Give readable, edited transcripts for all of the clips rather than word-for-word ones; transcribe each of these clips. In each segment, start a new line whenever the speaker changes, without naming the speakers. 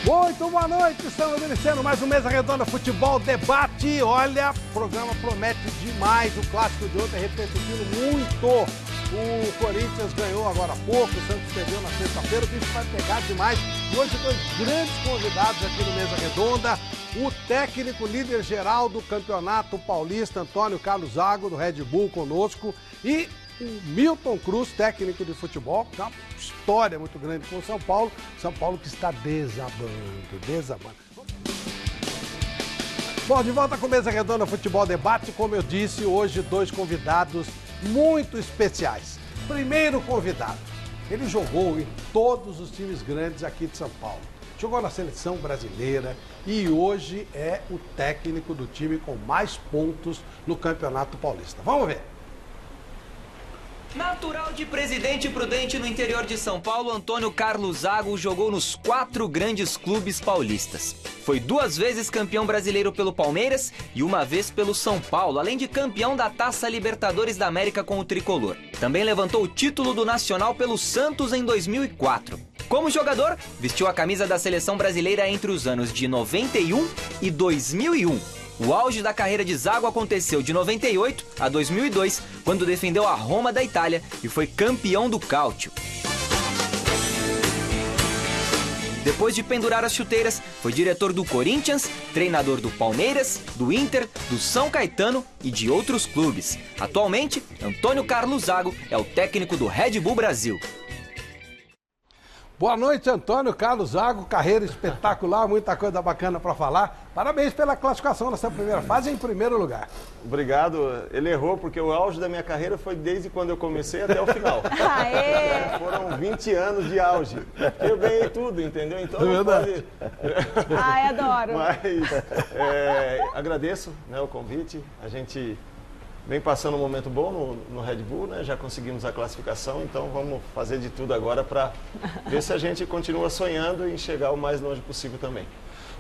Muito boa noite, estamos iniciando mais um Mesa Redonda Futebol Debate. Olha, o programa promete demais, o clássico de ontem repercutindo muito. O Corinthians ganhou agora há pouco, o Santos perdeu na sexta-feira, o bicho vai pegar demais. E hoje dois grandes convidados aqui no Mesa Redonda. O técnico líder geral do Campeonato Paulista, Antônio Carlos Zago, do Red Bull, conosco. E o Milton Cruz, técnico de futebol, que é uma história muito grande com o São Paulo. São Paulo que está desabando. Bom, de volta com Mesa Redonda Futebol Debate. Como eu disse, hoje dois convidados muito especiais. Primeiro convidado, ele jogou em todos os times grandes aqui de São Paulo. Jogou na seleção brasileira e hoje é o técnico do time com mais pontos no Campeonato Paulista. Vamos ver.
Natural de Presidente Prudente no interior de São Paulo, Antônio Carlos Zago jogou nos 4 grandes clubes paulistas. Foi 2 vezes campeão brasileiro pelo Palmeiras e 1 vez pelo São Paulo, além de campeão da Taça Libertadores da América com o Tricolor. Também levantou o título do Nacional pelo Santos em 2004. Como jogador, vestiu a camisa da seleção brasileira entre os anos de 91 e 2001. O auge da carreira de Zago aconteceu de 98 a 2002, quando defendeu a Roma da Itália e foi campeão do Calcio. Depois de pendurar as chuteiras, foi diretor do Corinthians, treinador do Palmeiras, do Inter, do São Caetano e de outros clubes. Atualmente, Antônio Carlos Zago é o técnico do Red Bull Brasil.
Boa noite, Antônio Carlos Zago, carreira espetacular, muita coisa bacana para falar. Parabéns pela classificação nessa primeira fase em primeiro lugar.
Obrigado. Ele errou, porque o auge da minha carreira foi desde quando eu comecei até o final.
Aê!
Foram 20 anos de auge. Eu ganhei tudo, entendeu? Então não pode...
Ai, adoro.
Mas agradeço, né, o convite. A gente vem passando um momento bom no Red Bull, né? Já conseguimos a classificação, então vamos fazer de tudo agora para ver se a gente continua sonhando em chegar o mais longe possível também.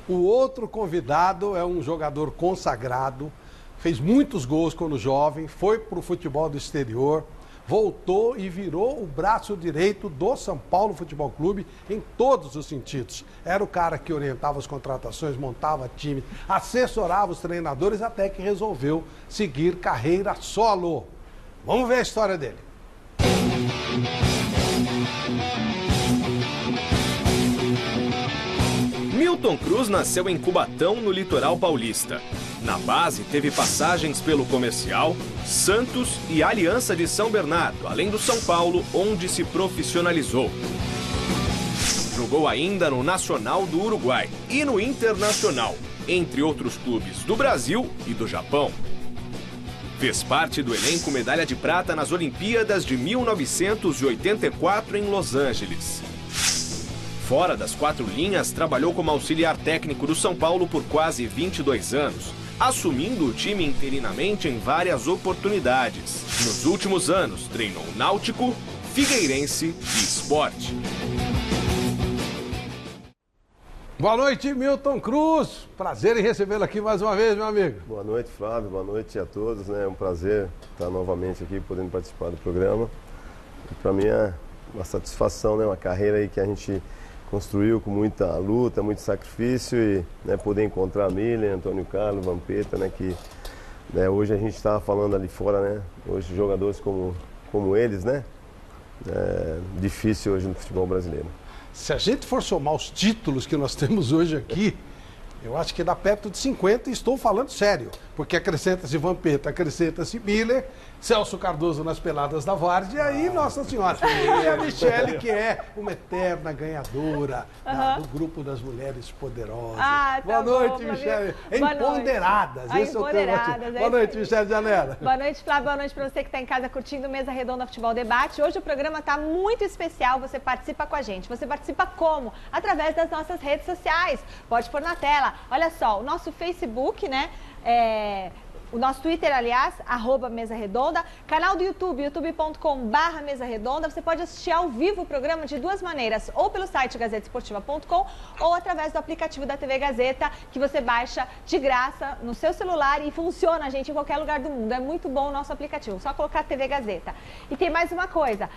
O outro convidado é um jogador consagrado, fez muitos gols quando jovem, foi para o futebol do exterior, voltou e virou o braço direito do São Paulo Futebol Clube em todos os sentidos. Era o cara que orientava as contratações, montava time, assessorava os treinadores até que resolveu seguir carreira solo. Vamos ver a história dele.
Milton Cruz nasceu em Cubatão, no litoral paulista. Na base, teve passagens pelo Comercial, Santos e Aliança de São Bernardo, além do São Paulo, onde se profissionalizou. Jogou ainda no Nacional do Uruguai e no Internacional, entre outros clubes do Brasil e do Japão. Fez parte do elenco medalha de prata nas Olimpíadas de 1984 em Los Angeles. Fora das 4 linhas, trabalhou como auxiliar técnico do São Paulo por quase 22 anos, assumindo o time interinamente em várias oportunidades. Nos últimos anos, treinou Náutico, Figueirense e Sport.
Boa noite, Milton Cruz. Prazer em recebê-lo aqui mais uma vez, meu amigo.
Boa noite, Flávio. Boa noite a todos. É um prazer estar novamente aqui, podendo participar do programa. Para mim é uma satisfação, né? Uma carreira aí que a gente construiu com muita luta, muito sacrifício e, né, poder encontrar a Miller, Antônio Carlos, Vampeta, né, que, né, hoje a gente estava falando ali fora, né, hoje jogadores como eles, né, difícil hoje no futebol brasileiro.
Se a gente for somar os títulos que nós temos hoje aqui, eu acho que dá perto de 50 e estou falando sério, porque acrescenta-se Vampeta, acrescenta-se Miller, Celso Cardoso nas peladas da Várzea e aí, Nossa Senhora. E a Michele, que é uma eterna ganhadora do grupo das mulheres poderosas.
Ah, tá.
Boa noite, Michele. Empoderadas. Esse é o tema. Boa noite, Michele Janela.
Boa noite, Flávio. Boa noite para você que está em casa curtindo Mesa Redonda Futebol Debate. Hoje o programa está muito especial. Você participa com a gente. Você participa como? Através das nossas redes sociais. Pode pôr na tela. Olha só, o nosso Facebook, né? O nosso Twitter, aliás, @MesaRedonda, canal do YouTube, youtube.com/MesaRedonda. Você pode assistir ao vivo o programa de duas maneiras, ou pelo site gazetesportiva.com ou através do aplicativo da TV Gazeta, que você baixa de graça no seu celular e funciona, gente, em qualquer lugar do mundo. É muito bom o nosso aplicativo, só colocar TV Gazeta. E tem mais uma coisa,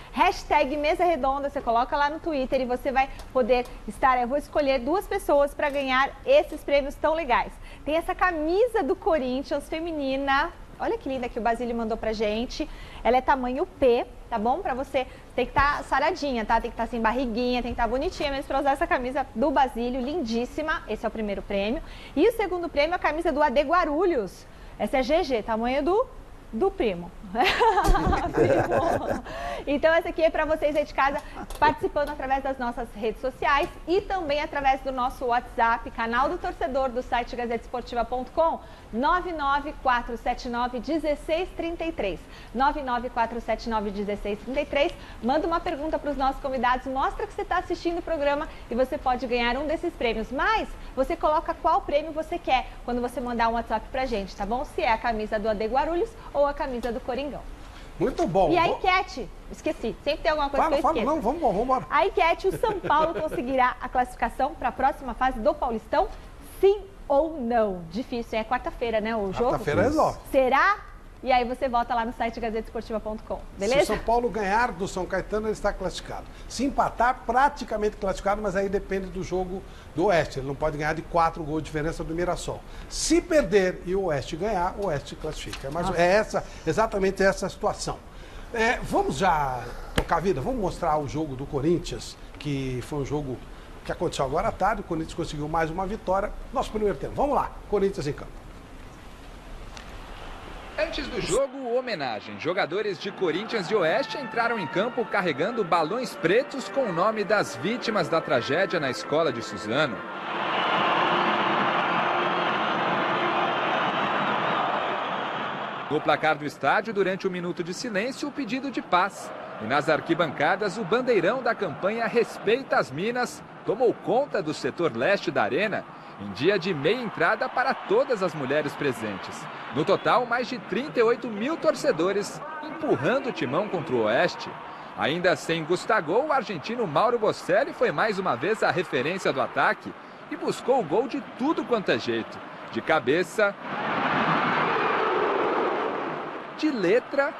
#MesaRedonda, você coloca lá no Twitter e você vai poder estar, eu vou escolher 2 pessoas para ganhar esses prêmios tão legais. Tem essa camisa do Corinthians feminina, olha que linda que o Basílio mandou pra gente. Ela é tamanho P, tá bom? Pra você, tem que estar saradinha, tá? Tem que estar sem barriguinha, tem que estar bonitinha mesmo pra usar essa camisa do Basílio, lindíssima. Esse é o primeiro prêmio. E o segundo prêmio é a camisa do AD Guarulhos. Essa é GG, tamanho do primo. Então essa aqui é para vocês aí de casa participando através das nossas redes sociais e também através do nosso WhatsApp, canal do torcedor do site gazetesportiva.com, 994791633. 994791633. Manda uma pergunta para os nossos convidados, mostra que você está assistindo o programa e você pode ganhar um desses prêmios. Mas você coloca qual prêmio você quer quando você mandar um WhatsApp pra gente, tá bom? Se é a camisa do AD Guarulhos ou a camisa do Coringão.
Muito bom.
E a enquete, esqueci, sempre tem alguma coisa que eu esqueço.
Não, vamos embora.
A enquete, o São Paulo conseguirá a classificação para a próxima fase do Paulistão? Sim ou não? Difícil, é quarta-feira, né, o jogo?
Quarta-feira resolve.
Será? E aí você vota lá no site gazetesportiva.com, beleza?
Se o São Paulo ganhar do São Caetano, ele está classificado. Se empatar, praticamente classificado, mas aí depende do jogo do Oeste. Ele não pode ganhar de 4 gols de diferença do Mirassol. Se perder e o Oeste ganhar, o Oeste classifica. Mas é exatamente essa a situação. Vamos já tocar a vida? Vamos mostrar o jogo do Corinthians, que foi um jogo que aconteceu agora à tarde. O Corinthians conseguiu mais uma vitória. Nosso primeiro tempo. Vamos lá, Corinthians em campo.
Antes do jogo, homenagem. Jogadores de Corinthians e Oeste entraram em campo carregando balões pretos com o nome das vítimas da tragédia na escola de Suzano. No placar do estádio, durante um minuto de silêncio, o pedido de paz. E nas arquibancadas, o bandeirão da campanha Respeita as Minas tomou conta do setor leste da arena, em dia de meia entrada para todas as mulheres presentes. No total, mais de 38 mil torcedores empurrando o timão contra o Oeste. Ainda sem Gustavo, o argentino Mauro Bocelli foi mais uma vez a referência do ataque e buscou o gol de tudo quanto é jeito. De cabeça, de letra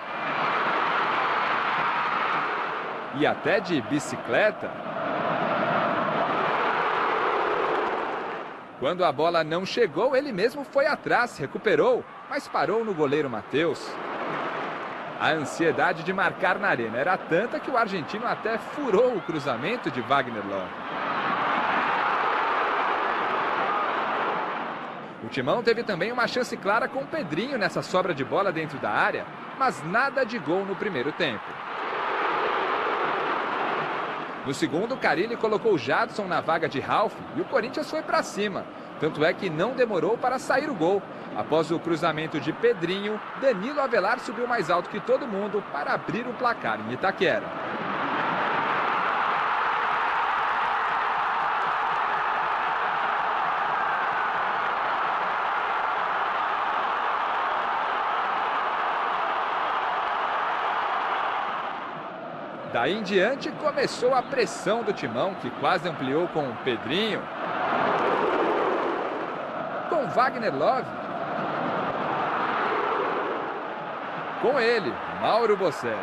e até de bicicleta. Quando a bola não chegou, ele mesmo foi atrás, recuperou, mas parou no goleiro Matheus. A ansiedade de marcar na arena era tanta que o argentino até furou o cruzamento de Wagner Love. O Timão teve também uma chance clara com o Pedrinho nessa sobra de bola dentro da área, mas nada de gol no primeiro tempo. No segundo, Carille colocou o Jadson na vaga de Ralf e o Corinthians foi para cima. Tanto é que não demorou para sair o gol. Após o cruzamento de Pedrinho, Danilo Avelar subiu mais alto que todo mundo para abrir o placar em Itaquera. Daí em diante começou a pressão do Timão, que quase ampliou com o Pedrinho, com Wagner Love, com ele, Mauro Bocelli.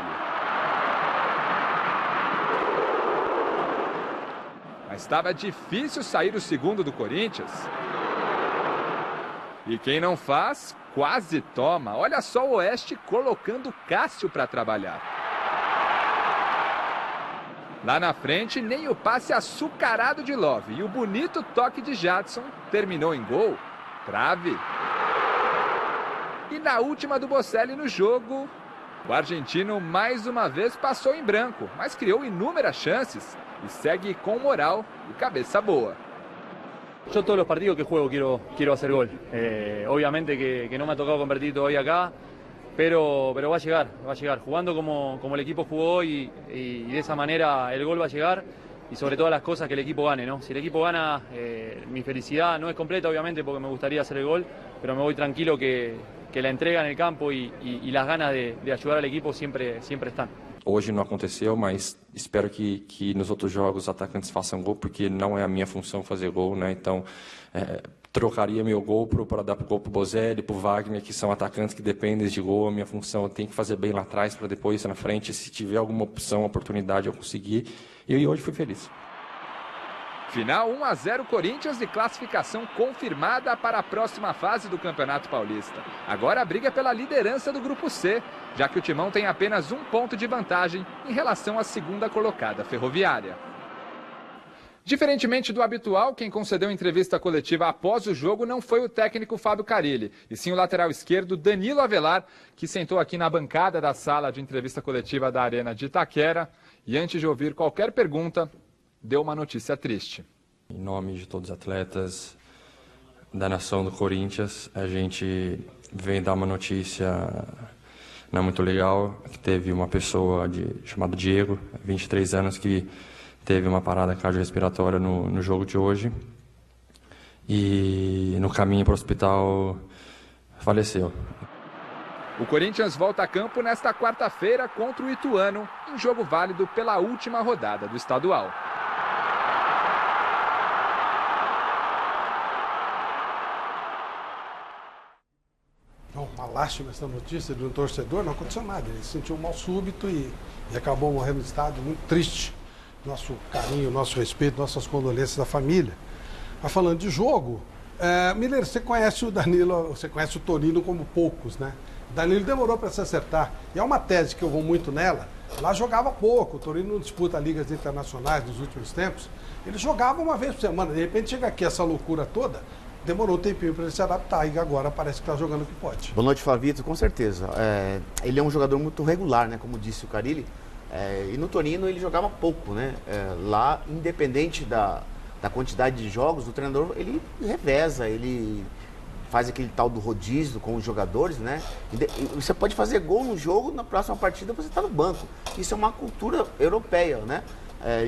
Mas estava difícil sair o segundo do Corinthians. E quem não faz, quase toma. Olha só o Oeste colocando Cássio para trabalhar. Lá na frente, nem o passe açucarado de Love e o bonito toque de Jadson terminou em gol. Trave. E na última do Bocelli no jogo, o argentino mais uma vez passou em branco, mas criou inúmeras chances e segue com moral e cabeça boa.
Yo todos los partidos que juego quiero hacer gol. Obviamente que no me ha tocado convertir todavía acá. Pero va a llegar. Jugando como el equipo jugó y de esa manera el gol va a llegar. y sobre todas las cosas que el equipo gane, ¿no? Si el equipo gana, mi felicidad no es completa, obviamente, porque me gustaría hacer el gol, pero me voy tranquilo que la entrega en el campo y las ganas de ayudar al equipo siempre están.
Hoje não aconteceu, mas espero que nos outros jogos os atacantes façam gol, porque não é a minha função fazer gol, né? Então, trocaria meu gol para dar gol para o Bozelli, para o Wagner, que são atacantes que dependem de gol. A minha função tem que fazer bem lá atrás para depois na frente. Se tiver alguma opção, oportunidade, eu conseguir. E hoje fui feliz.
Final 1-0 Corinthians e classificação confirmada para a próxima fase do Campeonato Paulista. Agora a briga é pela liderança do Grupo C, já que o Timão tem apenas 1 ponto de vantagem em relação à segunda colocada, Ferroviária. Diferentemente do habitual, quem concedeu entrevista coletiva após o jogo não foi o técnico Fábio Carille, e sim o lateral esquerdo Danilo Avelar, que sentou aqui na bancada da sala de entrevista coletiva da Arena de Itaquera e antes de ouvir qualquer pergunta, deu uma notícia triste.
Em nome de todos os atletas da nação do Corinthians, a gente vem dar uma notícia não muito legal, que teve uma pessoa chamada Diego, 23 anos, que teve uma parada cardiorrespiratória no jogo de hoje e no caminho para o hospital faleceu.
O Corinthians volta a campo nesta quarta-feira contra o Ituano, em jogo válido pela última rodada do estadual.
Uma lástima essa notícia de um torcedor, não aconteceu nada, ele sentiu um mal súbito e acabou morrendo no estádio, muito triste. Nosso carinho, nosso respeito, nossas condolências à família. Mas falando de jogo, Miller, você conhece o Danilo, você conhece o Torino como poucos, né? O Danilo demorou para se acertar. E é uma tese que eu vou muito nela. Lá jogava pouco, o Torino não disputa ligas internacionais nos últimos tempos. Ele jogava uma vez por semana, de repente chega aqui essa loucura toda. Demorou um tempinho para ele se adaptar e agora parece que está jogando o que pode.
Boa noite, Flavito, com certeza. Ele é um jogador muito regular, né? Como disse o Carille. E no Torino ele jogava pouco, né? Lá, independente da quantidade de jogos, o treinador ele reveza, ele faz aquele tal do rodízio com os jogadores, né? E você pode fazer gol no jogo, na próxima partida você está no banco. Isso é uma cultura europeia, né?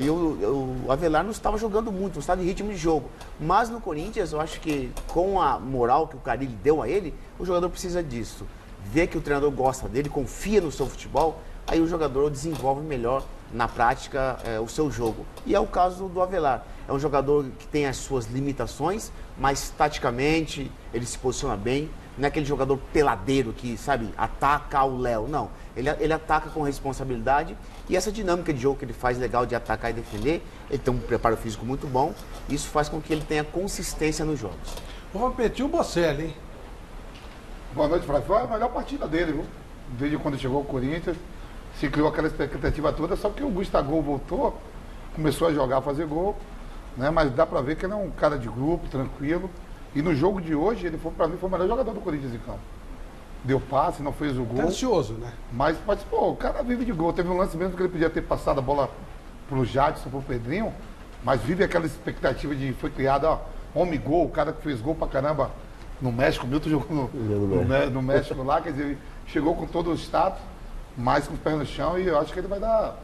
E o Avelar não estava jogando muito, não estava em ritmo de jogo. Mas no Corinthians, eu acho que com a moral que o Carille deu a ele, o jogador precisa disso. Vê que o treinador gosta dele, confia no seu futebol, aí o jogador desenvolve melhor na prática o seu jogo. E é o caso do Avelar. É um jogador que tem as suas limitações, mas taticamente ele se posiciona bem. Não é aquele jogador peladeiro que, sabe, ataca o Léo. Não, ele ataca com responsabilidade. E essa dinâmica de jogo que ele faz legal de atacar e defender, ele tem um preparo físico muito bom. Isso faz com que ele tenha consistência nos jogos.
Vamos repetir o Bocelli, hein?
Boa noite, Flávio. Foi a melhor partida dele, viu? Desde quando chegou ao Corinthians, se criou aquela expectativa toda, só que o Gustavo voltou, começou a jogar, fazer gol, né? Mas dá pra ver que ele é um cara de grupo, tranquilo. E no jogo de hoje, ele foi, pra mim, foi o melhor jogador do Corinthians em campo. Deu passe, não fez o gol.
Tá ansioso, né?
Mas, pô, o cara vive de gol. Teve um lance mesmo que ele podia ter passado a bola pro Jadson, pro Pedrinho, mas vive aquela expectativa de, foi criada, ó, homem-gol, o cara que fez gol pra caramba no México, o Milton jogou no México lá, quer dizer, ele chegou com todo o status, mais com os pés no chão, e eu acho que ele vai dar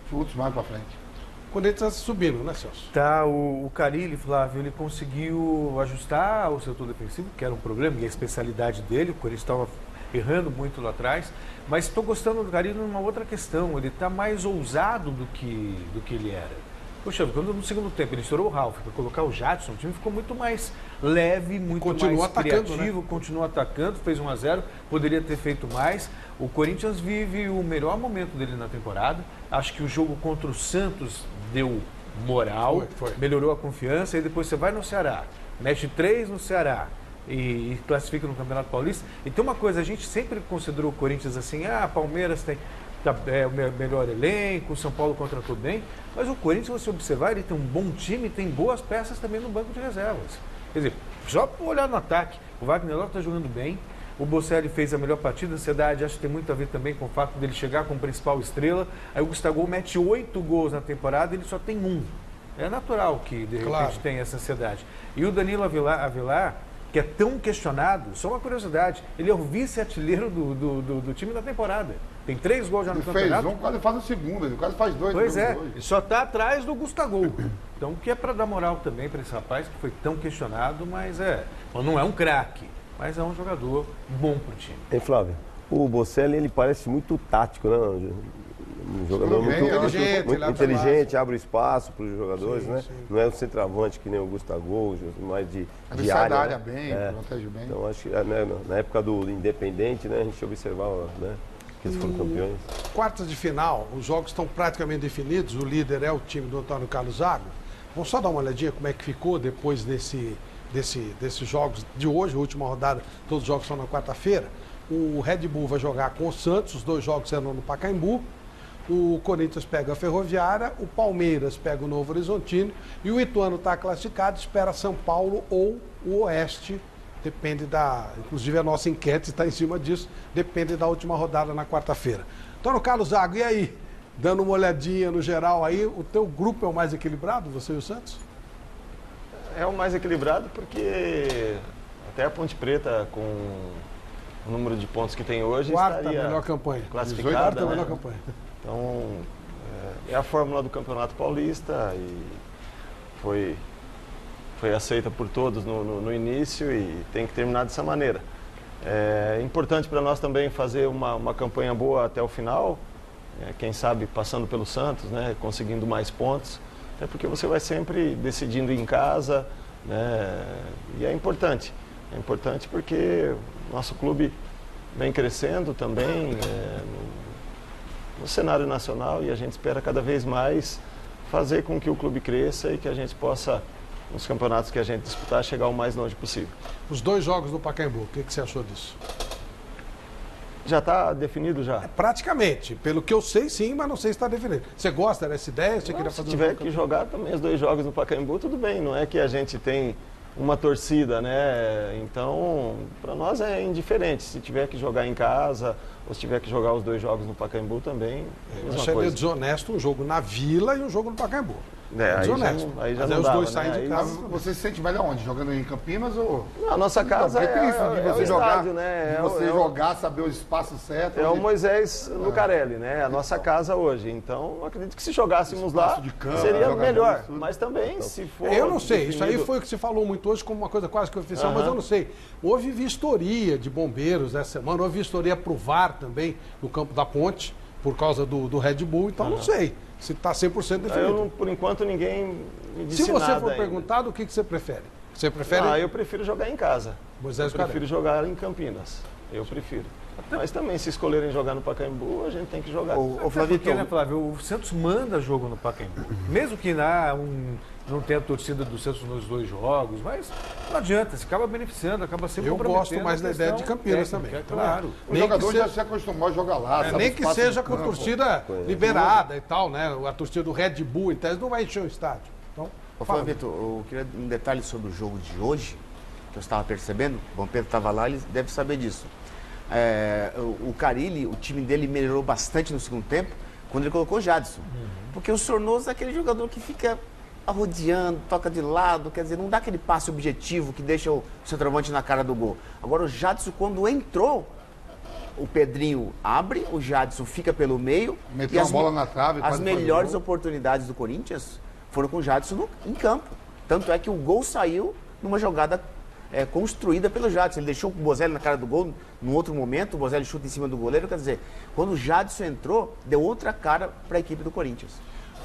frutos mais pra frente.
O Corinthians está subindo, né, Celso?
Tá, o Carille, Flávio, ele conseguiu ajustar o setor defensivo, que era um problema, e a especialidade dele, o Corinthians estava errando muito lá atrás, mas estou gostando do Carille numa outra questão, ele está mais ousado do que ele era. Poxa, quando no segundo tempo ele estourou o Ralf para colocar o Jadson, o time ficou muito mais leve, muito mais criativo, né? Continuou atacando, fez 1-0, poderia ter feito mais. O Corinthians vive o melhor momento dele na temporada. Acho que o jogo contra o Santos deu moral, melhorou a confiança, e depois você vai no Ceará, mete 3 no Ceará e classifica no Campeonato Paulista. E tem uma coisa, a gente sempre considerou o Corinthians assim, Palmeiras tem o melhor elenco, o São Paulo contratou bem, mas o Corinthians, se você observar, ele tem um bom time, tem boas peças também no banco de reservas. Quer dizer, só por olhar no ataque, o Wagner Love está jogando bem, o Bocelli fez a melhor partida, a ansiedade acho que tem muito a ver também com o fato dele chegar como principal estrela, aí o Gustavo mete 8 gols na temporada e ele só tem 1. É natural que, de repente, tenha essa ansiedade. E o Danilo Avelar, que é tão questionado, só uma curiosidade, ele é o vice-artilheiro do time da temporada. Tem 3 gols já no campeonato.
Fez um, quase faz o segundo, ele quase faz 2.
Pois é, ele só está atrás do Gustavo. Então, que é para dar moral também para esse rapaz que foi tão questionado, mas não é um craque, mas é um jogador bom para o time.
Hein, Flávio? O Bocelli, ele parece muito tático, né? Um jogador muito inteligente, abre espaço para os jogadores, né? Sim. Não é um centroavante que nem o Gustavo, mais de área.
Área bem, protege bem.
Então, acho que na época do Independente, né, a gente observava, né, que eles foram campeões.
Quartas de final, os jogos estão praticamente definidos, o líder é o time do Antônio Carlos Zago. Vamos só dar uma olhadinha como é que ficou depois desses jogos de hoje, a última rodada, todos os jogos são na quarta-feira. O Red Bull vai jogar com o Santos, os 2 jogos serão no Pacaembu. O Corinthians pega a Ferroviária, o Palmeiras pega o Novo Horizontino e o Ituano está classificado, espera São Paulo ou o Oeste, depende inclusive a nossa enquete está em cima disso, depende da última rodada na quarta-feira. Antônio Carlos Zago, e aí? Dando uma olhadinha no geral aí, o teu grupo é o mais equilibrado, você e o Santos?
É o mais equilibrado porque até a Ponte Preta, com o número de pontos que tem hoje,
quarta melhor campanha.
Classificada,
quarta melhor campanha.
Então, é a fórmula do Campeonato Paulista e foi aceita por todos no início e tem que terminar dessa maneira. É importante para nós também fazer uma campanha boa até o final, quem sabe passando pelo Santos, né, conseguindo mais pontos, até porque você vai sempre decidindo em casa, né, e é importante porque nosso clube vem crescendo também no cenário nacional e a gente espera cada vez mais fazer com que o clube cresça e que a gente possa, nos campeonatos que a gente disputar, chegar o mais longe possível.
Os 2 jogos do Pacaembu, o que você achou disso?
Já está definido já?
Praticamente. Pelo que eu sei, sim, mas não sei se está definido. Você gosta dessa ideia? Você queria fazer
se tiver que jogar também os 2 jogos no Pacaembu, tudo bem. Não é que a gente tem uma torcida, né? Então, para nós é indiferente. Se tiver que jogar em casa ou se tiver que jogar os 2 jogos no Pacaembu também,
eu achei desonesto um jogo na Vila e um jogo no Pacaembu.
Desonesto. Aí já não
os
dava,
2 saem de casa.
Você se sente melhor onde? Jogando em Campinas ou...
Não, a nossa casa é
você
o estádio, né?
Você jogar, saber o espaço certo.
É o Moisés Lucarelli, né? A nossa casa hoje. Então, acredito que se jogássemos lá, seria melhor. Mas também, se for...
Eu não sei, isso aí foi o que se falou muito hoje como uma coisa quase que oficial, mas eu não sei. Houve vistoria de bombeiros essa semana, houve vistoria pro VAR também no Campo da Ponte, por causa do Red Bull, então não sei se está 100% definido.
Por enquanto, ninguém me disse nada.
Se você for perguntado, o que você prefere? Você prefere...
eu prefiro jogar em casa.
Eu
prefiro jogar em Campinas. Eu prefiro. Mas também, se escolherem jogar no Pacaembu, a gente tem que jogar.
O Flávio, né, Flávio, o Santos manda jogo no Pacaembu. Mesmo que não tenha a torcida do Santos nos 2 jogos, mas não adianta, se acaba beneficiando, acaba sempre comprometendo.
Eu gosto mais da ideia de Campinas também.
Claro.
O jogador já se acostumou a jogar lá.
Nem que seja com a torcida liberada e tal, né? A torcida do Red Bull, em tese, não vai encher o estádio. Então,
Flávio Vitor, eu queria um detalhe sobre o jogo de hoje, que eu estava percebendo, o Bom Pedro estava lá, ele deve saber disso. O Carille, o time dele melhorou bastante no segundo tempo, quando ele colocou o Jadson. Porque o Sornoso é aquele jogador que fica arrodeando, toca de lado, quer dizer, não dá aquele passe objetivo que deixa o centroavante na cara do gol. Agora o Jadson, quando entrou, o Pedrinho abre, o Jadson fica pelo meio.
Meteu a bola na trave.
As melhores oportunidades do Corinthians foram com o Jadson em campo. Tanto é que o gol saiu numa jogada construída pelo Jadson. Ele deixou o Bozelli na cara do gol num outro momento, o Bozelli chuta em cima do goleiro. Quer dizer, quando o Jadson entrou, deu outra cara para a equipe do Corinthians.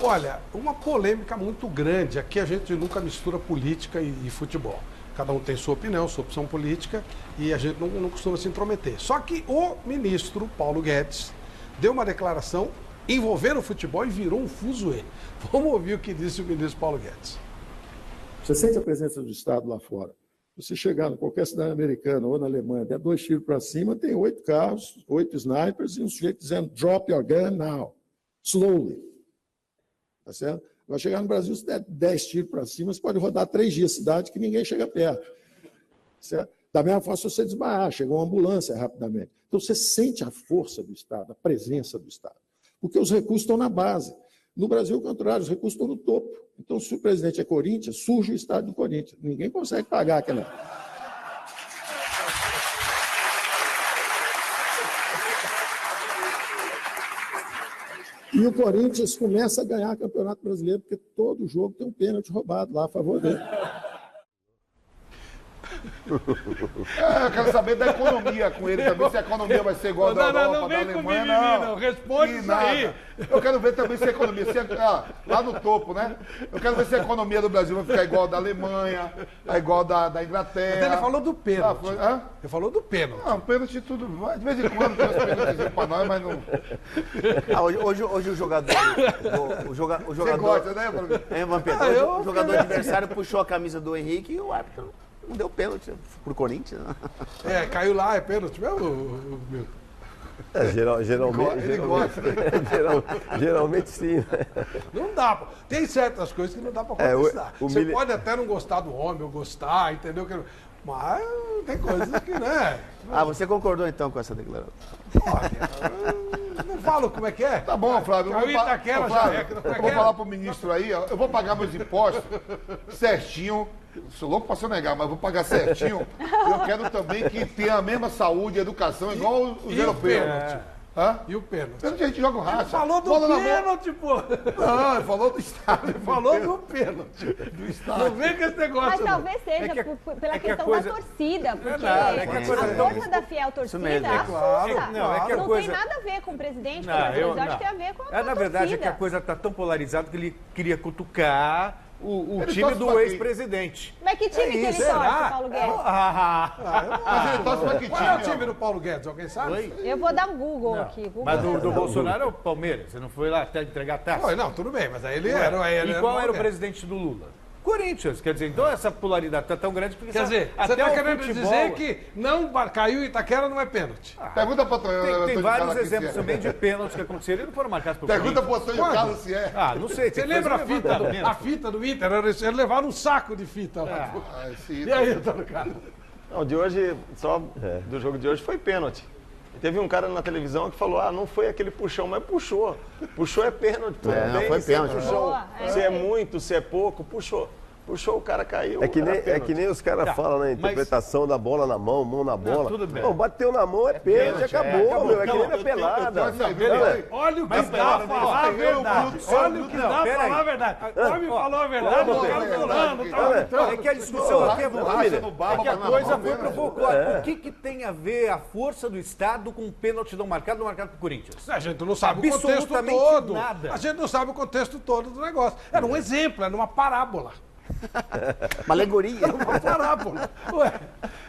Olha, uma polêmica muito grande. Aqui a gente nunca mistura política e futebol. Cada um tem sua opinião, sua opção política e a gente não costuma se intrometer. Só que o ministro Paulo Guedes deu uma declaração envolvendo o futebol e virou um fuzuê. Vamos ouvir o que disse o ministro Paulo Guedes.
Você sente a presença do Estado lá fora. Você chegar em qualquer cidade americana ou na Alemanha, der 2 tiros para cima, tem 8 carros, 8 snipers e um sujeito dizendo drop your gun now, slowly. Tá certo? Vai chegar no Brasil, se der 10 tiros para cima, você pode rodar 3 dias a cidade que ninguém chega perto. Certo? Da mesma forma, se você desmaiar, chega uma ambulância rapidamente. Então, você sente a força do Estado, a presença do Estado. Porque os recursos estão na base. No Brasil, ao contrário, os recursos estão no topo. Então, se o presidente é Corinthians, surge o Estado do Corinthians. Ninguém consegue pagar aquela... E o Corinthians começa a ganhar o Campeonato Brasileiro, porque todo jogo tem um pênalti roubado lá a favor dele.
Eu quero saber da economia com ele também, se a economia vai ser igual da Europa, da Alemanha.
Não, responde isso aí.
Eu quero ver também se a economia, lá no topo, né? Eu quero ver se a economia do Brasil vai ficar igual da Alemanha, igual da Inglaterra.
Mas ele falou do pênalti.
Ele
falou do pênalti.
Não, pênalti tudo. De vez em quando tem uns pênaltis pra nós, mas não.
Hoje o jogador.
Você gosta, né,
Vampeta? Hoje o jogador adversário puxou a camisa do Henrique e o árbitro não deu pênalti pro Corinthians.
Caiu lá, é pênalti mesmo, meu.
Geralmente sim.
Não dá. Tem certas coisas que não dá pra contestar. Você pode até não gostar do homem, ou gostar, entendeu? Mas tem coisas que, né?
Você concordou então com essa declaração?
Não falo como é que é.
Tá bom, Flávio.
Eu
vou falar pro ministro aí, eu vou pagar meus impostos certinho. Sou louco pra se eu negar, mas vou pagar certinho. Eu quero também que tenha a mesma saúde e educação igual os europeus.
E o pênalti?
A gente joga o racha.
Ele falou do pênalti, pô.
Não, ele falou do Estado.
Ele falou do pênalti. Do Estado. Não vem com esse negócio.
Mas talvez seja pela questão da torcida. Porque a força da fiel torcida, a força, não tem nada a ver com o presidente, eu acho que tem a ver com a torcida.
Na verdade, é que a coisa está tão polarizada que ele queria cutucar o time do ex-presidente.
Mas que time que ele torce, Paulo Guedes?
Mas ele torce pra que time?
Qual é o time do Paulo Guedes? Alguém sabe?
Eu vou dar um Google aqui.
Mas do Bolsonaro é o Palmeiras. Você não foi lá até entregar a taça?
Não, tudo bem, mas aí ele era.
E qual era o presidente do Lula? Corinthians, quer dizer, então essa polaridade está tão grande porque...
Quer dizer, você está querendo dizer que não caiu Itaquera não é pênalti.
Pergunta para o
Tem vários exemplos também de pênaltis que aconteceram e não foram marcados por
Pergunta para o Antônio Carlos se é.
Não sei.
Você lembra a fita do Inter? Eles levaram um saco de fita lá. E aí, Antônio Carlos?
Não, de hoje, só do jogo de hoje foi pênalti. Teve um cara na televisão que falou, não foi aquele puxão, mas puxou. Puxou é pênalti.
Não foi pênalti.
Se é muito, se é pouco, puxou. Puxou, o cara caiu.
É que nem os caras falam, né? Interpretação da bola na mão, mão na bola.
Tudo bem.
Bateu na mão, é pênalti, acabou, meu. É que nem na pelada.
Olha o que dá pra falar a verdade. Olha o que dá pra falar a verdade. O homem falou a verdade, o cara
falando. É que a discussão aqui é que a coisa foi provocada. O que tem a ver a força do Estado com um pênalti não marcado pro Corinthians?
A gente não sabe o contexto todo. A gente não sabe o contexto todo do negócio. Era um exemplo, era uma parábola.
Uma alegoria.
Uma parábola. Ué,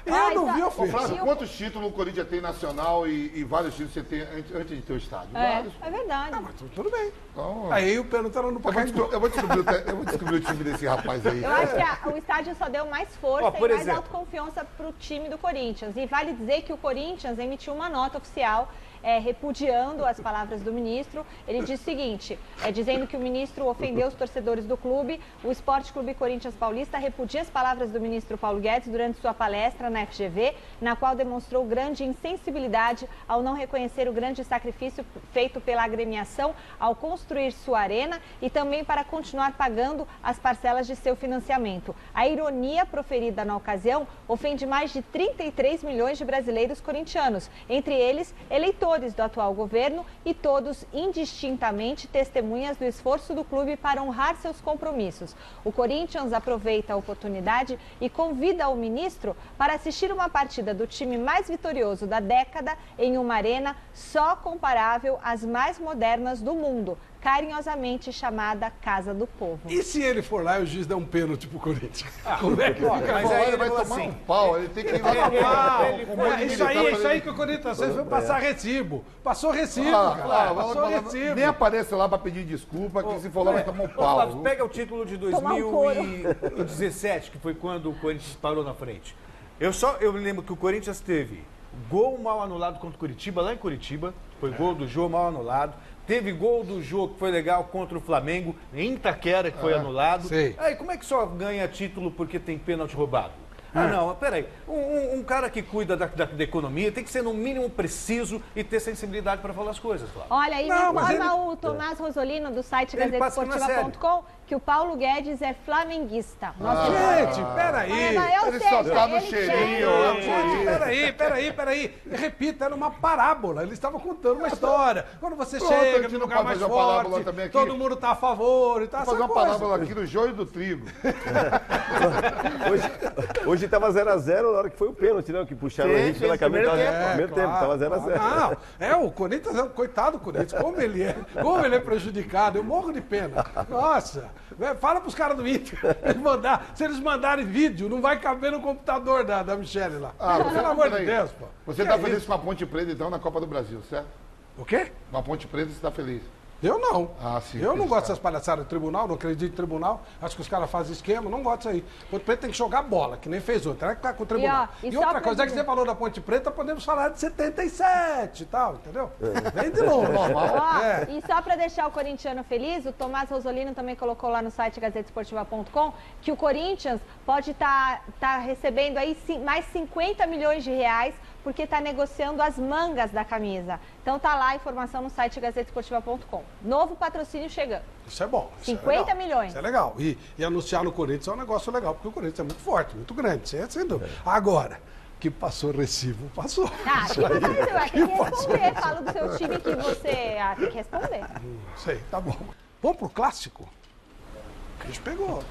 eu não vi o
Flávio, quantos títulos o Corinthians tem nacional e vários títulos você tem antes de ter o estádio? Vários.
É verdade.
Mas tudo bem. Então, aí o pênalti era no Pacaembu.
Eu vou descobrir o time desse rapaz aí.
Eu acho que o estádio só deu mais força e mais autoconfiança pro time do Corinthians. E vale dizer que o Corinthians emitiu uma nota oficial repudiando as palavras do ministro. Ele diz o seguinte, dizendo que o ministro ofendeu os torcedores do clube. O Esporte Clube Corinthians Paulista repudia as palavras do ministro Paulo Guedes durante sua palestra na FGV, na qual demonstrou grande insensibilidade ao não reconhecer o grande sacrifício feito pela agremiação ao construir sua arena e também para continuar pagando as parcelas de seu financiamento. A ironia proferida na ocasião ofende mais de 33 milhões de brasileiros corintianos, entre eles eleitores do atual governo e todos indistintamente testemunhas do esforço do clube para honrar seus compromissos. O Corinthians aproveita a oportunidade e convida o ministro para assistir uma partida do time mais vitorioso da década em uma arena só comparável às mais modernas do mundo, carinhosamente chamada Casa do Povo.
E se ele for lá e o juiz der um pênalti pro Corinthians? Como é que fica?
Mas aí ele vai tomar um pau, ele tem que ir lá.
Isso aí que o Corinthians fez foi passar recibo. Passou recibo, cara. Passou recibo.
Nem aparece lá pra pedir desculpa, que se for lá vai tomar um pau.
Pega o título de 2017, que foi quando o Corinthians parou na frente. Eu me lembro que o Corinthians teve gol mal anulado contra o Curitiba, lá em Curitiba. Foi gol do Jô mal anulado. Teve gol do Jô que foi legal contra o Flamengo, em Itaquera, que foi anulado.
Sei.
Aí como é que só ganha título porque tem pênalti roubado? Ah, não, peraí. Um cara que cuida da economia tem que ser, no mínimo, preciso e ter sensibilidade para falar as coisas, claro.
Olha, aí me informa o Tomás Rosolino, do site gazetesportiva.com, que o Paulo Guedes é flamenguista.
Gente, peraí.
Ele só tá no cheirinho.
Peraí. Repita, era uma parábola. Ele estava contando uma história. Quando você
Pronto, a
chega
gente
no
não
lugar
pode
mais
fazer uma parábola
forte,
também aqui?
todo mundo tá a favor e tal.
Vou fazer uma parábola aqui do joio e do trigo.
Hoje tava 0x0 na hora que foi o pênalti, né? Que puxaram a gente pela camisa. Primeiro tempo, tava 0x0.
Não, o Corinthians, coitado do Corinthians, como ele é prejudicado, eu morro de pena. Nossa, fala pros caras do Inter, se eles mandarem vídeo, não vai caber no computador da Michele lá. Pelo amor de Deus, pô.
Você tá feliz com a Ponte Preta, então, na Copa do Brasil, certo?
O quê?
Com a Ponte Preta você tá feliz?
Eu não.
Ah, sim.
Eu não gosto dessas palhaçadas de tribunal, não acredito em tribunal. Acho que os caras fazem esquema, não gosto disso aí. Ponte Preta tem que jogar bola, que nem fez outra. É que tá com o tribunal. E outra coisa, é que você falou da Ponte Preta, podemos falar de 77 e tal, entendeu? Vem de novo.
E só para deixar o corintiano feliz, o Tomás Rosolino também colocou lá no site gazetesportiva.com que o Corinthians pode estar recebendo aí mais 50 milhões de reais porque está negociando as mangas da camisa. Então tá lá a informação no site gazetesportiva.com. Novo patrocínio chegando.
Isso é bom.
50 milhões.
Isso é legal. E anunciar no Corinthians é um negócio legal, porque o Corinthians é muito forte, muito grande. Sem dúvida. Agora, que passou recibo, passou.
Você vai ter que responder. Fala do seu time que você tem que responder.
Sei, tá bom. Vamos pro clássico? A gente pegou.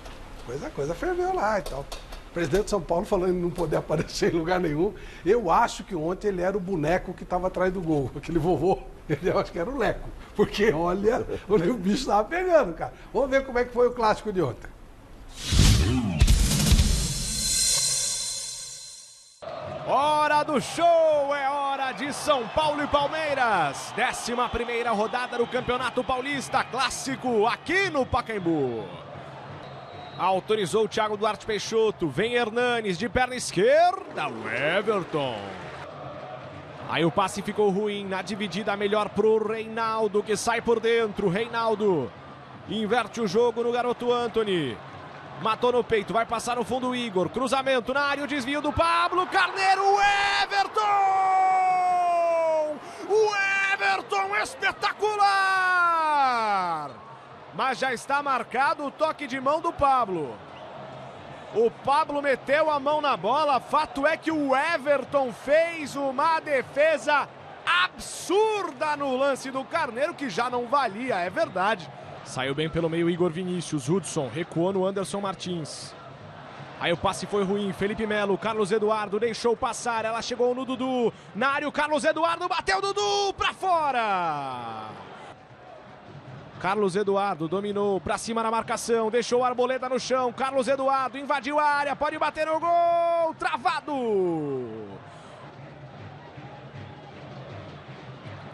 Coisa ferveu lá e tal. O presidente de São Paulo falando em não poder aparecer em lugar nenhum. Eu acho que ontem ele era o boneco que estava atrás do gol. Aquele vovô, eu acho que era o Leco. Porque, olha, o bicho estava pegando, cara. Vamos ver como é que foi o clássico de ontem.
Hora do show, é hora de São Paulo e Palmeiras. 11ª rodada do Campeonato Paulista, clássico aqui no Pacaembu. Autorizou o Thiago Duarte Peixoto, vem Hernanes de perna esquerda, o Everton. Aí o passe ficou ruim, na dividida melhor pro Reinaldo, que sai por dentro. Reinaldo inverte o jogo no garoto Antony. Matou no peito, vai passar no fundo o Igor. Cruzamento na área, o desvio do Pablo Carneiro, o Everton! O Everton espetacular! Mas já está marcado o toque de mão do Pablo. O Pablo meteu a mão na bola. Fato é que o Everton fez uma defesa absurda no lance do Carneiro, que já não valia, é verdade. Saiu bem pelo meio Igor Vinícius. Hudson recuou no Anderson Martins. Aí o passe foi ruim. Felipe Melo, Carlos Eduardo deixou passar. Ela chegou no Dudu. Na área o Carlos Eduardo bateu, Dudu pra fora. Carlos Eduardo dominou pra cima na marcação. Deixou o Arboleda no chão. Carlos Eduardo invadiu a área. Pode bater no gol. Travado.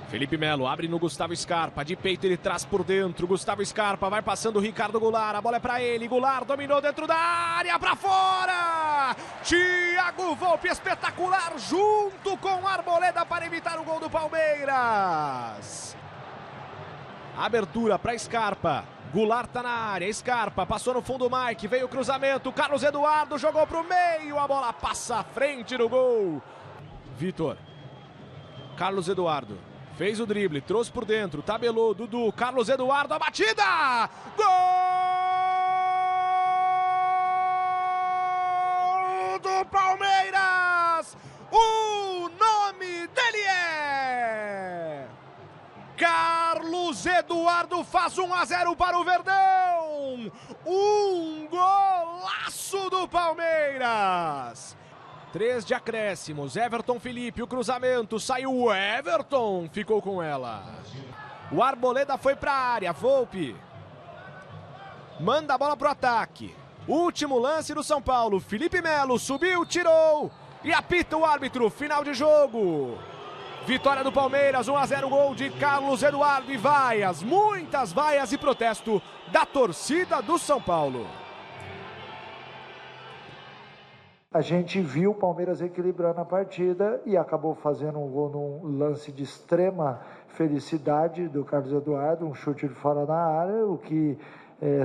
Felipe Melo abre no Gustavo Scarpa, de peito ele traz por dentro, Gustavo Scarpa vai passando o Ricardo Goulart, a bola é pra ele, Goulart dominou dentro da área, pra fora! Thiago Volpe espetacular junto com Arboleda para evitar o gol do Palmeiras. Abertura pra Scarpa, Goulart tá na área, Scarpa passou no fundo, Mike, veio o cruzamento, Carlos Eduardo jogou pro meio, a bola passa à frente do gol. Vitor, Carlos Eduardo. Fez o drible, trouxe por dentro, tabelou, Dudu, Carlos Eduardo, a batida! Gol do Palmeiras! O nome dele é... Carlos Eduardo faz 1-0 para o Verdão! Um golaço do Palmeiras! 3 de acréscimos, Everton Felipe, o cruzamento, saiu o Everton, ficou com ela. O Arboleda foi para a área, Volpe. Manda a bola pro ataque. Último lance do São Paulo, Felipe Melo subiu, tirou e apita o árbitro, final de jogo. Vitória do Palmeiras, 1-0, gol de Carlos Eduardo e vaias, muitas vaias e protesto da torcida do São Paulo.
A gente viu o Palmeiras equilibrando a partida e acabou fazendo um gol num lance de extrema felicidade do Carlos Eduardo, um chute de fora da área, o que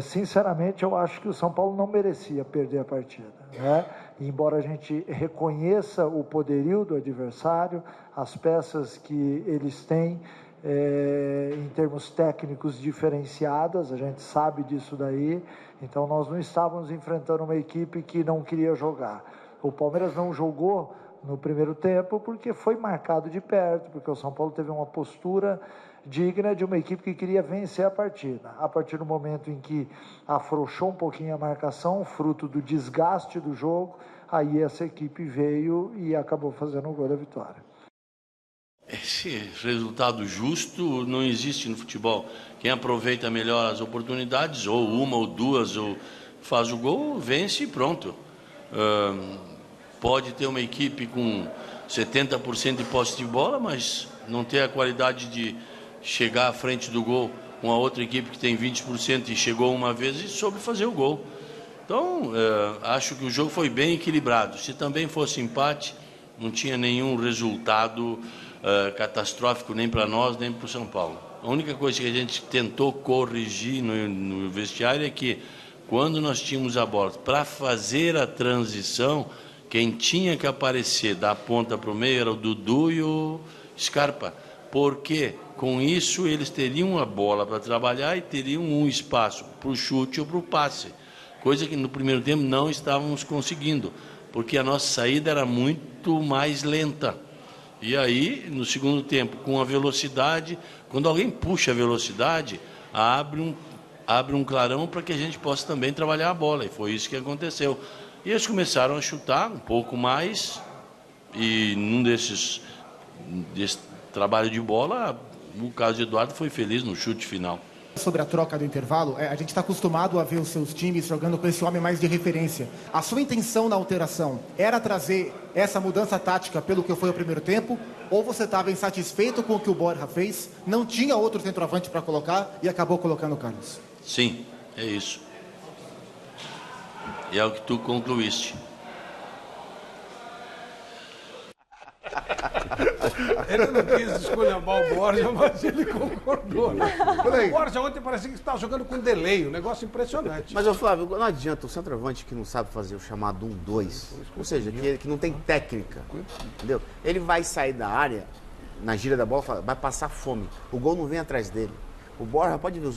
Sinceramente, eu acho que o São Paulo não merecia perder a partida, né? Embora a gente reconheça o poderio do adversário, as peças que eles têm em termos técnicos diferenciadas, a gente sabe disso daí, então nós não estávamos enfrentando uma equipe que não queria jogar. O Palmeiras não jogou no primeiro tempo porque foi marcado de perto, porque o São Paulo teve uma postura digna de uma equipe que queria vencer a partida. A partir do momento em que afrouxou um pouquinho a marcação, fruto do desgaste do jogo, aí essa equipe veio e acabou fazendo o gol da vitória.
Esse resultado justo não existe no futebol. Quem aproveita melhor as oportunidades, ou uma ou duas, ou faz o gol, vence e pronto. Pode ter uma equipe com 70% de posse de bola, mas não ter a qualidade de chegar à frente do gol com a outra equipe que tem 20% e chegou uma vez e soube fazer o gol. Então, acho que o jogo foi bem equilibrado. Se também fosse empate, não tinha nenhum resultado catastrófico nem para nós, nem para o São Paulo. A única coisa que a gente tentou corrigir no vestiário é que, quando nós tínhamos a bola para fazer a transição, quem tinha que aparecer da ponta para o meio era o Dudu e o Scarpa. Porque com isso eles teriam a bola para trabalhar e teriam um espaço para o chute ou para o passe. Coisa que no primeiro tempo não estávamos conseguindo, porque a nossa saída era muito mais lenta. E aí, no segundo tempo, com a velocidade, quando alguém puxa a velocidade, abre um clarão para que a gente possa também trabalhar a bola. E foi isso que aconteceu. E eles começaram a chutar um pouco mais, e desse trabalho de bola, o caso de Eduardo foi feliz no chute final.
Sobre a troca do intervalo, a gente está acostumado a ver os seus times jogando com esse homem mais de referência. A sua intenção na alteração era trazer essa mudança tática pelo que foi o primeiro tempo? Ou você estava insatisfeito com o que o Borja fez, não tinha outro centroavante para colocar e acabou colocando o Carlos?
Sim, é isso. E é o que tu concluíste.
Ele não quis esculhambar o Borja, mas ele concordou. Né? O Borja ontem parecia que estava jogando com delay, um negócio impressionante.
Mas, Flávio, não adianta, o centroavante que não sabe fazer o chamado 1-2, ou seja, que não tem técnica, entendeu? Ele vai sair da área, na gira da bola, vai passar fome. O gol não vem atrás dele. O Borja, pode ver,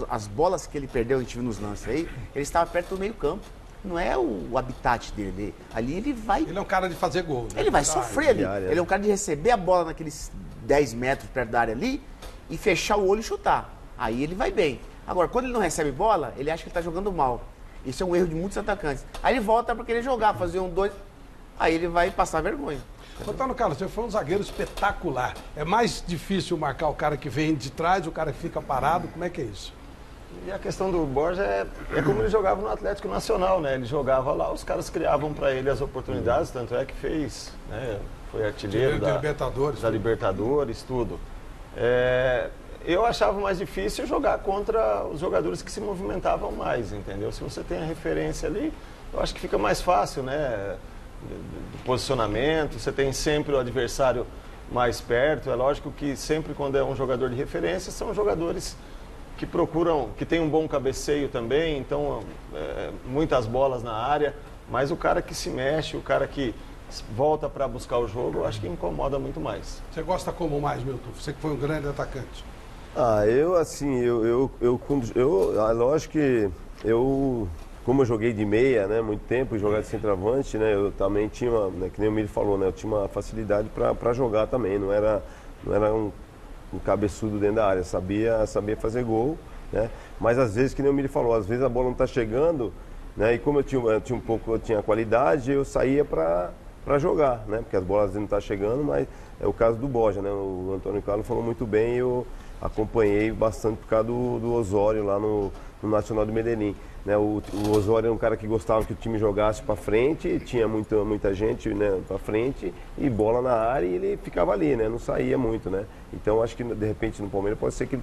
as bolas que ele perdeu, a gente viu nos lances aí, ele estava perto do meio campo. Não é o habitat dele. Ali ele vai...
Ele é um cara de fazer gol. Né?
Ele vai sofrer ali. Ele é um cara de receber a bola naqueles 10 metros perto da área ali e fechar o olho e chutar. Aí ele vai bem. Agora, quando ele não recebe bola, ele acha que ele está jogando mal. Isso é um erro de muitos atacantes. Aí ele volta para querer jogar, fazer 1-2. Aí ele vai passar vergonha.
Antônio Carlos, você foi um zagueiro espetacular. É mais difícil marcar o cara que vem de trás, o cara que fica parado. Como é que é isso?
E a questão do Borja é como ele jogava no Atlético Nacional, né? Ele jogava lá, os caras criavam para ele as oportunidades, tanto é que fez, né? Foi artilheiro da Libertadores, tudo. Eu achava mais difícil jogar contra os jogadores que se movimentavam mais, entendeu? Se você tem a referência ali, eu acho que fica mais fácil, né? Do posicionamento, você tem sempre o adversário mais perto. É lógico que sempre quando é um jogador de referência, são jogadores que procuram, que tem um bom cabeceio também, então muitas bolas na área, mas o cara que se mexe, o cara que volta para buscar o jogo, eu acho que incomoda muito mais.
Você gosta como mais, Milton? Você que foi um grande atacante.
Lógico que como eu joguei de meia, né, muito tempo, e jogar de centroavante, né, eu também tinha, né, que nem o Mili falou, né, eu tinha uma facilidade para jogar também, não era um cabeçudo dentro da área, sabia fazer gol, né? Mas às vezes, que nem o Mili falou, às vezes a bola não está chegando, né? E como eu tinha qualidade, eu saía para jogar, né? Porque as bolas não estão chegando, mas é o caso do Borja, né? O Antônio Carlos falou muito bem, eu acompanhei bastante por causa do Osório lá no Nacional de Medellín. Né, o Osório era um cara que gostava que o time jogasse para frente, tinha muita gente, né, para frente, e bola na área, e ele ficava ali, né, não saía muito, né. Então acho que de repente no Palmeiras pode ser que ele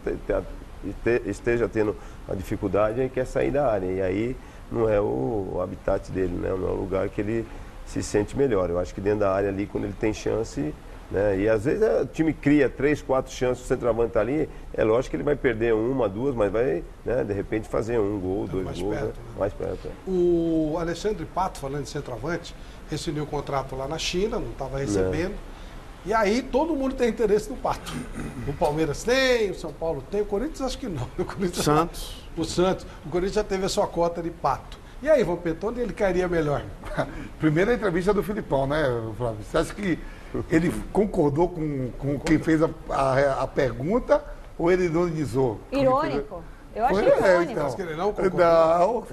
esteja tendo a dificuldade e quer sair da área, e aí não é o habitat dele, né, não é o lugar que ele se sente melhor. Eu acho que dentro da área ali, quando ele tem chance, né? E às vezes o time cria 3, 4 chances, o centroavante está ali, é lógico que ele vai perder 1, 2, mas vai, né, de repente fazer 1 gol, 2
mais
gols,
perto,
né? Mais perto.
O Alexandre Pato, falando de centroavante, rescindiu o contrato lá na China, não estava recebendo. E aí todo mundo tem interesse no Pato. O Palmeiras tem, o São Paulo tem, o Corinthians acho que não. O Corinthians,
Santos.
O Santos. O Corinthians já teve a sua cota de Pato. E aí, Vampeta, onde ele cairia melhor?
Primeira entrevista do Filipão, né, Flávio? Você acha que ele concordou com quem fez a pergunta ou ele ironizou?
Irônico. Eu achei irônico.
Então,
Acho que ele não concordou.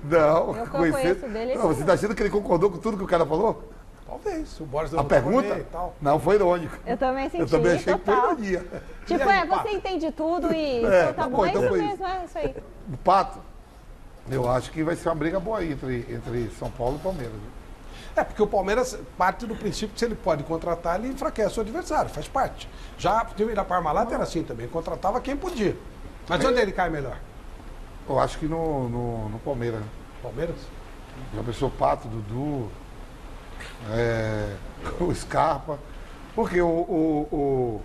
Não.
Eu conheço dele.
Não, você está achando que ele concordou com tudo que o cara falou?
Talvez. O Boris
A pergunta?
e tal.
Não, foi irônico.
Eu também senti.
Eu também achei que foi
total.
ironia.
Tipo,
E aí,
você entende tudo e então tá bom,
bom,
é
então
isso
foi
mesmo, é isso aí.
O Pato, eu acho que vai ser uma briga boa aí entre São Paulo e Palmeiras. Viu?
Porque o Palmeiras parte do princípio que se ele pode contratar, ele enfraquece o adversário, faz parte. Já o time da Parmalat era assim também, contratava quem podia. Mas onde ele cai melhor?
Eu acho que no Palmeiras.
Palmeiras?
Já pensou Pato, Dudu, o Scarpa. Porque o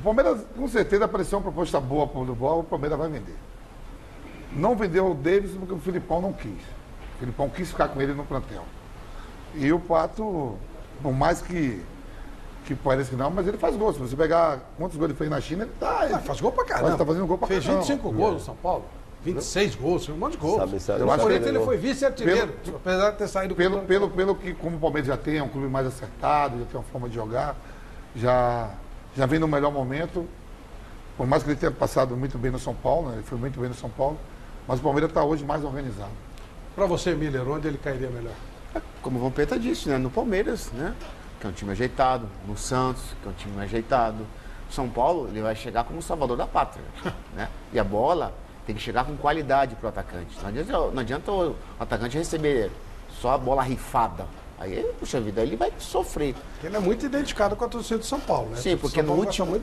Palmeiras, com certeza, apareceu uma proposta boa para o bola, o Palmeiras vai vender. Não vendeu o Davis porque o Filipão não quis. O Filipão quis ficar com ele no plantel. E o Pato, por mais que pareça que não, mas ele faz gol. Se você pegar quantos gols ele fez na China, ele tá.
Faz gol pra caramba.
Ele tá fazendo gol pra
fez
caramba.
25 gols no São Paulo. 26 gols, um monte de gols.
Eu acho
O
que
Corinthians ele foi vice-artilheiro, apesar de ter saído
pelo que, como o Palmeiras já tem, é um clube mais acertado, já tem uma forma de jogar, já vem no melhor momento. Por mais que ele tenha passado muito bem no São Paulo, né? Ele foi muito bem no São Paulo, mas o Palmeiras está hoje mais organizado.
Para você, Miller, onde ele cairia melhor?
Como o Vampeta disse, né? No Palmeiras, né? Que é um time ajeitado, no Santos, que é um time ajeitado. São Paulo, ele vai chegar como o salvador da pátria, né? E a bola tem que chegar com qualidade pro atacante. Não adianta o atacante receber só a bola rifada. Aí, puxa vida, ele vai sofrer.
Ele é muito identificado com a torcida do São Paulo, né?
Sim, porque no último,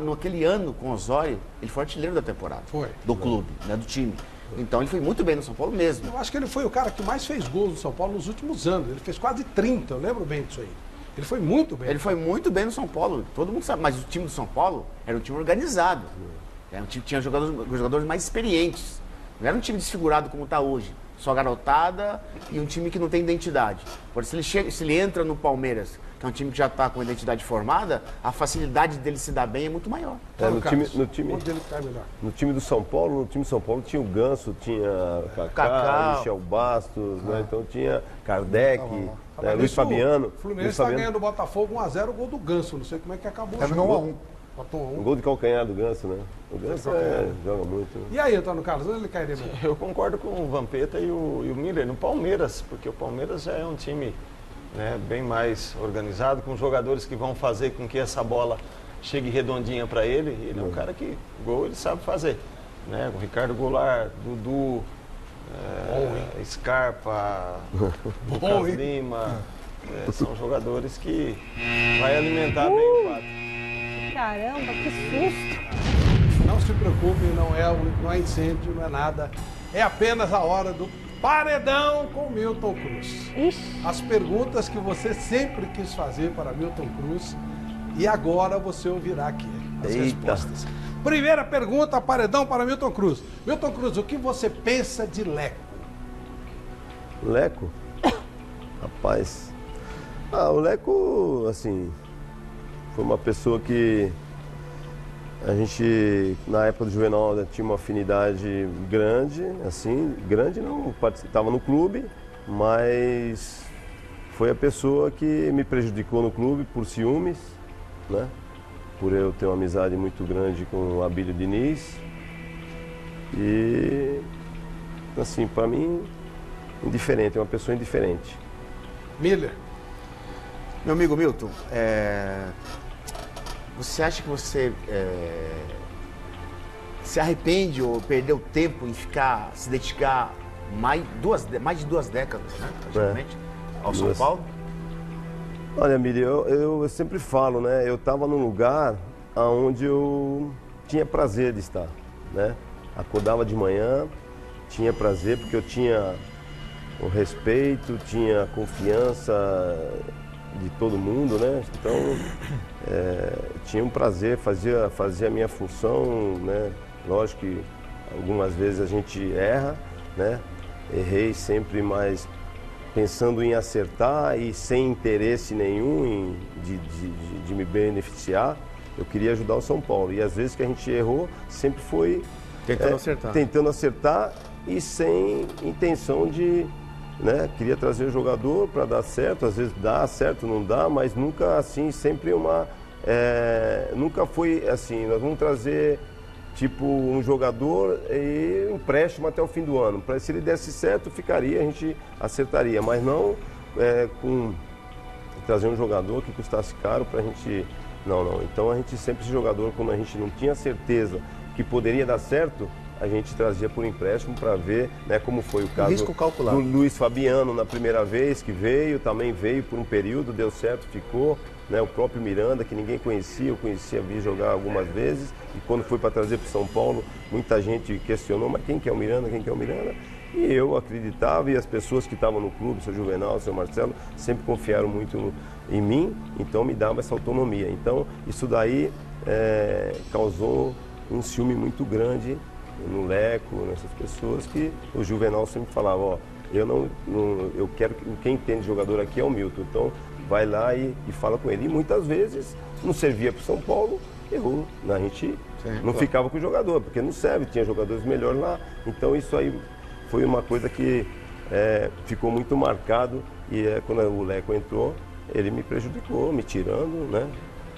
naquele ano com o Osório, ele foi artilheiro da temporada.
Foi.
Do clube, né, do time. Então ele foi muito bem no São Paulo mesmo.
Eu acho que ele foi o cara que mais fez gols no São Paulo nos últimos anos. Ele fez quase 30, eu lembro bem disso aí. Ele foi muito bem.
Ele foi muito bem no São Paulo, todo mundo sabe. Mas o time do São Paulo era um time organizado. Era um time que tinha jogadores mais experientes. Não era um time desfigurado como está hoje. Só garotada e um time que não tem identidade. Porque se ele entra no Palmeiras, que é um time que já está com a identidade formada, a facilidade dele se dar bem é muito maior.
No time do São Paulo, tinha o Ganso, tinha Kaká, Michel Bastos, né? Então tinha Kardec, Luiz Fabiano.
O Fluminense está ganhando o Botafogo 1x0, o gol do Ganso. Não sei como é que acabou.
Terminou 1x1.
Um gol de calcanhar do Ganso, né? O Ganso joga muito.
E aí, Antônio Carlos, onde ele cairia melhor?
Eu concordo com o Vampeta e o Miller no Palmeiras, porque o Palmeiras já é um time, né, bem mais organizado, com jogadores que vão fazer com que essa bola chegue redondinha para ele. Ele é um cara que gol ele sabe fazer. Né? O Ricardo Goulart, Dudu, Scarpa, Lucas Lima, são jogadores que vai alimentar bem o Pato.
Caramba, que susto!
Não se preocupe, não é incêndio, não é nada. É apenas a hora do Paredão com Milton Cruz.
Ixi.
As perguntas que você sempre quis fazer para Milton Cruz e agora você ouvirá aqui as respostas. Primeira pergunta, Paredão para Milton Cruz. Milton Cruz, o que você pensa de Leco?
Leco? Rapaz, o Leco, assim, foi uma pessoa que a gente, na época do Juvenal, tinha uma afinidade grande, assim, grande não, estava no clube, mas foi a pessoa que me prejudicou no clube por ciúmes, né? Por eu ter uma amizade muito grande com o Abílio Diniz. E, assim, para mim, indiferente, é uma pessoa indiferente.
Miller.
Meu amigo Milton, você acha que você se arrepende ou perdeu tempo em se dedicar mais de 2 décadas, né, praticamente, ao São Paulo?
Olha, Miriam, eu sempre falo, né? Eu estava num lugar onde eu tinha prazer de estar, né? Acordava de manhã, tinha prazer, porque eu tinha o respeito, tinha confiança de todo mundo, né? Então, tinha um prazer, fazia a minha função, né? Lógico que algumas vezes a gente erra, né? Errei sempre, mas pensando em acertar e sem interesse nenhum de me beneficiar. Eu queria ajudar o São Paulo. E às vezes que a gente errou, sempre foi tentando acertar e sem intenção de... Né? Queria trazer o jogador para dar certo, às vezes dá certo, não dá, mas nunca assim, sempre nunca foi assim, nós vamos trazer tipo um jogador e um empréstimo até o fim do ano. Se ele desse certo, ficaria, a gente acertaria, mas não trazer um jogador que custasse caro para a gente... Não. Então a gente sempre, esse jogador, quando a gente não tinha certeza que poderia dar certo, a gente trazia por empréstimo para ver, né, como foi o caso do Luiz Fabiano na primeira vez que veio, também veio por um período, deu certo, ficou, né, o próprio Miranda, que ninguém conhecia, eu conhecia, vi jogar algumas vezes, e quando foi para trazer para o São Paulo, muita gente questionou, mas quem que é o Miranda, quem que é o Miranda? E eu acreditava, e as pessoas que estavam no clube, o seu Juvenal, o seu Marcelo, sempre confiaram muito em mim, então me dava essa autonomia. Então, isso daí causou um ciúme muito grande no Leco, nessas pessoas, que o Juvenal sempre falava, ó, eu quero que quem entende jogador aqui é o Milton, então vai lá e fala com ele. E muitas vezes não servia para o São Paulo, errou, a gente não ficava com o jogador, porque não serve, tinha jogadores melhores lá, então isso aí foi uma coisa que ficou muito marcado, e quando o Leco entrou, ele me prejudicou, me tirando, né?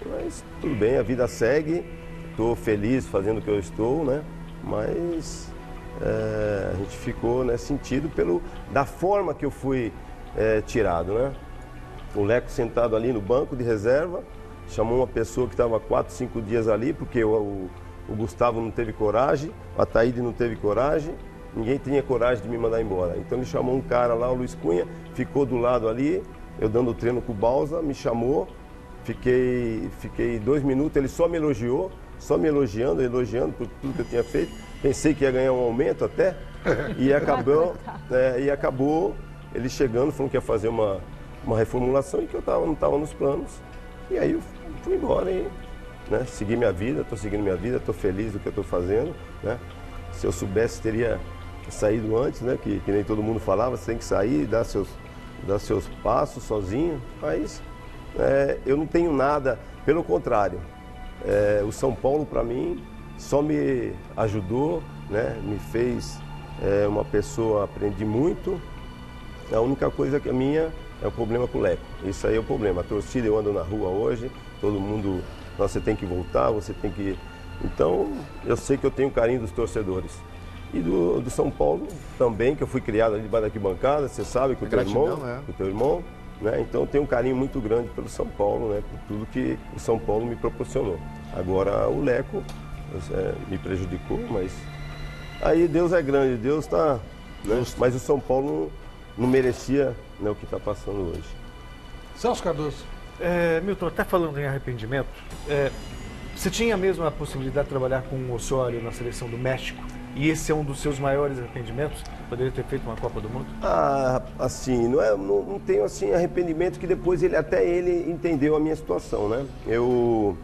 Mas tudo bem, a vida segue, estou feliz fazendo o que eu estou, né? Mas a gente ficou, né, sentido da forma que eu fui tirado, né? O Leco sentado ali no banco de reserva, chamou uma pessoa que estava 4, 5 dias ali, porque o Gustavo não teve coragem, o Ataíde não teve coragem, ninguém tinha coragem de me mandar embora. Então ele chamou um cara lá, o Luiz Cunha, ficou do lado ali, eu dando treino com o Balsa, me chamou, fiquei 2 minutos, ele só me elogiou, elogiando por tudo que eu tinha feito. Pensei que ia ganhar um aumento até, e acabou ele chegando, falando que ia fazer uma reformulação e que eu não estava nos planos. E aí eu fui embora e, né, segui minha vida, estou seguindo minha vida, estou feliz do que eu estou fazendo, né? Se eu soubesse, teria saído antes, né? Que nem todo mundo falava, você tem que sair, dar seus passos sozinho, mas eu não tenho nada, pelo contrário. O São Paulo, para mim, só me ajudou, né? Me fez uma pessoa, aprendi muito. A única coisa que a minha é o problema com o Leco. Isso aí é o problema. A torcida, eu ando na rua hoje, todo mundo, você tem que voltar, você tem que... Então, eu sei que eu tenho carinho dos torcedores. E do São Paulo também, que eu fui criado ali debaixo da arquibancada, você sabe, com o teu irmão, né? Então eu tenho um carinho muito grande pelo São Paulo, né? Por tudo que o São Paulo me proporcionou. Agora o Leco me prejudicou, mas aí Deus é grande, Deus está... Né? Mas o São Paulo não merecia, né, o que está passando hoje.
Celso Cardoso.
Milton, até falando em arrependimento, você tinha mesmo a possibilidade de trabalhar com o Osório na seleção do México? E esse é um dos seus maiores arrependimentos? Poderia ter feito uma Copa do Mundo?
Assim, não tenho assim arrependimento, que depois ele entendeu a minha situação, né? Eu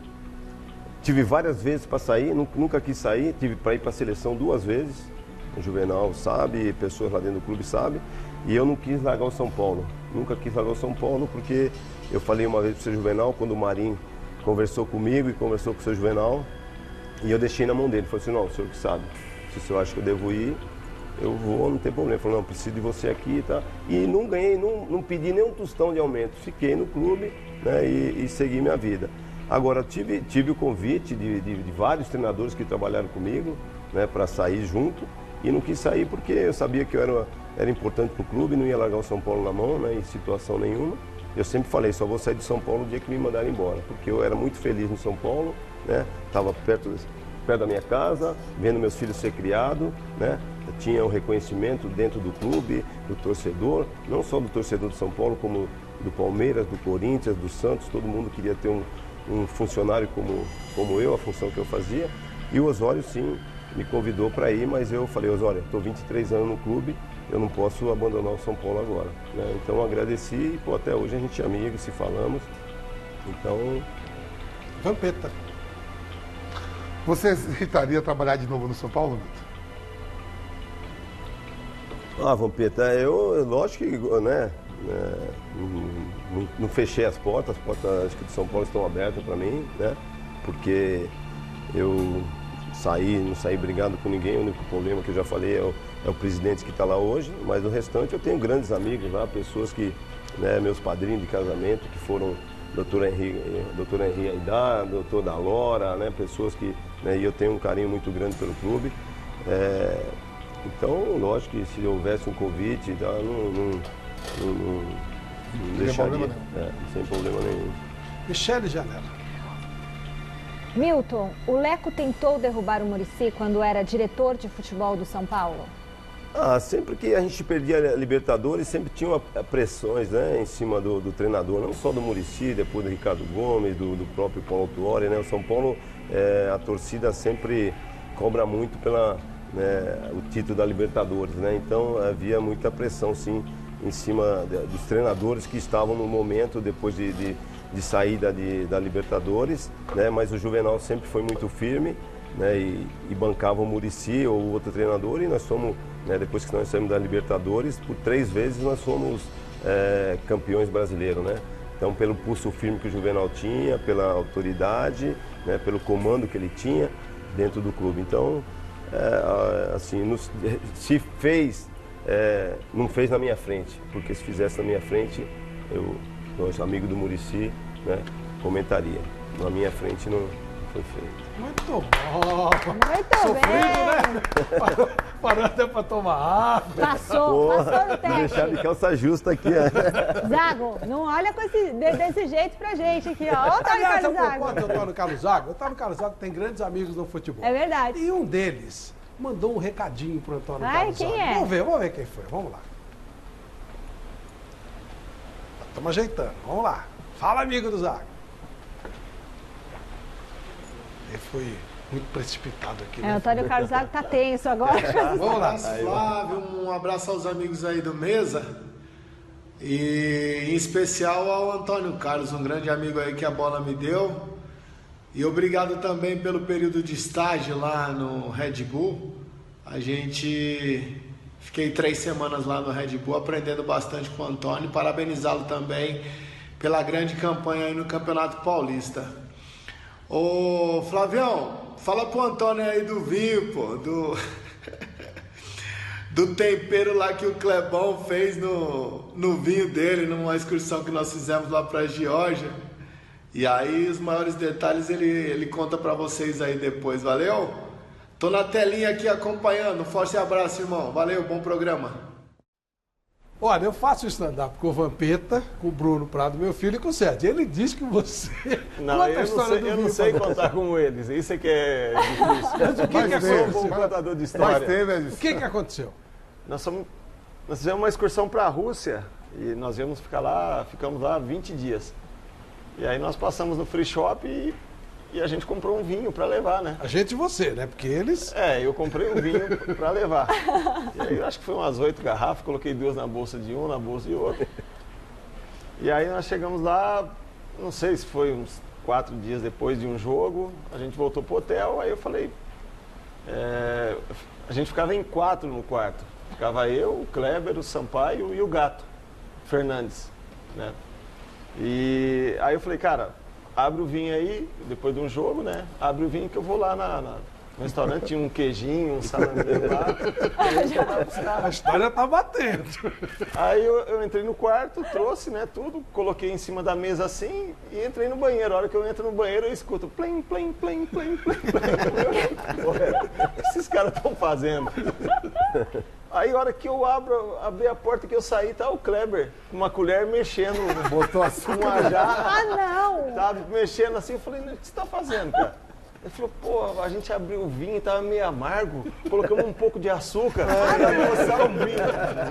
tive várias vezes para sair, nunca quis sair, tive para ir para a seleção 2 vezes. O Juvenal sabe, pessoas lá dentro do clube sabem, e eu não quis largar o São Paulo. Nunca quis largar o São Paulo, porque eu falei uma vez para o seu Juvenal, quando o Marinho conversou comigo e conversou com o seu Juvenal, e eu deixei na mão dele. Falei assim, não, o senhor que sabe. Se o senhor acha que eu devo ir, eu vou, não tem problema. Ele falou, não, preciso de você aqui, tá? E não ganhei, não pedi nem um tostão de aumento. Fiquei no clube, né, e segui minha vida. Agora, tive o convite de vários treinadores que trabalharam comigo, né, para sair junto, e não quis sair porque eu sabia que eu era importante para o clube, não ia largar o São Paulo na mão, né, em situação nenhuma. Eu sempre falei, só vou sair de São Paulo no dia que me mandarem embora, porque eu era muito feliz no São Paulo, né, estava perto da minha casa, vendo meus filhos ser criados, né? Eu tinha um reconhecimento dentro do clube, do torcedor, não só do torcedor de São Paulo, como do Palmeiras, do Corinthians, do Santos. Todo mundo queria ter um funcionário como eu, a função que eu fazia. E o Osório, sim, me convidou para ir, mas eu falei, Osório, estou 23 anos no clube, eu não posso abandonar o São Paulo agora, né? Então agradeci e pô, até hoje a gente é amigo, se falamos. Então...
Vampeta.
Você aceitaria trabalhar de novo no São Paulo, Neto?
Vampeta, eu lógico que, né, não fechei as portas acho que do São Paulo estão abertas para mim, né, porque eu não saí brigado com ninguém, o único problema que eu já falei é o presidente que está lá hoje, mas o restante eu tenho grandes amigos lá, pessoas que, né, meus padrinhos de casamento, que foram doutor Henri Aidar, doutor Dalora, né, pessoas que, né, e eu tenho um carinho muito grande pelo clube. Então, lógico que se houvesse um convite, não deixaria, sem problema nenhum.
Michele Janela.
Milton, o Leco tentou derrubar o Muricy quando era diretor de futebol do São Paulo?
Sempre que a gente perdia a Libertadores, sempre tinha pressões, né, em cima do treinador, não só do Muricy, depois do Ricardo Gomes, do próprio Paulo Tuori, né? O São Paulo, a torcida sempre cobra muito o título da Libertadores, né? Então havia muita pressão, sim, em cima dos treinadores que estavam no momento depois de saída da Libertadores, né? Mas o Juvenal sempre foi muito firme, né? E bancava o Muricy ou outro treinador, e nós somos, né, depois que nós saímos da Libertadores, por 3 vezes nós fomos campeões brasileiros, né? Então, pelo pulso firme que o Juvenal tinha, pela autoridade, né, pelo comando que ele tinha dentro do clube. Então, assim, se fez, não fez na minha frente, porque se fizesse na minha frente, eu amigo do Muricy, né, comentaria. Na minha frente não foi feito.
Muito bom!
Muito
Sofrido, né? Parou até para tomar água.
Passou no técnico.
Deixar de calça justa aqui,
Zago, não olha desse jeito pra gente aqui, ó. Olha o Antônio Carlos Zago.
O Antônio Carlos Zago? O Antônio Carlos Zago tem grandes amigos no futebol.
É verdade.
E um deles mandou um recadinho pro Antônio Carlos Zago.
Quem é?
Vamos ver quem foi. Vamos lá. Estamos ajeitando. Vamos lá. Fala, amigo do Zago. Ele foi muito precipitado aqui.
O Antônio Carlos Zago tá tenso agora.
Vamos lá.
Flávio, um abraço aos amigos aí do Mesa. E em especial ao Antônio Carlos, um grande amigo aí que a bola me deu. E obrigado também pelo período de estágio lá no Red Bull. Fiquei 3 semanas lá no Red Bull aprendendo bastante com o Antônio. Parabenizá-lo também pela grande campanha aí no Campeonato Paulista. Ô Flavião, fala pro Antônio aí do vinho, pô, do tempero lá que o Clebão fez no vinho dele, numa excursão que nós fizemos lá pra Geórgia. E aí os maiores detalhes ele conta pra vocês aí depois, valeu? Tô na telinha aqui acompanhando, forte abraço, irmão, valeu, bom programa.
Olha, eu faço stand-up com o Vampeta, com o Bruno Prado, meu filho, e com o Sérgio. Ele diz que você...
Não, eu não sei contar como eles. Isso é que é difícil.
Mas o que aconteceu?
Eu sou um bom contador de história.
O que aconteceu?
Nós fizemos uma excursão para a Rússia e nós íamos ficamos lá 20 dias. E aí nós passamos no free shop e a gente comprou um vinho para levar, né?
A gente e você, né? Porque eles...
eu comprei um vinho para levar. E aí eu acho que foi umas 8 garrafas, coloquei 2 na bolsa de um, na bolsa de outro. E aí nós chegamos lá, não sei se foi uns 4 dias depois de um jogo, a gente voltou pro hotel, aí eu falei... a gente ficava em 4 no quarto. Ficava eu, o Kleber, o Sampaio e o Gato, Fernandes, né? E aí eu falei, cara... Abre o vinho aí, depois de um jogo, né? Abre o vinho que eu vou lá no restaurante, tinha um queijinho, um salaminho lá.
A história tá batendo.
Aí eu entrei no quarto, trouxe, né, tudo, coloquei em cima da mesa assim e entrei no banheiro. A hora que eu entro no banheiro, eu escuto plim, plim, plim, plim, plim, plim. O que esses caras estão fazendo? Aí a hora que eu abri a porta que eu saí, tá o Kleber com uma colher mexendo.
Botou assim
uma jarra.
Não!
Tava mexendo assim, eu falei, o que você tá fazendo, cara? Ele falou, pô, a gente abriu o vinho, tava meio amargo, colocamos um pouco de açúcar pra adoçar o vinho.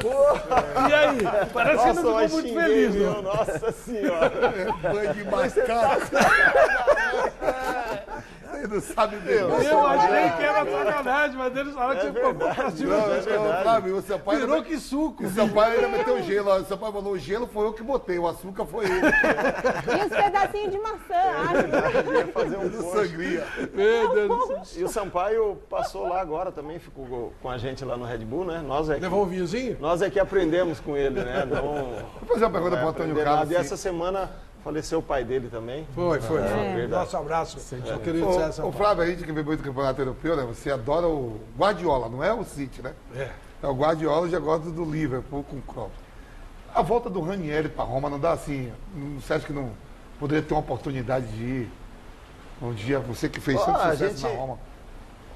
Pô.
E aí? Parece que não ficou muito feliz,
não. Nossa senhora.
Banho de mascate. Ele não sabe mesmo.
Eu achei que era sacanagem, mas eles falaram que você colocou pra cima.
Flávio, o Sampaio...
Virou que suco.
O Sampaio ainda meteu gelo. O Sampaio falou, o gelo foi eu que botei, o açúcar foi ele.
E os pedacinhos de maçã, acho.
Ia fazer um
sangria.
Meu Deus do céu.
E o Sampaio passou lá agora também, ficou com a gente lá no Red Bull, né?
Levou um vinhozinho?
Nós é que aprendemos com ele, né? Não,
vou fazer uma pergunta para o Antônio Carlos.
E essa semana faleceu o pai dele também.
Foi.
Verdade.
Nosso abraço.
Eu queria dizer o Flávio, a gente que vê muito campeonato europeu, né? Você adora o Guardiola, não é o City, né? É o Guardiola, já gosta do Liverpool com o Klopp. A volta do Ranieri para Roma não dá assim. Você acha que não poderia ter uma oportunidade de ir um dia, você que fez tanto sucesso na Roma?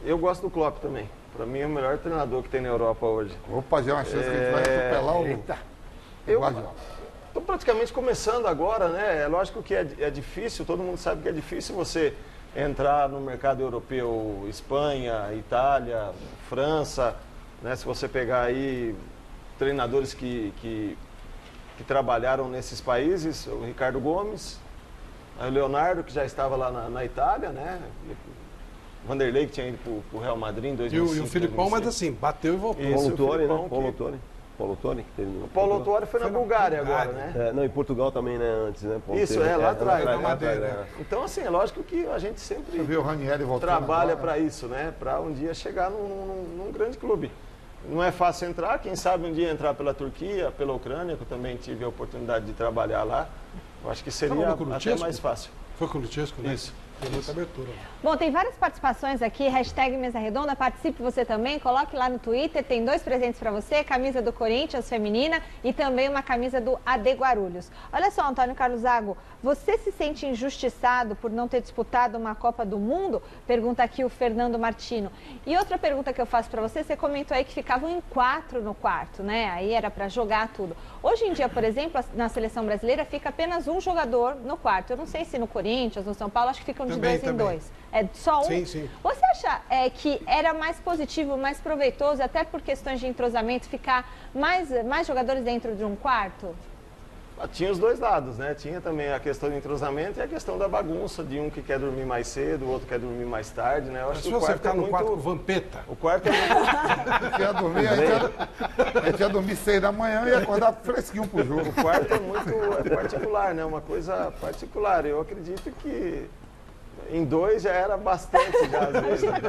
Eu gosto do Klopp também. Para mim é o melhor treinador que tem na Europa hoje.
Opa, já é uma chance que a gente vai atropelar o Guardiola.
Estou praticamente começando agora, né? É lógico que é difícil, todo mundo sabe que é difícil você entrar no mercado europeu, Espanha, Itália, França, né? Se você pegar aí treinadores que trabalharam nesses países, o Ricardo Gomes, o Leonardo, que já estava lá na Itália, né? O Vanderlei, que tinha ido para o Real Madrid em 2005.
E o Filipão, mas assim, bateu e voltou.
Paulo Torre, né? Paulo Torre, que teve
o Paulo Torre foi na Bulgária agora, né?
Não, em Portugal também, né? Antes, né?
Isso, lá atrás, na Madeira. Então, assim, é lógico que a gente sempre trabalha para isso, né? Para um dia chegar num grande clube. Não é fácil entrar, quem sabe um dia entrar pela Turquia, pela Ucrânia, que eu também tive a oportunidade de trabalhar lá. Eu acho que seria até mais fácil.
Foi com o Luchesco, né?
Isso.
Tem muita abertura.
Bom, tem várias participações aqui, hashtag Mesa Redonda, participe você também, coloque lá no Twitter, tem 2 presentes para você, camisa do Corinthians feminina e também uma camisa do AD Guarulhos. Olha só, Antônio Carlos Zago, você se sente injustiçado por não ter disputado uma Copa do Mundo? Pergunta aqui o Fernando Martino. E outra pergunta que eu faço para você comentou aí que ficavam em 4 no quarto, né? Aí era para jogar tudo. Hoje em dia, por exemplo, na seleção brasileira fica apenas um jogador no quarto. Eu não sei se no Corinthians, no São Paulo, acho que ficam de 2 em 2. É só um?
Sim.
Você acha que era mais positivo, mais proveitoso, até por questões de entrosamento, ficar mais jogadores dentro de um quarto?
Tinha os dois lados, né? Tinha também a questão do entrosamento e a questão da bagunça, de um que quer dormir mais cedo, o outro quer dormir mais tarde, né? Eu acho que o quarto
ficar no quarto com o Vampeta.
O quarto é muito...
A gente ia dormir 6 da manhã e ia acordar fresquinho pro jogo.
O quarto é muito particular, né? Uma coisa particular. Eu acredito que em 2 já era bastante, já, às vezes, né?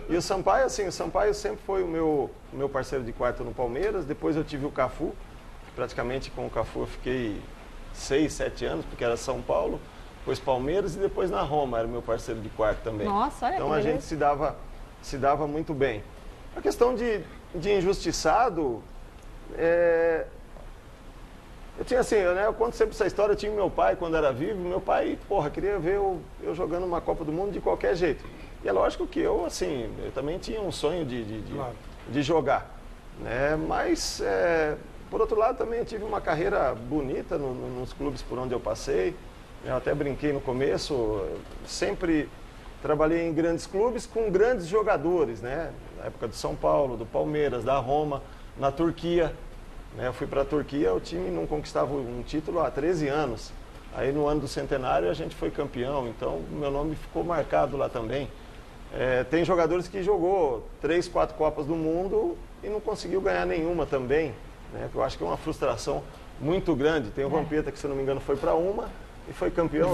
E o Sampaio, assim, o Sampaio sempre foi o meu parceiro de quarto no Palmeiras. Depois eu tive o Cafu. Praticamente com o Cafu eu fiquei 6, 7 anos, porque era São Paulo, depois Palmeiras e depois na Roma, era meu parceiro de quarto também.
Nossa, olha.
Então a gente se dava muito bem. A questão de injustiçado, eu tinha assim, né, eu conto sempre essa história, eu tinha meu pai quando era vivo, meu pai, queria ver eu jogando uma Copa do Mundo de qualquer jeito. E é lógico que eu também tinha um sonho de jogar, né, mas... Por outro lado, também eu tive uma carreira bonita nos clubes por onde eu passei. Eu até brinquei no começo, sempre trabalhei em grandes clubes com grandes jogadores, né? Na época do São Paulo, do Palmeiras, da Roma, na Turquia. Né? Eu fui para a Turquia, o time não conquistava um título há 13 anos. Aí no ano do centenário a gente foi campeão, então meu nome ficou marcado lá também. Tem jogadores que jogou 3, 4 Copas do Mundo e não conseguiu ganhar nenhuma também. Né, que eu acho que é uma frustração muito grande. Tem o Vampeta, que se não me engano foi para uma e foi campeão.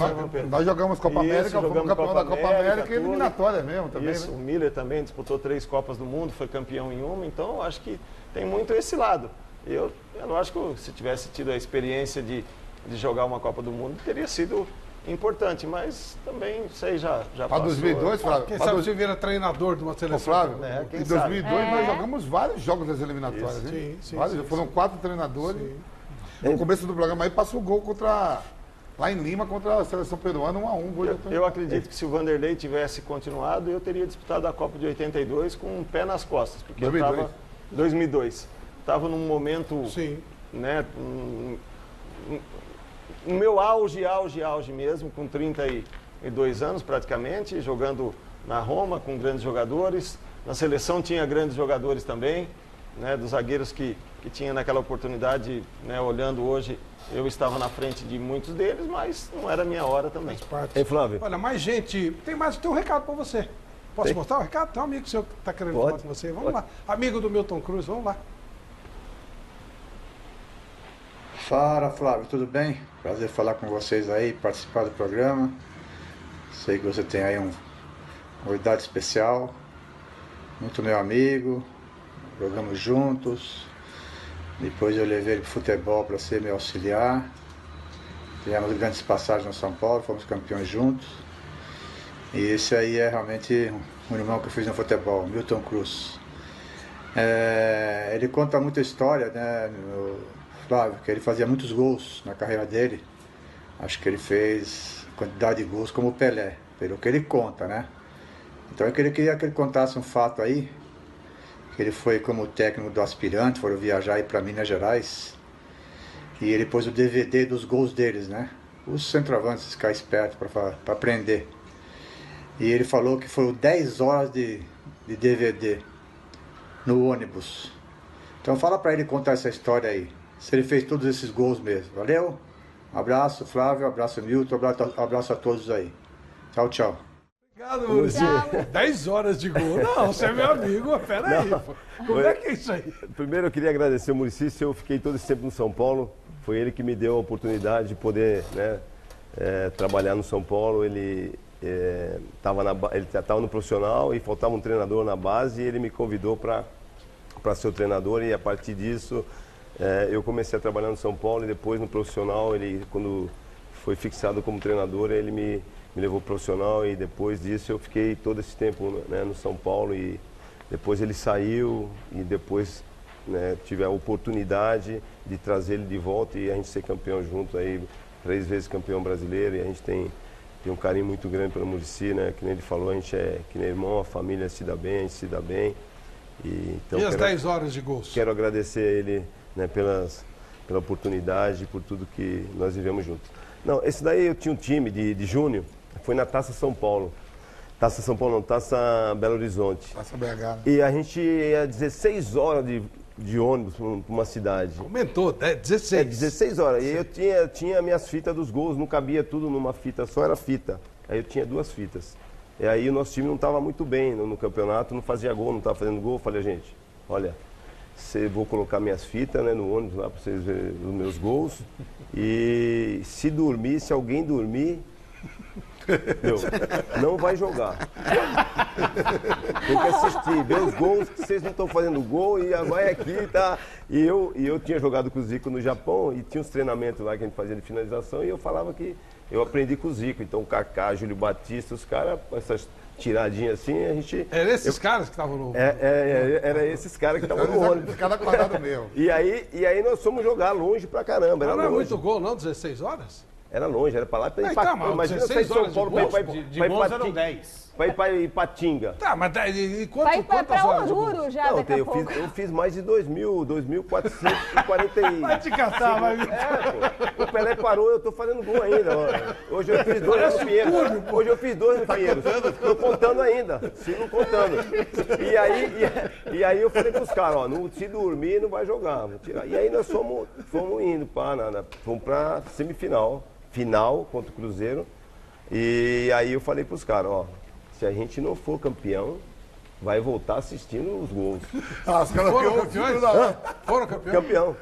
Nós jogamos Copa América, fomos campeão da Copa América e eliminatória mesmo também.
Isso,
né?
O Miller também disputou 3 Copas do Mundo, foi campeão em uma, então eu acho que tem muito esse lado. É lógico, se tivesse tido a experiência de jogar uma Copa do Mundo, teria sido importante, mas também isso aí já passou.
Para 2002, Flávio?
Quem sabe você vira treinador de uma seleção.
Flávio, em 2002 nós jogamos vários jogos das eliminatórias.
Sim,
foram 4 treinadores. Sim. No começo do programa aí passou o gol lá em Lima contra a seleção peruana, 1-1.
Eu acredito que se o Vanderlei tivesse continuado, eu teria disputado a Copa de 82 com um pé nas costas. Porque 2002. Estava num momento, né, no meu auge mesmo, com 32 anos praticamente, jogando na Roma com grandes jogadores. Na seleção tinha grandes jogadores também. né, dos zagueiros que tinha naquela oportunidade, né, olhando hoje, eu estava na frente de muitos deles, mas não era a minha hora também.
Ei,
Flávio.
Olha, mais gente. Tem um recado para você. Posso mostrar o recado? Tem um amigo seu que está querendo falar com você. Vamos lá. Amigo do Milton Cruz, vamos lá.
Fala, Flávio, tudo bem? Prazer falar com vocês aí, participar do programa. Sei que você tem aí uma idade especial. Muito meu amigo. Jogamos juntos. Depois eu levei ele para o futebol para ser meu auxiliar. Tivemos grandes passagens no São Paulo, fomos campeões juntos. E esse aí é realmente um irmão que eu fiz no futebol, Milton Cruz. Ele conta muita história, né, Flávio, que ele fazia muitos gols na carreira dele. Acho que ele fez quantidade de gols como o Pelé, pelo que ele conta, né? Então eu queria que ele contasse um fato aí. Ele foi como técnico do Aspirante, foram viajar aí para Minas Gerais. E ele pôs o DVD dos gols deles, né? Os centroavantes ficar esperto para aprender. E ele falou que foram 10 horas de DVD no ônibus. Então fala para ele contar essa história aí. Se ele fez todos esses gols mesmo. Valeu? Um abraço, Flávio. Um abraço, Milton. Um abraço a todos aí. Tchau, tchau.
Obrigado, Muricy. 10 horas de gol. Não, você é meu amigo, peraí. Como é que é isso aí?
Primeiro eu queria agradecer o Muricy. Eu fiquei todo esse tempo no São Paulo. Foi ele que me deu a oportunidade de poder, né, trabalhar no São Paulo. Ele estava no profissional e faltava um treinador na base e ele me convidou para ser o treinador e a partir disso eu comecei a trabalhar no São Paulo e depois no profissional. Ele, quando foi fixado como treinador, ele me levou profissional e depois disso eu fiquei todo esse tempo, né, no São Paulo e depois ele saiu e depois, né, tive a oportunidade de trazer ele de volta e a gente ser campeão junto aí, 3 vezes campeão brasileiro e a gente tem um carinho muito grande pelo Muricy, né, que nem ele falou, a gente é que nem irmão, a família se dá bem, a gente se dá bem. Então,
e as 10 horas de gols?
Quero agradecer a ele, né, pela oportunidade, por tudo que nós vivemos juntos. Não, esse daí eu tinha um time de júnior, foi na Taça São Paulo. Taça São Paulo não, Taça Belo Horizonte.
Taça BH, né?
E a gente ia 16 horas de ônibus para uma cidade.
Aumentou, 16.
16 horas. E eu tinha minhas fitas dos gols, não cabia tudo numa fita, só era fita. Aí eu tinha 2 fitas. E aí o nosso time não estava muito bem no campeonato, não fazia gol, não estava fazendo gol. Eu falei, gente, olha, vou colocar minhas fitas, né, no ônibus lá para vocês verem os meus gols. E se alguém dormir, não vai jogar. Tem que assistir, ver os gols que vocês não estão fazendo gol e vai aqui, tá? E eu tinha jogado com o Zico no Japão e tinha uns treinamentos lá que a gente fazia de finalização e eu falava que eu aprendi com o Zico. Então o Kaká, Júlio Batista, os caras, essas tiradinhas assim, a gente...
Era esses caras que estavam no...
Era esses caras que estavam no ônibus.
Cada quadrado mesmo.
E aí nós fomos jogar longe pra caramba.
Mas não é muito gol não, 16 horas?
Era longe, era pra lá.
Imagina sair de São Paulo
para ir para Ipatinga.
Tá, mas e
quantas horas? Oruro já,
não, eu fiz mais de 2.440.
Vai te catar, vai.
O Pelé parou, eu tô fazendo gol ainda. Hoje eu fiz 2 no Pinheiros. Hoje eu fiz 2 no Pinheiros. Tô contando ainda, sigo contando. E aí eu falei pros caras, ó, se dormir não vai jogar. E aí nós fomos indo fomos pra semifinal. Final contra o Cruzeiro. E aí eu falei pros caras, ó, se a gente não for campeão, vai voltar assistindo os gols.
Os caras
foram campeões? Foram campeões?
Campeão.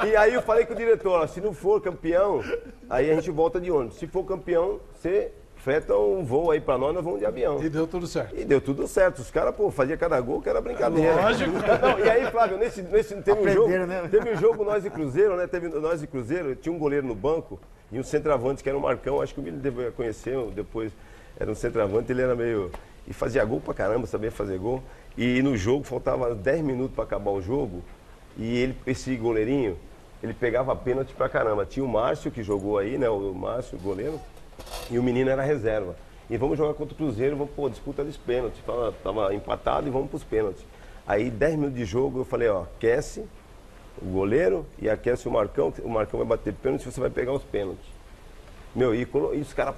E aí eu falei com o diretor, ó, se não for campeão, aí a gente volta de ônibus. Se for campeão, você freta um voo aí pra nós vamos de avião.
E deu tudo certo.
E deu tudo certo. Os caras, faziam cada gol que era brincadeira.
Lógico.
Não, e aí, Flávio, nesse teve um jogo nós e Cruzeiro, né? Teve nós e Cruzeiro, tinha um goleiro no banco e um centroavante que era o Marcão, acho que o Milho deveria conhecer depois. Era um centroavante, ele era meio... E fazia gol pra caramba, sabia fazer gol. E no jogo, faltava 10 minutos pra acabar o jogo. E esse goleirinho, ele pegava pênalti pra caramba. Tinha o Márcio, que jogou aí, né? O Márcio, o goleiro. E o menino era reserva. E vamos jogar contra o Cruzeiro, vamos, disputa dos pênaltis. Tava empatado e vamos pros pênaltis. Aí, 10 minutos de jogo, eu falei, ó, aquece o goleiro e aquece o Marcão vai bater pênalti e você vai pegar os pênaltis. Meu, e os caras,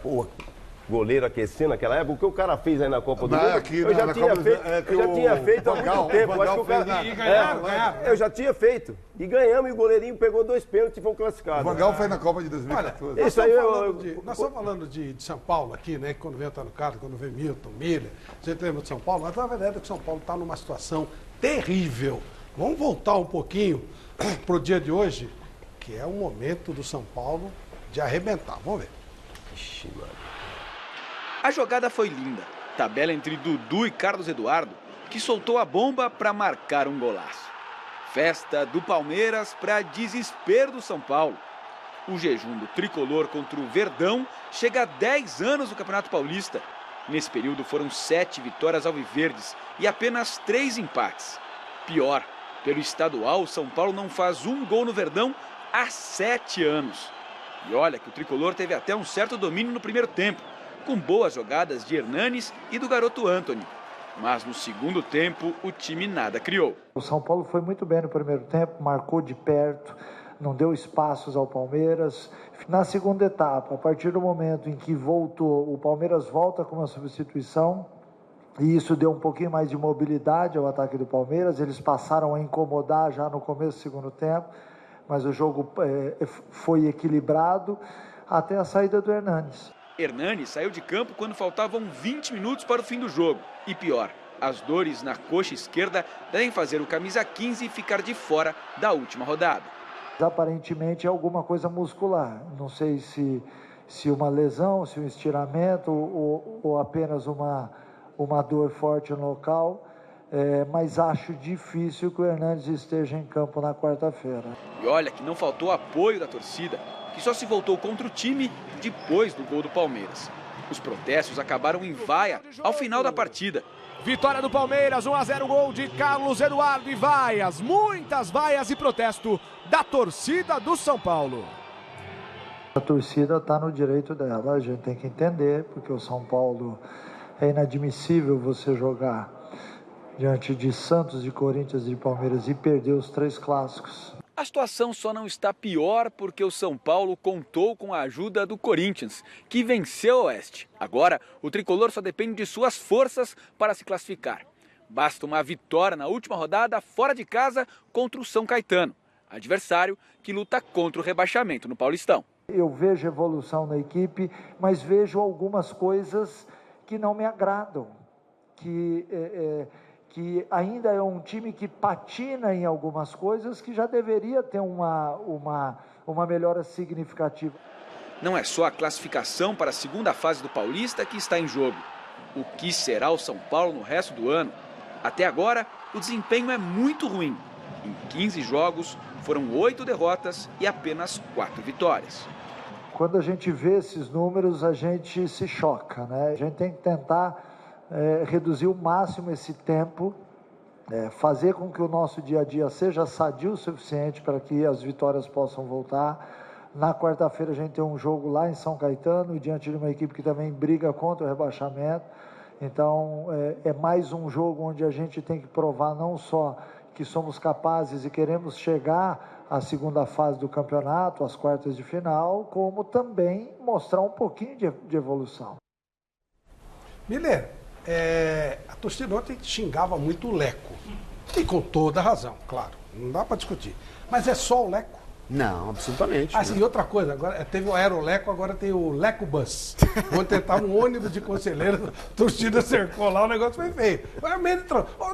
goleiro aquecendo naquela época, o que o cara fez aí na Copa do Mundo,
aqui,
eu já tinha feito há muito tempo. Eu acho que o cara,
E ganharam.
eu já tinha feito. E ganhamos, e o goleirinho pegou 2 pênaltis e fomos classificados.
O Van Gaal fez na Copa de 2014.
Nós estamos falando de São Paulo aqui, né? Quando vem Antônio Carlos, quando vem Milton, Miller, a gente lembra de São Paulo, mas na verdade é que São Paulo está numa situação terrível. Vamos voltar um pouquinho para o dia de hoje, que é o momento do São Paulo de arrebentar. Vamos ver.
Ixi, mano.
A jogada foi linda. Tabela entre Dudu e Carlos Eduardo, que soltou a bomba para marcar um golaço. Festa do Palmeiras para desespero do São Paulo. O jejum do tricolor contra o Verdão chega a 10 anos no Campeonato Paulista. Nesse período foram 7 vitórias alviverdes e apenas 3 empates. Pior, pelo estadual, o São Paulo não faz um gol no Verdão há 7 anos. E olha que o tricolor teve até um certo domínio no primeiro tempo, com boas jogadas de Hernanes e do garoto Antony. Mas no segundo tempo, o time nada criou.
O São Paulo foi muito bem no primeiro tempo, marcou de perto, não deu espaços ao Palmeiras. Na segunda etapa, a partir do momento em que voltou, o Palmeiras volta com uma substituição, e isso deu um pouquinho mais de mobilidade ao ataque do Palmeiras. Eles passaram a incomodar já no começo do segundo tempo, mas o jogo foi equilibrado até a saída do Hernanes.
Hernanes saiu de campo quando faltavam 20 minutos para o fim do jogo. E pior, as dores na coxa esquerda devem fazer o camisa 15 ficar de fora da última rodada.
Aparentemente é alguma coisa muscular. Não sei se uma lesão, se um estiramento ou apenas uma dor forte no local. Mas acho difícil que o Hernanes esteja em campo na quarta-feira.
E olha que não faltou apoio da torcida, que só se voltou contra o time depois do gol do Palmeiras. Os protestos acabaram em vaia ao final da partida.
Vitória do Palmeiras, 1-0, gol de Carlos Eduardo e vaias, muitas vaias e protesto da torcida do São Paulo.
A torcida está no direito dela, a gente tem que entender, porque o São Paulo é inadmissível você jogar diante de Santos, de Corinthians e de Palmeiras e perder os 3 clássicos.
A situação só não está pior porque o São Paulo contou com a ajuda do Corinthians, que venceu o Oeste. Agora, o tricolor só depende de suas forças para se classificar. Basta uma vitória na última rodada fora de casa contra o São Caetano, adversário que luta contra o rebaixamento no Paulistão.
Eu vejo evolução na equipe, mas vejo algumas coisas que não me agradam, que ainda é um time que patina em algumas coisas que já deveria ter uma melhora significativa.
Não é só a classificação para a segunda fase do Paulista que está em jogo. O que será o São Paulo no resto do ano? Até agora, o desempenho é muito ruim. Em 15 jogos, foram 8 derrotas e apenas 4 vitórias.
Quando a gente vê esses números, a gente se choca, né? A gente tem que tentar reduzir o máximo esse tempo, fazer com que o nosso dia a dia seja sadio o suficiente para que as vitórias possam voltar. Na quarta-feira a gente tem um jogo lá em São Caetano, diante de uma equipe que também briga contra o rebaixamento. Então é mais um jogo onde a gente tem que provar não só que somos capazes e queremos chegar à segunda fase do campeonato, às quartas de final, como também mostrar um pouquinho de evolução.
Miller, a torcida ontem xingava muito o Leco. E com toda razão, claro. Não dá para discutir. Mas é só o Leco?
Não, absolutamente.
E outra coisa, agora teve o Aeroleco, agora tem o Leco Bus. Onde tentava um ônibus de conselheiro, a torcida cercou lá, o negócio foi feio.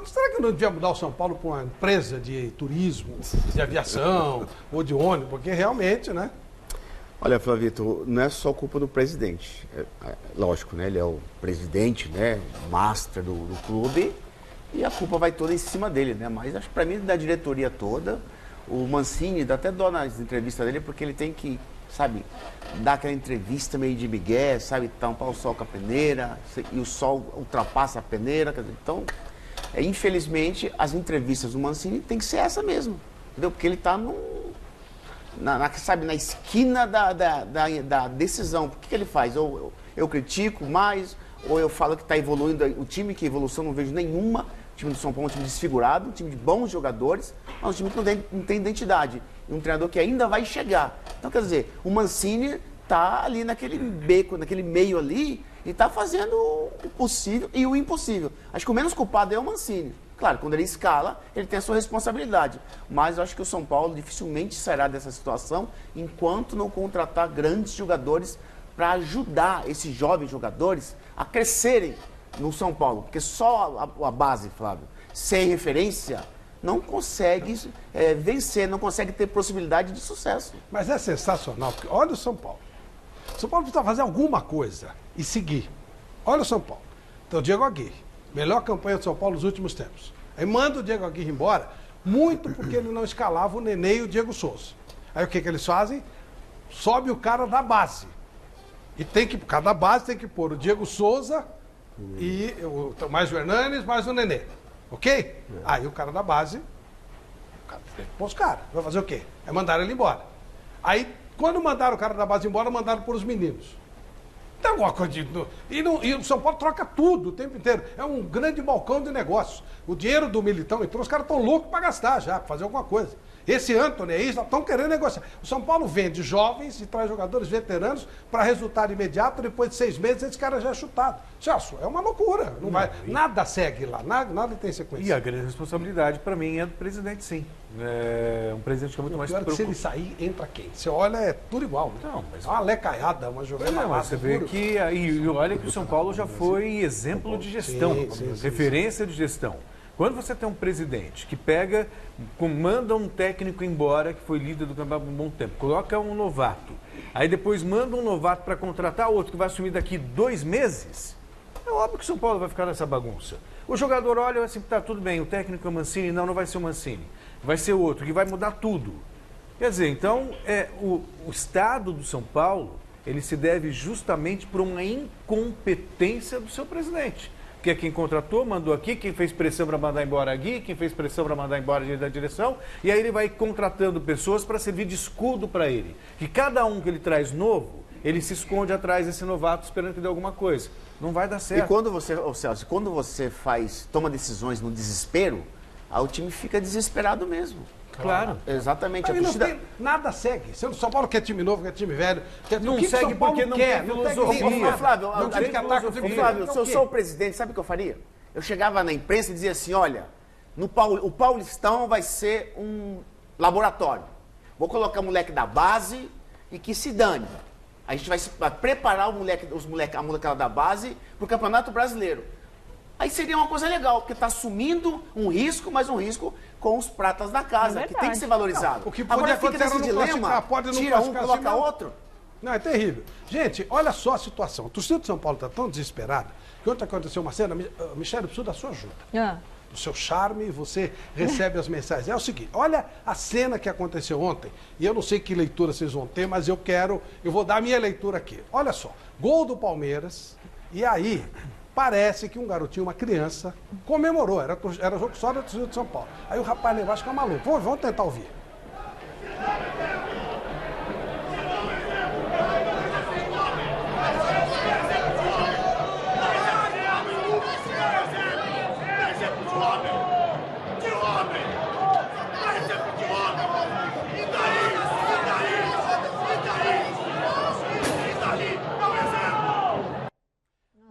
Será que não devia mudar o São Paulo para uma empresa de turismo, de aviação ou de ônibus? Porque realmente, né?
Olha, Flavito, não é só culpa do presidente. Lógico, né? Ele é o presidente, né? O master do clube. E a culpa vai toda em cima dele, né? Mas acho que para mim, da diretoria toda, o Mancini dá até dó nas entrevistas dele, porque ele tem que, sabe, dar aquela entrevista meio de migué, sabe, tampar o sol com a peneira, e o sol ultrapassa a peneira. Então, infelizmente, as entrevistas do Mancini tem que ser essa mesmo, entendeu? Porque ele está na esquina da decisão. O que ele faz? Ou eu critico mais, ou eu falo que está evoluindo. O time que evolução não vejo nenhuma. O time do São Paulo é um time desfigurado, um time de bons jogadores, mas um time que não tem identidade. E um treinador que ainda vai chegar. Então, quer dizer, o Mancini está ali naquele beco, naquele meio ali, E está fazendo o possível e o impossível. Acho que o menos culpado é o Mancini. Claro, quando ele escala, ele tem a sua responsabilidade. Mas eu acho que o São Paulo dificilmente sairá dessa situação enquanto não contratar grandes jogadores para ajudar esses jovens jogadores a crescerem no São Paulo. Porque só a base, Flávio, sem referência, não consegue vencer, não consegue ter possibilidade de sucesso.
Mas é sensacional, porque olha o São Paulo. O São Paulo precisa fazer alguma coisa e seguir. Olha o São Paulo. Então, Diego Aguirre, melhor campanha do São Paulo nos últimos tempos. Aí manda o Diego Aguirre embora, muito porque ele não escalava o Nenê e o Diego Souza. Aí o que eles fazem? Sobe o cara da base. E cada base tem que pôr o Diego Souza e mais o Hernanes, mais o Nenê. Ok? Aí o cara da base, tem que pôr os caras. Vai fazer o quê? É mandar ele embora. Aí, quando mandaram o cara da base embora, mandaram por os meninos. Tem alguma coisa e o São Paulo troca tudo o tempo inteiro. É um grande balcão de negócios. O dinheiro do Militão entrou, os caras estão loucos para gastar já, para fazer alguma coisa. Esse Antony aí, estão querendo negociar. O São Paulo vende jovens e traz jogadores veteranos para resultado imediato, depois de 6 meses esse cara já é chutado. Celso, é uma loucura. Nada segue lá, nada tem sequência.
E a grande responsabilidade, para mim, é do presidente, sim. É um presidente que é muito mais
preocupado. Se ele sair, entra quem? Você olha, é tudo igual. Né?
Não, mas...
É uma lecaiada, uma jogada.
Mas você vê que... E olha que o São Paulo já foi exemplo de gestão, referência de gestão. Quando você tem um presidente que manda um técnico embora, que foi líder do campeonato por um bom tempo, coloca um novato, aí depois manda um novato para contratar outro que vai assumir daqui 2 meses, é óbvio que o São Paulo vai ficar nessa bagunça. O jogador olha assim, tá tudo bem, o técnico é o Mancini, não vai ser o Mancini, vai ser outro, que vai mudar tudo. Quer dizer, então, o estado do São Paulo, ele se deve justamente por uma incompetência do seu presidente. Que é quem contratou, mandou aqui, quem fez pressão para mandar embora aqui, quem fez pressão para mandar embora da direção, e aí ele vai contratando pessoas para servir de escudo para ele. Que cada um que ele traz novo, ele se esconde atrás desse novato esperando que dê alguma coisa. Não vai dar certo.
E quando você toma decisões no desespero, o time fica desesperado mesmo.
Claro.
Exatamente.
Aí nada segue. Se o São Paulo quer time novo, quer time velho.
Não segue porque não quer filosofia.
Flávio, se eu sou o presidente, sabe o que eu faria? Eu chegava na imprensa e dizia assim, olha, o Paulistão vai ser um laboratório. Vou colocar o moleque da base e que se dane. A gente vai preparar a molecada da base para o Campeonato Brasileiro. Aí seria uma coisa legal, porque está assumindo um risco, mas um risco com os pratas da casa, que tem que ser valorizado.
Não, o que pode acontecer nesse dilema,
tira um, coloca outro.
Não, é terrível. Gente, olha só a situação. A torcida de São Paulo está tão desesperada que ontem aconteceu uma cena, Michele, eu preciso da sua ajuda. Do seu charme, você recebe as mensagens. É o seguinte, olha a cena que aconteceu ontem, e eu não sei que leitura vocês vão ter, mas eu vou dar a minha leitura aqui. Olha só, gol do Palmeiras, e aí... Parece que um garotinho, uma criança, comemorou. Era jogo só da torcida de São Paulo. Aí o rapaz lá embaixo fica maluco. Vamos tentar ouvir.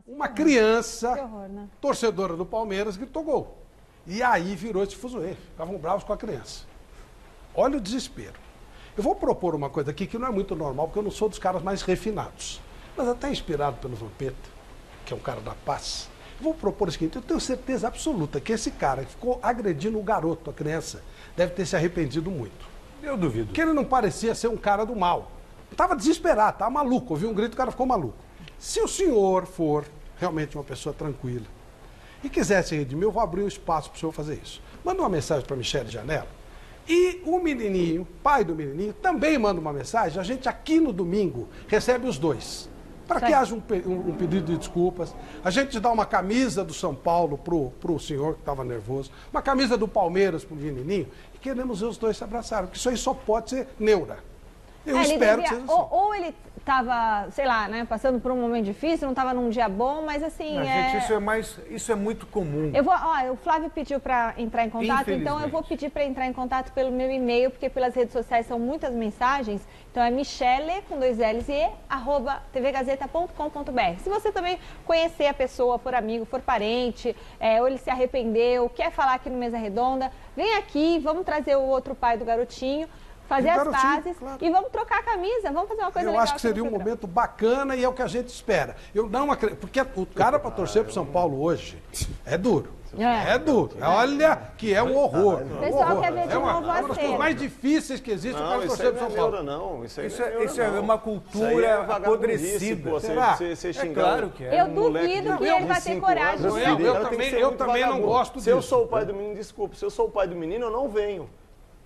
Uma criança, torcedora do Palmeiras, gritou gol. E aí virou esse fuzuê. Ficavam bravos com a criança. Olha o desespero. Eu vou propor uma coisa aqui que não é muito normal, porque eu não sou dos caras mais refinados. Mas até inspirado pelo Vampeta, que é um cara da paz. Eu vou propor o seguinte, eu tenho certeza absoluta que esse cara que ficou agredindo o garoto, a criança, deve ter se arrependido muito.
Eu duvido.
Porque ele não parecia ser um cara do mal. Estava desesperado, estava maluco. Ouviu um grito, o cara ficou maluco. Se o senhor for realmente uma pessoa tranquila e quiser se redimir, eu vou abrir um espaço para o senhor fazer isso. Manda uma mensagem para Michele Janela. E o menininho, pai do menininho, também manda uma mensagem. A gente aqui no domingo recebe os dois. Para que haja um pedido de desculpas. A gente dá uma camisa do São Paulo pro senhor que estava nervoso, uma camisa do Palmeiras pro menininho, e queremos ver os dois se abraçarem, porque isso aí só pode ser neura. Eu espero que
devia,
seja assim.
ou ele estava, sei lá, né, passando por um momento difícil, não estava num dia bom, mas assim...
Gente, isso é muito comum.
O Flávio pediu para entrar em contato, então eu vou pedir para entrar em contato pelo meu e-mail, porque pelas redes sociais são muitas mensagens. Então é michele, com 2 L's e @tvgazeta.com.br. Se você também conhecer a pessoa, for amigo, for parente, ou ele se arrependeu, quer falar aqui no Mesa Redonda, vem aqui, vamos trazer o outro pai do garotinho, fazer as pazes, claro. E vamos trocar a camisa, vamos fazer uma coisa legal.
Eu acho que seria um momento bacana e é o que a gente espera. Eu não acredito, porque o cara para torcer pro São Paulo hoje é duro. É duro. Olha que é um horror.
O pessoal quer ver de novo
uma das coisas mais difíceis que existe o cara torcer pro São Paulo.
Não,
isso é uma cultura apodrecida.
Será?
Claro que é.
Eu duvido que ele vai ter coragem.
Eu também não gosto disso.
Se eu sou o pai do menino, desculpa, se eu sou o pai do menino, eu não venho.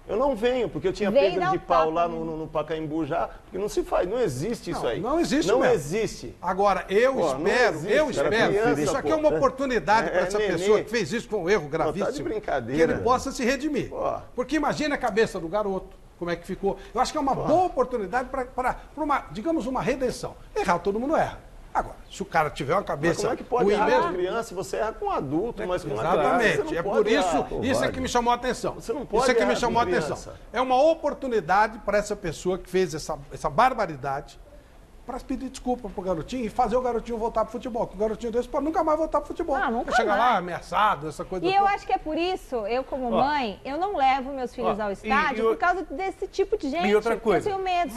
Eu não venho, porque eu tinha pedra de pau lá no Pacaembu já, porque não se faz, não existe isso aí.
Não existe
mesmo.
Não
existe.
Agora, eu espero, isso aqui é uma oportunidade para essa pessoa que fez isso com um erro gravíssimo,
tá de brincadeira.
Que ele possa se redimir. Porque imagina a cabeça do garoto, como é que ficou. Eu acho que é uma boa oportunidade para uma, digamos, uma redenção. Errar, todo mundo erra. Agora, se o cara tiver uma cabeça...
Mas como é que pode errar com criança? Você erra com adulto, mas com uma criança...
Exatamente. É por isso é que me chamou a atenção.
Você não pode
isso é que me chamou a
criança.
atenção. É uma oportunidade para essa pessoa que fez essa barbaridade para pedir desculpa pro garotinho e fazer o garotinho voltar pro futebol. Porque o garotinho desse pode nunca mais voltar pro futebol.
Nunca
chegar
mais.
lá ameaçado, essa coisa
E
toda.
eu acho que é por isso, eu como mãe, eu não levo meus filhos ao estádio por causa desse tipo de gente.
E outra coisa.
Eu tenho medo.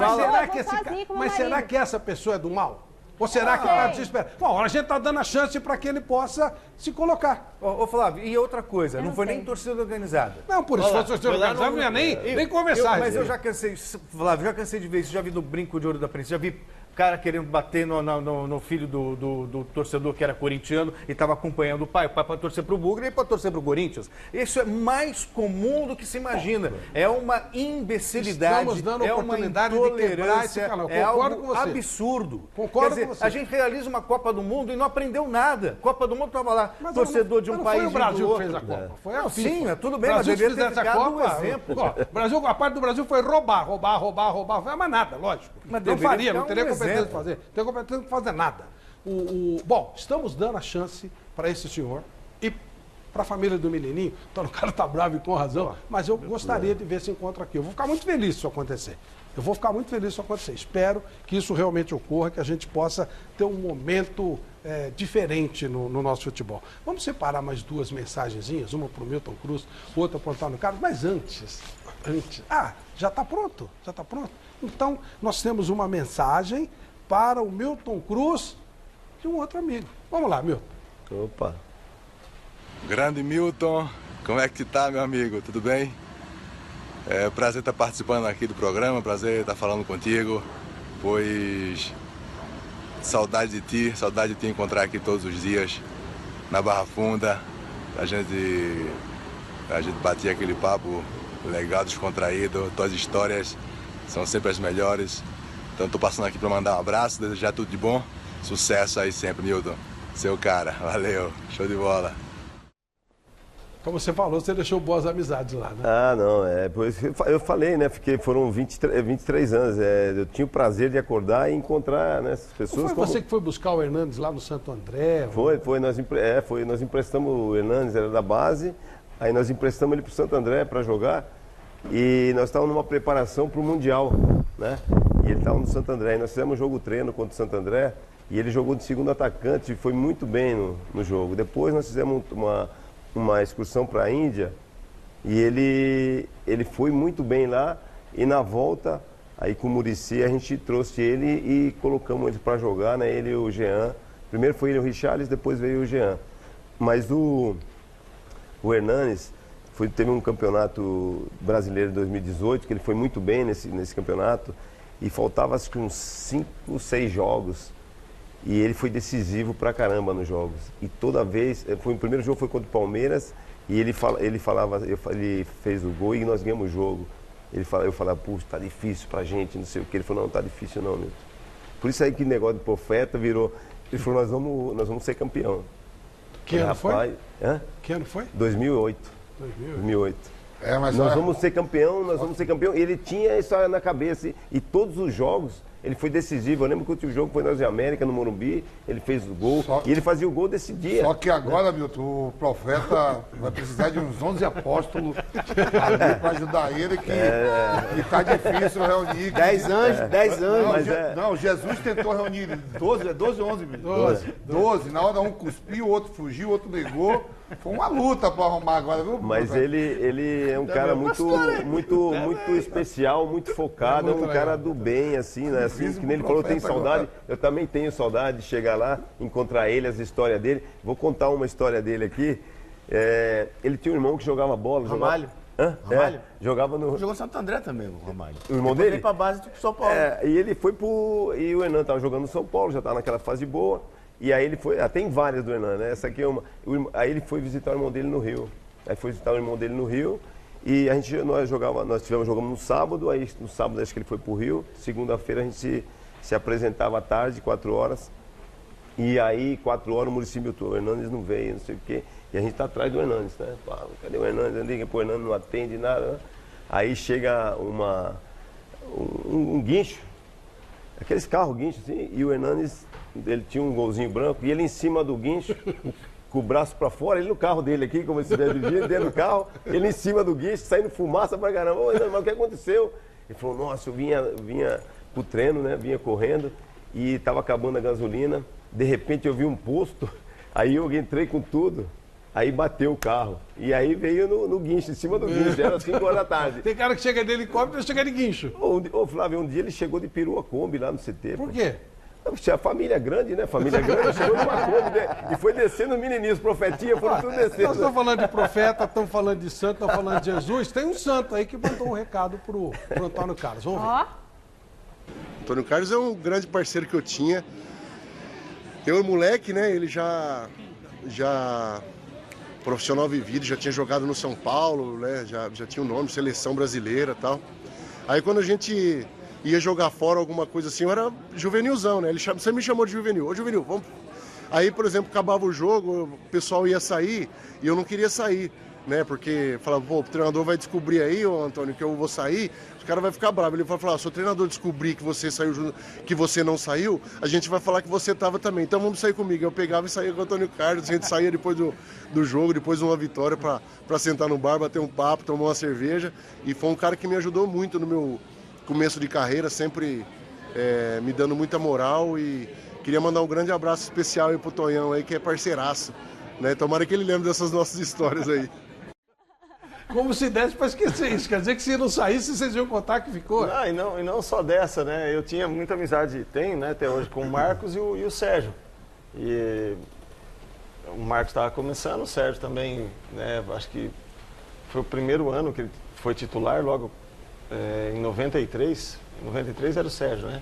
Mas será que essa pessoa é do mal? Ou será que está desesperado? Bom, a gente está dando a chance para que ele possa se colocar.
Ô Flávio, e outra coisa, não foi nem torcida organizada.
Não, por isso se fosse torcida organizada, não ia nem conversar.
Mas eu já cansei, Flávio, já cansei de ver isso, já vi no Brinco de Ouro da Princesa, já vi cara querendo bater no filho do torcedor que era corintiano e estava acompanhando o pai para torcer para o Bugre e para torcer para o Corinthians. Isso é mais comum do que se imagina. É uma imbecilidade,
Estamos dando
é uma
oportunidade de quebrar esse
intolerância,
canal.
é
Concordo
algo
com você.
absurdo.
Concordo
Quer dizer,
com você.
a gente realiza uma Copa do Mundo e não aprendeu nada. Copa do Mundo estava lá,
Mas
torcedor de um país e do
foi o Brasil
outro.
que fez a Copa. Foi a
Não,
FIFA.
sim, tudo bem,
o
mas
Brasil
deveria ter
fizesse a
ficado
Copa,
um exemplo.
Brasil, a parte do Brasil foi roubar. Não foi mais nada, lógico.
Mas
não
deveria
faria, não
ficar
teria
um
competência de
exemplo.
fazer. Não tem competência de fazer nada. Bom, estamos dando a chance para esse senhor e para a família do menininho. Então o cara está bravo e com razão, mas eu gostaria de ver esse encontro aqui. Eu vou ficar muito feliz se isso acontecer. Espero que isso realmente ocorra, que a gente possa ter um momento diferente no nosso futebol. Vamos separar mais 2 mensagenzinhas, uma para o Milton Cruz, outra para o Antônio Carlos, mas antes. Já está pronto? Já está pronto? Então, nós temos uma mensagem para o Milton Cruz de um outro amigo. Vamos lá, Milton.
Opa.
Grande Milton, como é que tá, meu amigo? Tudo bem? É um prazer estar participando aqui do programa, prazer estar falando contigo, pois saudade de te encontrar aqui todos os dias na Barra Funda, a gente batia aquele papo legal, descontraído, tuas histórias são sempre as melhores. Então estou passando aqui para mandar um abraço, desejar tudo de bom, sucesso aí sempre, Milton, seu cara, valeu, show de bola.
Como você falou, você deixou boas amizades lá, né?
Não, pois eu falei, né? Foram 23 anos. Eu tinha o prazer de acordar e encontrar, né, essas pessoas.
Não foi você que foi buscar o Hernandes lá no Santo André?
Nós emprestamos o Hernandes, era da base, aí nós emprestamos ele para o Santo André para jogar e nós estávamos numa preparação para o Mundial, né? E ele estava no Santo André. E nós fizemos um jogo treino contra o Santo André e ele jogou de segundo atacante e foi muito bem no jogo. Depois nós fizemos uma excursão para a Índia e ele foi muito bem lá e na volta, aí com o Muricy, a gente trouxe ele e colocamos ele para jogar, né? Ele e o Jean. Primeiro foi ele e o Richarlison, depois veio o Jean. Mas o Hernanes teve um campeonato brasileiro em 2018, que ele foi muito bem nesse campeonato e faltava acho que uns 5, 6 jogos. E ele foi decisivo pra caramba nos jogos. E toda vez, o primeiro jogo foi contra o Palmeiras e ele fez o gol e nós ganhamos o jogo. Eu falava, puxa, tá difícil pra gente, não sei o que. Ele falou, não, tá difícil não, Milton. Por isso aí que negócio de profeta virou. Ele falou, nós vamos ser campeão.
Que ano foi?
Hã?
Que ano foi?
2008. 2008. Nós vamos ser campeão, nós vamos ser campeão. E ele tinha isso na cabeça. E todos os jogos, ele foi decisivo. Eu lembro que o último jogo foi na América, no Morumbi, ele fez o gol. E ele fazia o gol desse dia.
Só que agora, Milton, o Profeta vai precisar de uns 11 apóstolos ali para ajudar ele, que tá difícil reunir.
10 anjos.
Não, Jesus tentou reunir 12 ou 11 mil? 12. Na hora um cuspiu, o outro fugiu, o outro negou. Foi uma luta para arrumar agora, viu?
Mas ele é um cara muito especial, muito focado, é um cara do bem, assim, né? Assim, que nem ele falou, tem saudade. Eu também tenho saudade de chegar lá, encontrar ele, as histórias dele. Vou contar uma história dele aqui. Ele tinha um irmão que jogava bola.
Ramalho.
Ramalho? Jogava no...
Jogou em Santo André também, o Ramalho.
O irmão dele?
Ele foi pra base do São Paulo.
E ele foi e o Hernan estava jogando no São Paulo, já estava naquela fase boa. E aí ele foi, tem várias do Hernan, né? Essa aqui é uma. Aí ele foi visitar o irmão dele no Rio. Aí foi visitar o irmão dele no Rio. E nós jogamos no sábado, aí no sábado acho que ele foi pro Rio. Segunda-feira a gente se apresentava à tarde, 4 horas. E aí, 4 horas, o Muricy Milton, o Hernandes não veio, não sei o quê. E a gente tá atrás do Hernandes, né? Cadê o Hernandes? Liga pro Hernandes, não atende nada. Né? Aí chega um guincho, aqueles carros guincho assim, e o Hernandes, ele tinha um golzinho branco, e ele em cima do guincho, com o braço para fora, ele no carro dele aqui, como esse dentro do carro, ele em cima do guincho, saindo fumaça pra caramba. Ô, mas o que aconteceu? Ele falou, nossa, eu vinha pro treino, né? Vinha correndo, e tava acabando a gasolina. De repente eu vi um posto, aí eu entrei com tudo, aí bateu o carro. E aí veio no guincho, em cima do guincho, era 5 horas da tarde.
Tem cara que chega de helicóptero e chega de guincho.
Ô Flávio, um dia ele chegou de perua Kombi lá no CT.
Por quê?
A família é grande, né? Família grande, chegou numa Kombi e foi descendo os menininhos, profetinha, foram tudo descendo.
Nós estamos falando de profeta, estamos falando de santo, estamos falando de Jesus. Tem um santo aí que mandou um recado pro Antônio Carlos. Vamos ver.
Antônio Carlos é um grande parceiro que eu tinha. Eu, moleque, né? Ele já profissional vivido, já tinha jogado no São Paulo, né? Já tinha o nome, seleção brasileira e tal. Aí quando a gente ia jogar fora alguma coisa assim, eu era juvenilzão, né? Ele sempre me chamou de juvenil. Ô, juvenil, vamos... Aí, por exemplo, acabava o jogo, o pessoal ia sair e eu não queria sair, né? Porque falava, pô, o treinador vai descobrir aí, ô Antônio, que eu vou sair, os caras vão ficar bravos. Ele vai falar, se o treinador descobrir que você saiu, que você não saiu, a gente vai falar que você estava também. Então vamos sair comigo. Eu pegava e saía com o Antônio Carlos, a gente saía depois do jogo, depois de uma vitória, para sentar no bar, bater um papo, tomar uma cerveja. E foi um cara que me ajudou muito no meu começo de carreira, sempre me dando muita moral, e queria mandar um grande abraço especial aí pro Tonhão aí, que é parceiraço, né? Tomara que ele lembre dessas nossas histórias aí.
Como se desse para esquecer isso, quer dizer que se não saísse, vocês iam contar que ficou?
E não só dessa, né? Eu tinha muita amizade, tenho, né, até hoje, com o Marcos e o Sérgio. E o Marcos estava começando, o Sérgio também, né? Acho que foi o primeiro ano que ele foi titular, logo em 93. Em 93 era o Sérgio, né?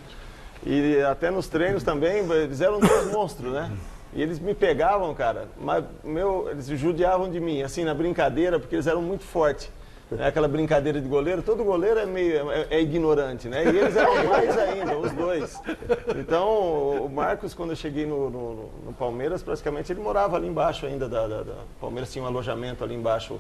E até nos treinos também, eles eram dois monstros, né? E eles me pegavam, cara, mas eles judiavam de mim, assim, na brincadeira, porque eles eram muito fortes. Né? Aquela brincadeira de goleiro, todo goleiro é ignorante, né? E eles eram mais ainda, os dois. Então, o Marcos, quando eu cheguei no Palmeiras, praticamente ele morava ali embaixo ainda, o Palmeiras tinha um alojamento ali embaixo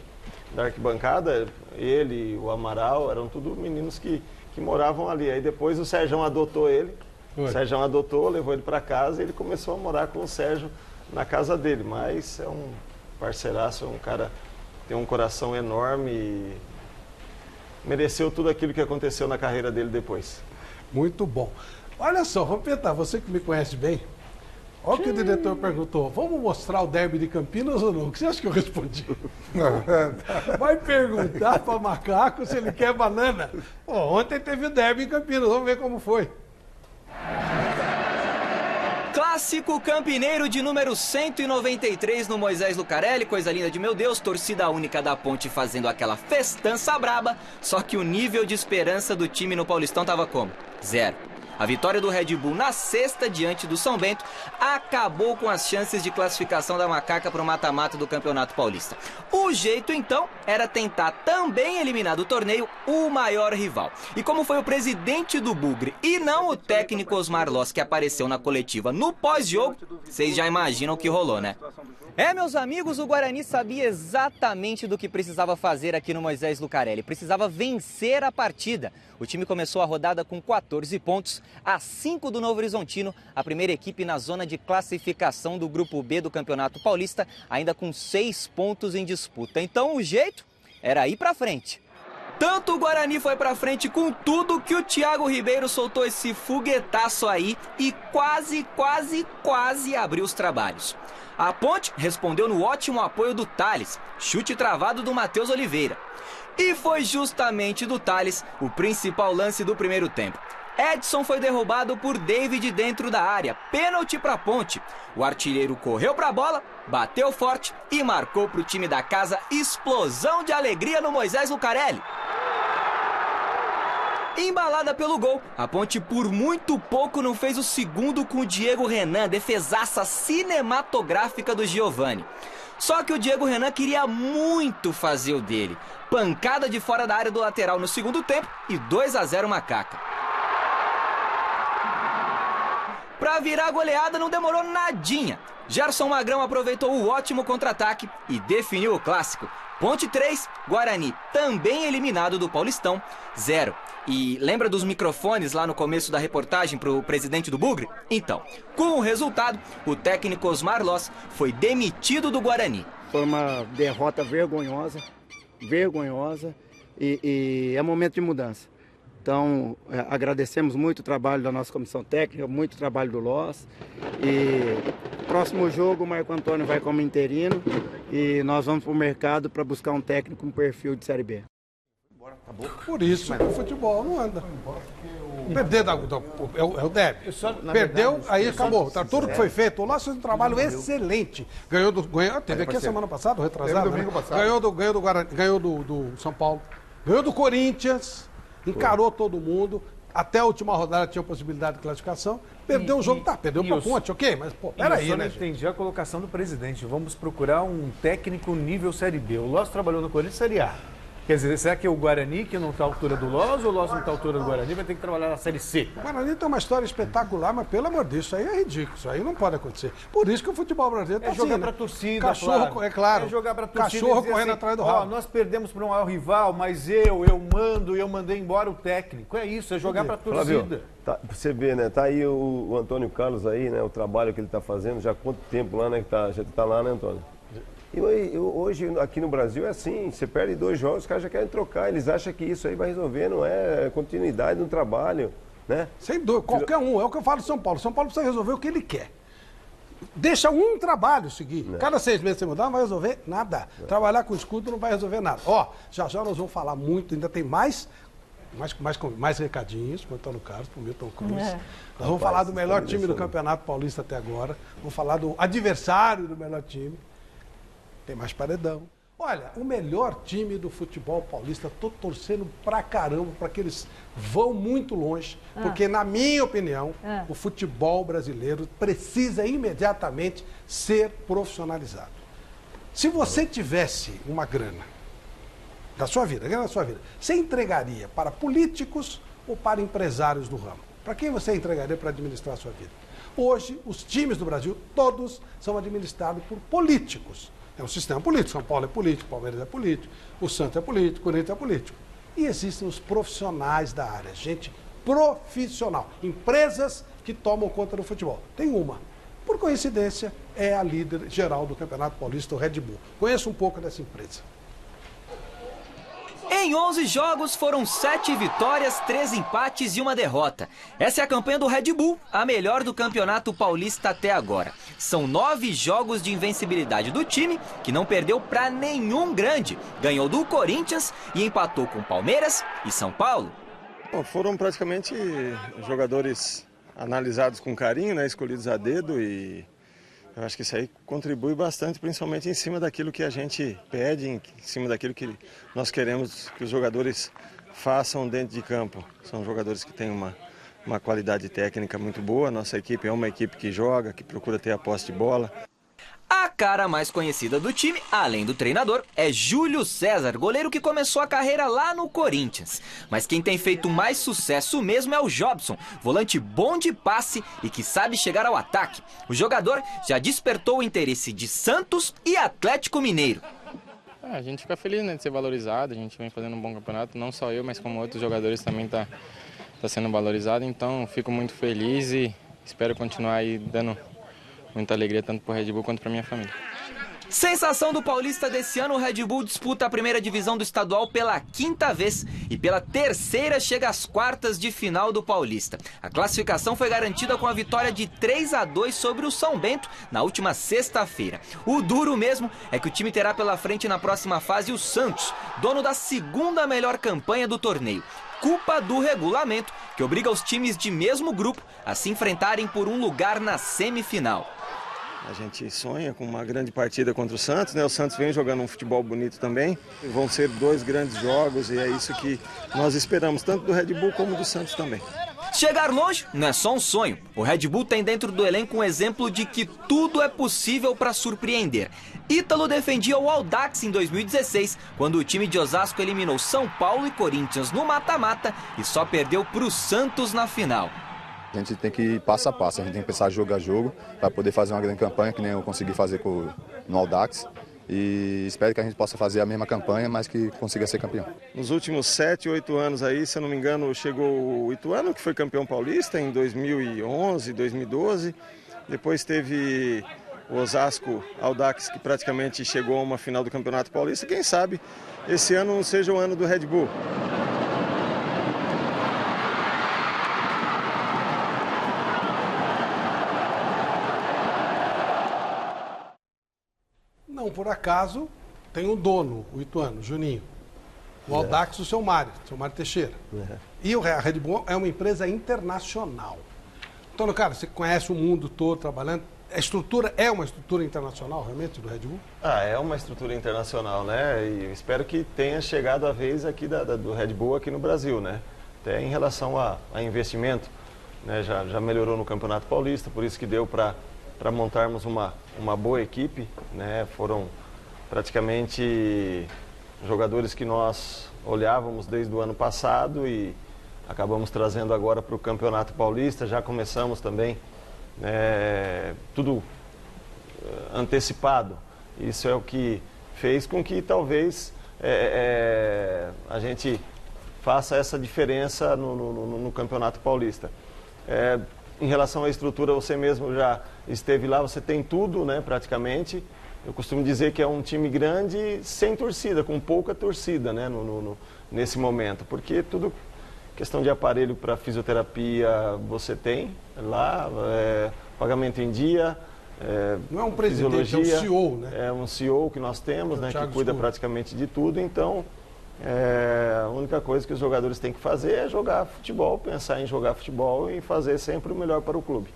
da arquibancada, ele, o Amaral, eram tudo meninos que moravam ali. Aí depois o Sérgio adotou ele. O Sérgio adotou, levou ele para casa e ele começou a morar com o Sérgio na casa dele. Mas é um parceiraço, é um cara que tem um coração enorme e mereceu tudo aquilo que aconteceu na carreira dele depois.
Muito bom. Olha só, Vampeta, você que me conhece bem, olha o que o diretor perguntou. Vamos mostrar o derby de Campinas ou não? O que você acha que eu respondi? Vai perguntar para macaco se ele quer banana. Pô, ontem teve o derby em Campinas, vamos ver como foi.
Clássico campineiro de número 193 no Moisés Lucarelli, coisa linda de meu Deus, torcida única da Ponte fazendo aquela festança braba, só que o nível de esperança do time no Paulistão tava como? 0. A vitória do Red Bull na sexta diante do São Bento acabou com as chances de classificação da Macaca para o mata-mata do Campeonato Paulista. O jeito, então, era tentar também eliminar do torneio o maior rival. E como foi o presidente do Bugre e não o técnico Osmar Loss que apareceu na coletiva no pós-jogo, vocês já imaginam o que rolou, né? Meus amigos, o Guarani sabia exatamente do que precisava fazer aqui no Moisés Lucarelli. Precisava vencer a partida. O time começou a rodada com 14 pontos, a 5 do Novo Horizontino, a primeira equipe na zona de classificação do Grupo B do Campeonato Paulista, ainda com 6 pontos em disputa. Então o jeito era ir pra frente. Tanto o Guarani foi pra frente com tudo que o Thiago Ribeiro soltou esse foguetaço aí e quase abriu os trabalhos. A Ponte respondeu no ótimo apoio do Thales, chute travado do Matheus Oliveira. E foi justamente do Thales o principal lance do primeiro tempo. Edson foi derrubado por David dentro da área, pênalti para a Ponte. O artilheiro correu para a bola, bateu forte e marcou para o time da casa explosão de alegria no Moisés Lucarelli. Embalada pelo gol, a Ponte por muito pouco não fez o segundo com o Diego Renan, defesaça cinematográfica do Giovani. Só que o Diego Renan queria muito fazer o dele. Pancada de fora da área do lateral no segundo tempo e 2-0 Macaca. Pra virar a goleada não demorou nadinha. Gerson Magrão aproveitou o ótimo contra-ataque e definiu o clássico. Ponte 3, Guarani também eliminado do Paulistão, 0. E lembra dos microfones lá no começo da reportagem pro presidente do Bugre? Então, com o resultado, o técnico Osmar Loss foi demitido do Guarani.
Foi uma derrota vergonhosa e é momento de mudança. Então, agradecemos muito o trabalho da nossa comissão técnica, muito o trabalho do Loss. E próximo jogo o Marco Antônio vai como interino e nós vamos para o mercado para buscar um técnico com perfil de Série B.
Por isso que o futebol não anda. Perder é o Débio. Perdeu, aí acabou. Tudo que foi feito. O Loss fez um trabalho excelente. Teve aqui a semana passada, retrasado. Ganhou do São Paulo. Ganhou do Corinthians. Encarou todo mundo, até a última rodada tinha possibilidade de classificação, perdeu o jogo, perdeu pra Ponte, ok, mas peraí, né?
Eu entendi a colocação do presidente, vamos procurar um técnico nível Série B. O Loss trabalhou no Corinthians Série A. Quer dizer, será que é o Guarani que não está à altura do Loss ou o Loss não está à altura do Guarani vai ter que trabalhar na Série C?
O Guarani tem uma história espetacular, mas pelo amor de Deus, isso aí é ridículo, isso aí não pode acontecer. Por isso que o futebol brasileiro tá
jogar
assim,
pra torcida,
cachorro, é claro.
É jogar pra torcida.
Cachorro correndo
assim,
atrás do rabo.
Nós perdemos para um maior rival, mas eu mandei embora o técnico. É isso, é jogar pra torcida.
Flávio, você vê, né? Tá aí o Antônio Carlos aí, né? O trabalho que ele tá fazendo, já há quanto tempo lá, né? Já tá lá, né, Antônio? E hoje, aqui no Brasil, é assim, você perde 2 jogos, os caras já querem trocar, eles acham que isso aí vai resolver, não é continuidade no trabalho, né?
Sem dúvida, qualquer um, é o que eu falo do São Paulo. São Paulo precisa resolver o que ele quer. Deixa um trabalho seguir. Cada 6 meses você mudar, não vai resolver nada. Trabalhar com escudo não vai resolver nada. Já nós vamos falar muito, ainda tem mais recadinhos, pro Antônio Carlos, pro Milton Cruz. Nós vamos falar do melhor time do Campeonato Paulista até agora. Vamos falar do adversário do melhor time. Tem mais paredão. Olha, o melhor time do futebol paulista, tô torcendo pra caramba para que eles vão muito longe, porque, na minha opinião, o futebol brasileiro precisa imediatamente ser profissionalizado. Se você tivesse uma grana da sua vida, você entregaria para políticos ou para empresários do ramo? Para quem você entregaria para administrar a sua vida? Hoje, os times do Brasil, todos são administrados por políticos. É um sistema político. São Paulo é político, Palmeiras é político, o Santos é político, o Corinthians é político. E existem os profissionais da área, gente profissional, empresas que tomam conta do futebol. Tem uma, por coincidência, é a líder geral do Campeonato Paulista, o Red Bull. Conheço um pouco dessa empresa.
Em 11 jogos foram 7 vitórias, 3 empates e 1 derrota. Essa é a campanha do Red Bull, a melhor do Campeonato Paulista até agora. São 9 jogos de invencibilidade do time, que não perdeu para nenhum grande. Ganhou do Corinthians e empatou com Palmeiras e São Paulo.
Bom, foram praticamente jogadores analisados com carinho, né, escolhidos a dedo, e eu acho que isso aí contribui bastante, principalmente em cima daquilo que a gente pede, em cima daquilo que nós queremos que os jogadores façam dentro de campo. São jogadores que têm uma uma qualidade técnica muito boa. Nossa equipe é uma equipe que joga, que procura ter a posse de bola.
A cara mais conhecida do time, além do treinador, é Júlio César, goleiro que começou a carreira lá no Corinthians. Mas quem tem feito mais sucesso mesmo é o Jobson, volante bom de passe e que sabe chegar ao ataque. O jogador já despertou o interesse de Santos e Atlético Mineiro.
A gente fica feliz, né, de ser valorizado, a gente vem fazendo um bom campeonato, não só eu, mas como outros jogadores também tá sendo valorizado, então fico muito feliz e espero continuar aí dando muita alegria tanto para o Red Bull quanto para minha família.
Sensação do Paulista desse ano, o Red Bull disputa a primeira divisão do estadual pela 5ª vez e pela 3ª chega às quartas de final do Paulista. A classificação foi garantida com a vitória de 3-2 sobre o São Bento na última sexta-feira. O duro mesmo é que o time terá pela frente na próxima fase o Santos, dono da 2ª melhor campanha do torneio. Culpa do regulamento, que obriga os times de mesmo grupo a se enfrentarem por um lugar na semifinal.
A gente sonha com uma grande partida contra o Santos, né? O Santos vem jogando um futebol bonito também. Vão ser 2 grandes jogos e é isso que nós esperamos, tanto do Red Bull como do Santos também.
Chegar longe não é só um sonho. O Red Bull tem dentro do elenco um exemplo de que tudo é possível para surpreender. Ítalo defendia o Audax em 2016, quando o time de Osasco eliminou São Paulo e Corinthians no mata-mata e só perdeu para o Santos na final.
A gente tem que ir passo a passo, a gente tem que pensar jogo a jogo para poder fazer uma grande campanha, que nem eu consegui fazer no Audax. E espero que a gente possa fazer a mesma campanha, mas que consiga ser campeão.
Nos últimos 7, 8 anos aí, se eu não me engano, chegou o Ituano, que foi campeão paulista em 2011, 2012. Depois teve o Osasco Audax, que praticamente chegou a uma final do Campeonato Paulista. Quem sabe esse ano não seja o ano do Red Bull.
Não por acaso tem um dono, o Ituano, Juninho. O Audax, o seu Mário Teixeira. E a Red Bull é uma empresa internacional. Então, cara, você conhece o mundo todo trabalhando. A estrutura é uma estrutura internacional, realmente, do Red Bull?
É uma estrutura internacional, né? E espero que tenha chegado a vez aqui do Red Bull aqui no Brasil, né? Até em relação a investimento, né? Já melhorou no Campeonato Paulista, por isso que deu para montarmos uma boa equipe, né? Foram praticamente jogadores que nós olhávamos desde o ano passado e acabamos trazendo agora para o Campeonato Paulista. Já começamos também tudo antecipado. Isso é o que fez com que talvez a gente faça essa diferença no Campeonato Paulista. Em relação à estrutura, você mesmo já esteve lá, você tem tudo, né, praticamente. Eu costumo dizer que é um time grande sem torcida, com pouca torcida, né, nesse momento, porque tudo questão de aparelho para fisioterapia você tem lá, pagamento em dia,
não é um presidente, é um CEO, né?
É um CEO que nós temos, né, que cuida praticamente de tudo, então a única coisa que os jogadores têm que fazer é jogar futebol, pensar em jogar futebol e fazer sempre o melhor para o clube.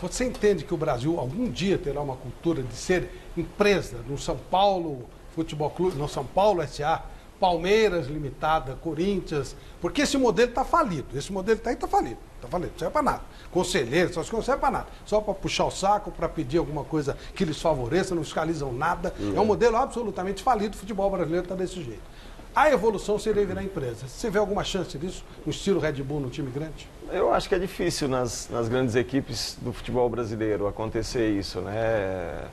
Você entende que o Brasil algum dia terá uma cultura de ser empresa no São Paulo Futebol Clube, no São Paulo S.A., Palmeiras Limitada, Corinthians, porque esse modelo está falido, esse modelo está falido, não serve para nada. Conselheiros, só que não serve para nada, só para puxar o saco, para pedir alguma coisa que lhes favoreça, não fiscalizam nada. É um modelo absolutamente falido, o futebol brasileiro está desse jeito. A evolução seria virar empresa. Você vê alguma chance disso, no estilo Red Bull, no time grande?
Eu acho que é difícil nas grandes equipes do futebol brasileiro acontecer isso, né?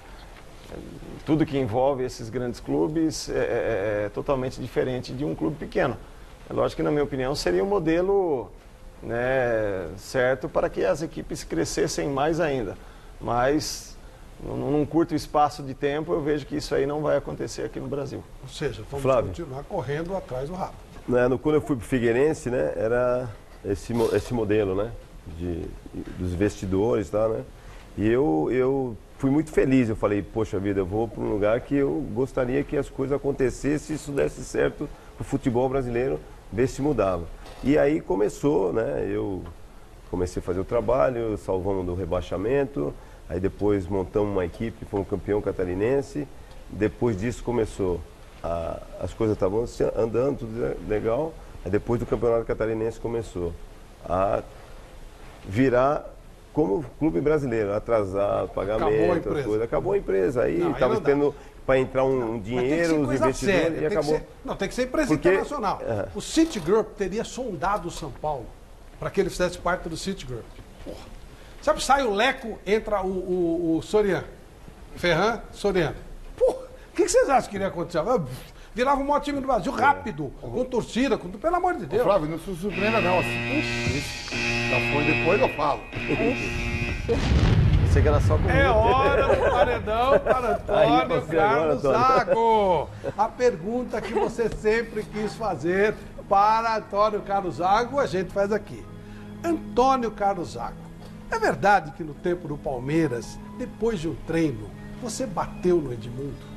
Tudo que envolve esses grandes clubes é totalmente diferente de um clube pequeno. É lógico que, na minha opinião, seria um modelo, né, certo para que as equipes crescessem mais ainda. Mas, num curto espaço de tempo, eu vejo que isso aí não vai acontecer aqui no Brasil.
Ou seja, vamos continuar correndo atrás do rabo.
Quando eu fui para o Figueirense, né, era esse modelo, né, dos investidores, tá, né? E eu fui muito feliz, eu falei, poxa vida, eu vou para um lugar que eu gostaria que as coisas acontecessem, se isso desse certo para o futebol brasileiro, ver se mudava. E aí começou, né, eu comecei a fazer o trabalho, salvamos do rebaixamento, aí depois montamos uma equipe, fomos campeão catarinense, depois disso começou, as coisas estavam andando, tudo legal, aí depois do campeonato catarinense começou a virar como clube brasileiro, atrasar pagamento, acabou a empresa. Aí estava esperando para entrar um dinheiro, os investidores, e acabou.
Tem que ser empresa internacional. O Citigroup teria sondado o São Paulo para que ele fizesse parte do Citigroup. Porra. Sabe, sai o Leco, entra o Soriano. Ferran, Soriano. Porra, o que vocês acham que iria acontecer? Virava o maior time do Brasil, rápido, com torcida, pelo amor de Deus.
Flávio, não se surpreenda não, assim. Já foi depois, eu falo.
Você que era só comigo.
É hora do paredão para Antônio Carlos Zago. A pergunta que você sempre quis fazer para Antônio Carlos Zago, a gente faz aqui. Antônio Carlos Zago, é verdade que no tempo do Palmeiras, depois de um treino, você bateu no Edmundo?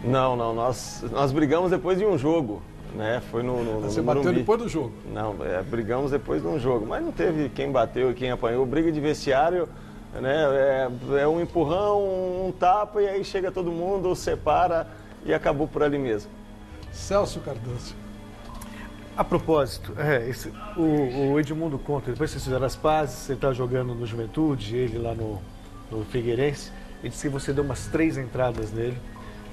Não, nós brigamos depois de um jogo, né? Foi no
Você bateu
Morumbi.
depois do jogo?
Não, brigamos depois de um jogo, mas não teve quem bateu e quem apanhou. Briga de vestiário, né? É um empurrão, um tapa e aí chega todo mundo, separa e acabou por ali mesmo.
Celso Cardoso.
A propósito, o Edmundo conta, depois que vocês fizeram as pazes, você está jogando no Juventude, ele lá no Figueirense, ele disse que você deu umas 3 entradas nele.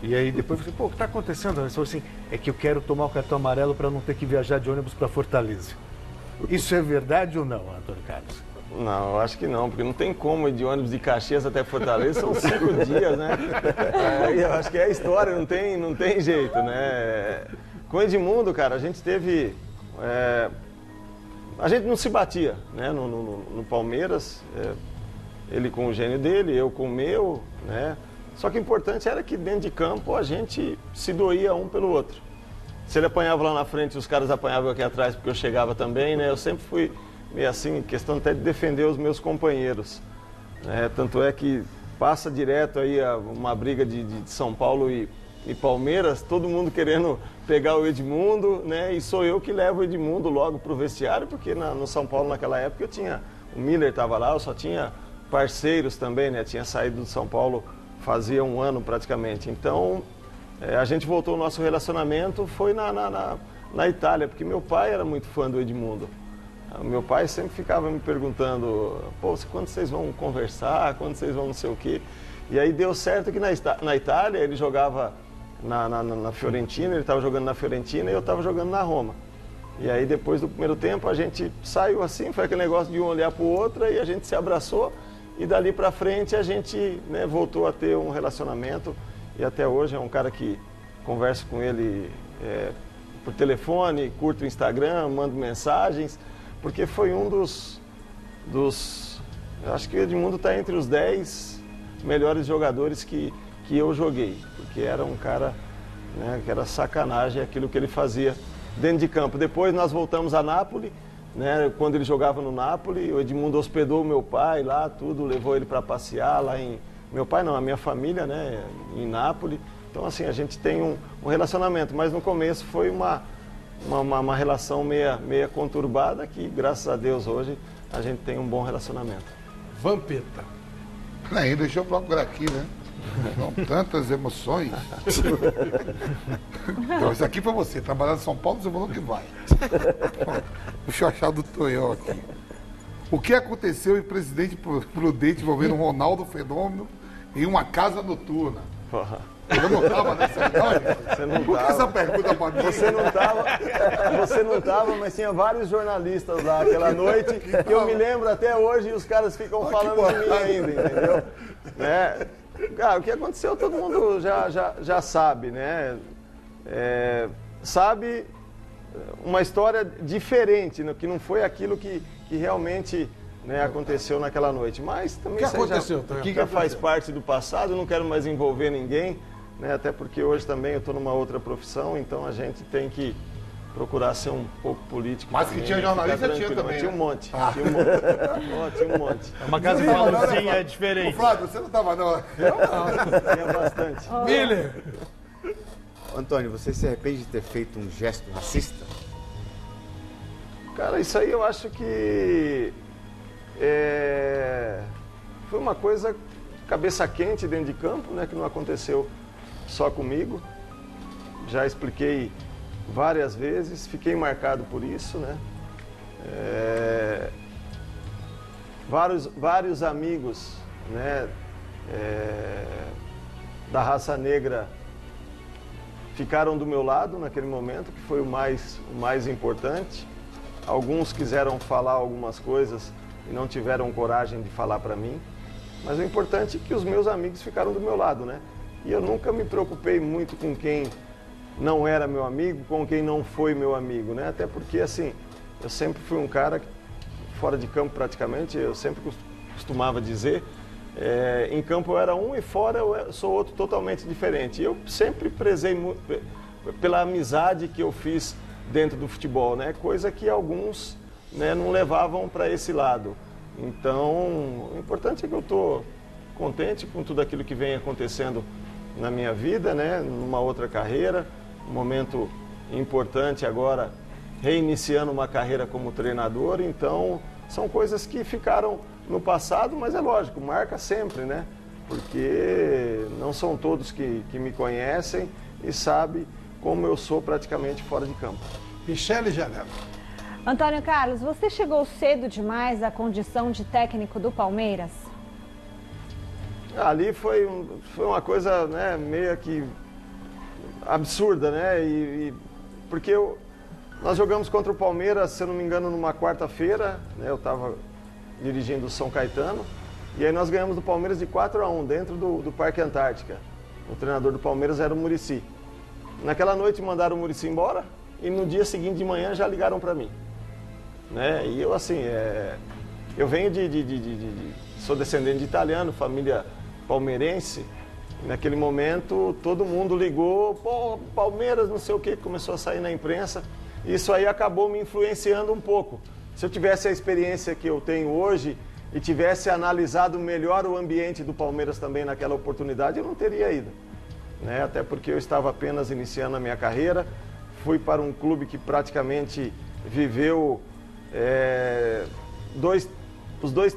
E aí depois você, o que está acontecendo? Ele falou assim, é que eu quero tomar o cartão amarelo para não ter que viajar de ônibus para Fortaleza. Isso é verdade ou não, Antônio Carlos?
Não, eu acho que não, porque não tem como ir de ônibus de Caxias até Fortaleza, são 5 dias, né? Eu acho que é a história, não tem jeito, né? Com o Edmundo, cara, a gente teve... a gente não se batia, né? No Palmeiras, ele com o gênio dele, eu com o meu, né? Só que o importante era que dentro de campo a gente se doía um pelo outro. Se ele apanhava lá na frente, os caras apanhavam aqui atrás porque eu chegava também, né? Eu sempre fui meio assim, questão até de defender os meus companheiros. Tanto é que passa direto aí uma briga de São Paulo e Palmeiras, todo mundo querendo pegar o Edmundo, né? E sou eu que levo o Edmundo logo para o vestiário, porque no São Paulo naquela época o Miller estava lá, eu só tinha parceiros também, né? Tinha saído do São Paulo fazia 1 ano praticamente. Então, a gente voltou o nosso relacionamento, foi na Itália, porque meu pai era muito fã do Edmundo. Meu pai sempre ficava me perguntando, quando vocês vão conversar, quando vocês vão não sei o quê. E aí deu certo que na Itália ele jogava na Fiorentina, ele estava jogando na Fiorentina e eu estava jogando na Roma. E aí depois do primeiro tempo a gente saiu assim, foi aquele negócio de um olhar para o outro e a gente se abraçou. E dali para frente a gente, né, voltou a ter um relacionamento e até hoje é um cara que converso com ele por telefone, curto o Instagram, mando mensagens, porque foi um dos eu acho que o Edmundo está entre os 10 melhores jogadores que eu joguei, porque era um cara, né, que era sacanagem aquilo que ele fazia dentro de campo. Depois nós voltamos a Nápoles, né, quando ele jogava no Nápoles, o Edmundo hospedou o meu pai lá, tudo, levou ele para passear lá em... Meu pai não, a minha família, né, em Nápoles. Então, assim, a gente tem um relacionamento, mas no começo foi uma relação meia conturbada que, graças a Deus, hoje a gente tem um bom relacionamento.
Vampeta.
Aí, deixa eu procurar aqui, né? São tantas emoções. Então, isso aqui foi você. Trabalhar em São Paulo, você falou que vai. Deixa eu achar do Tonhão aqui. O que aconteceu em Presidente Prudente envolvendo Ronaldo Fenômeno em uma casa noturna? Eu não estava nessa história.
Você não
Por que essa pergunta para mim?
Você não estava, mas tinha vários jornalistas lá aquela noite, que eu me lembro até hoje e os caras ficam falando de mim ainda, entendeu? Né? Cara, o que aconteceu todo mundo já sabe, né? Sabe uma história diferente, né? Que não foi aquilo que realmente, né, aconteceu naquela noite. Mas também
o que aconteceu?
Já faz parte do passado, não quero mais envolver ninguém, né? Até porque hoje também eu estou numa outra profissão, então a gente tem que procurar ser um pouco político.
Mas
também,
que tinha jornalista, tinha também.
Tinha um monte.
Tinha
um monte.
É uma casa de Paulozinha é diferente.
Ô, Flávio, você não estava não?
Tinha bastante.
Miller!
Antônio, você se arrepende de ter feito um gesto racista?
Cara, isso aí eu acho que foi uma coisa cabeça quente dentro de campo, né, que não aconteceu só comigo. Já expliquei várias vezes, fiquei marcado por isso, né? vários amigos, né, da raça negra ficaram do meu lado naquele momento, que foi o mais importante. Alguns quiseram falar algumas coisas e não tiveram coragem de falar para mim, mas o importante é que os meus amigos ficaram do meu lado, né? E eu nunca me preocupei muito com quem não era meu amigo, com quem não foi meu amigo, né? Até porque, assim, eu sempre fui um cara, fora de campo praticamente, eu sempre costumava dizer, em campo eu era um e fora eu sou outro totalmente diferente. E eu sempre prezei muito pela amizade que eu fiz dentro do futebol, né? Coisa que alguns, né, não levavam para esse lado. Então, o importante é que eu estou contente com tudo aquilo que vem acontecendo na minha vida, né? Numa outra carreira, um momento importante agora, reiniciando uma carreira como treinador. Então, são coisas que ficaram no passado, mas é lógico, marca sempre, né? Porque não são todos que me conhecem e sabem como eu sou praticamente fora de campo.
Michele Janela.
Antônio Carlos, você chegou cedo demais à condição de técnico do Palmeiras?
Ali foi uma coisa, né, meio que absurda, né? Porque nós jogamos contra o Palmeiras, se eu não me engano, numa quarta-feira, né? Eu estava dirigindo o São Caetano, e aí nós ganhamos do Palmeiras de 4-1 dentro do Parque Antártica. O treinador do Palmeiras era o Muricy. Naquela noite mandaram o Muricy embora e no dia seguinte de manhã já ligaram para mim, né? E eu, assim, eu venho sou descendente de italiano, família palmeirense. E naquele momento todo mundo ligou, pô, Palmeiras, não sei o que, começou a sair na imprensa. Isso aí acabou me influenciando um pouco. Se eu tivesse a experiência que eu tenho hoje e tivesse analisado melhor o ambiente do Palmeiras também naquela oportunidade, eu não teria ido, né? Até porque eu estava apenas iniciando a minha carreira, fui para um clube que praticamente viveu os dois,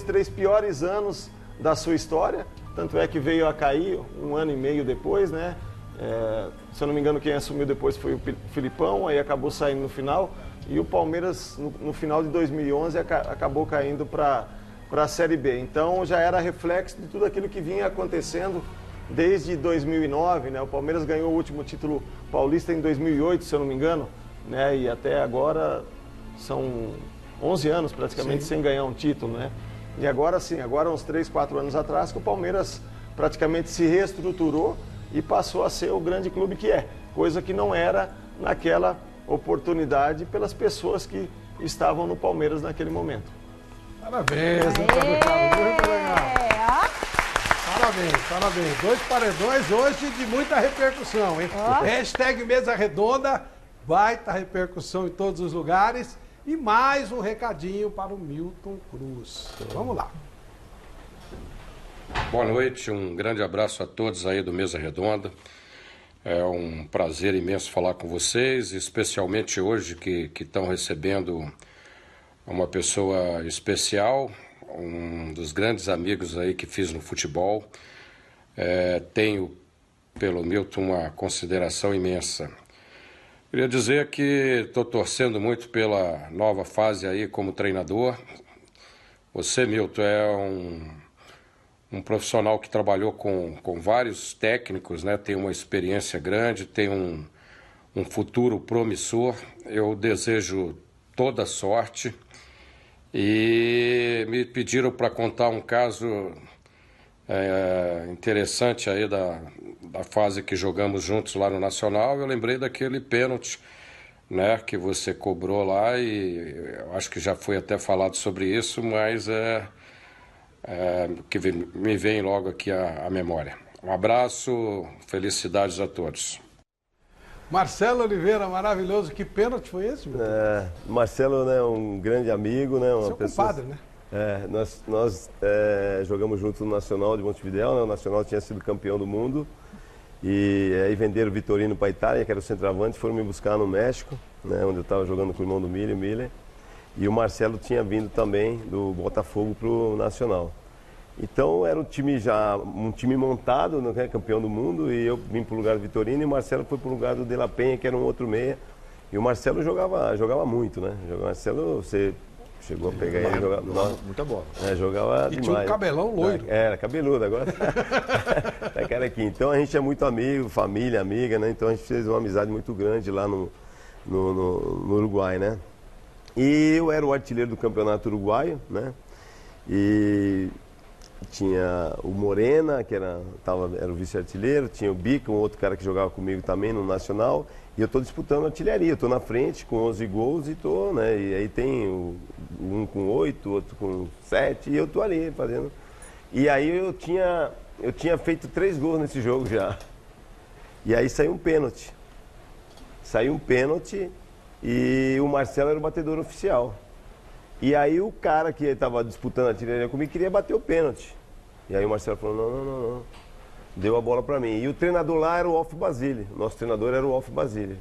três piores anos da sua história, tanto é que veio a cair 1 ano e meio depois, né? Se eu não me engano, quem assumiu depois foi o Filipão, aí acabou saindo no final, e o Palmeiras, no final de 2011, acabou caindo para a Série B. Então, já era reflexo de tudo aquilo que vinha acontecendo desde 2009, né? O Palmeiras ganhou o último título paulista em 2008, se eu não me engano, né? E até agora são 11 anos praticamente sem ganhar um título, né? E agora sim, agora uns 3, 4 anos atrás, que o Palmeiras praticamente se reestruturou e passou a ser o grande clube que é, coisa que não era naquela oportunidade pelas pessoas que estavam no Palmeiras naquele momento.
Parabéns, Antônio Carlos, muito legal. Parabéns. 2 paredões hoje de muita repercussão, hein? Hashtag Mesa Redonda, baita repercussão em todos os lugares. E mais um recadinho para o Milton Cruz. Vamos lá.
Boa noite, um grande abraço a todos aí do Mesa Redonda. É um prazer imenso falar com vocês, especialmente hoje que estão recebendo uma pessoa especial, um dos grandes amigos aí que fiz no futebol. Tenho pelo Milton uma consideração imensa. Queria dizer que estou torcendo muito pela nova fase aí como treinador. Você, Milton, é um profissional que trabalhou com vários técnicos, né? Tem uma experiência grande, tem um futuro promissor. Eu desejo toda sorte. E me pediram para contar um caso interessante aí da fase que jogamos juntos lá no Nacional. Eu lembrei daquele pênalti, né, que você cobrou lá, e eu acho que já foi até falado sobre isso, mas que me vem logo aqui à memória. Um abraço, felicidades a todos.
Marcelo Oliveira, maravilhoso. Que pênalti foi esse, meu?
Marcelo, né, um grande amigo, né? Uma
seu
pessoa...
compadre, né?
Nós jogamos junto no Nacional de Montevidéu, né? O Nacional tinha sido campeão do mundo. E aí venderam o Vitorino para a Itália, que era o centroavante, foram me buscar no México, né? Onde eu estava jogando com o irmão do Miller. E o Marcelo tinha vindo também do Botafogo para o Nacional. Então era um time montado, né, campeão do mundo, e eu vim para o lugar do Vitorino e o Marcelo foi para o lugar do De La Penha, que era um outro meia. E o Marcelo jogava muito, né? O Marcelo, você Chegou a pegar ele e jogar.
Muita bola.
Jogava
E
demais.
tinha um cabelão loiro.
Era cabeludo, agora tá carequinho. Então a gente é muito amigo, família, amiga, né? Então a gente fez uma amizade muito grande lá no Uruguai, né? E eu era o artilheiro do campeonato uruguaio, né? E tinha o Morena, que era o vice-artilheiro, tinha o Bica, um outro cara que jogava comigo também no Nacional. E eu estou disputando artilharia, eu estou na frente com 11 gols e estou, né? E aí tem um com 8, outro com 7, e eu estou ali fazendo. E aí eu tinha feito 3 gols nesse jogo já. E aí saiu um pênalti. E o Marcelo era o batedor oficial. E aí o cara que estava disputando a artilharia comigo queria bater o pênalti. E aí o Marcelo falou, não. Deu a bola para mim. E o treinador lá era o Alf Basile. Nosso treinador era o Alf Basile.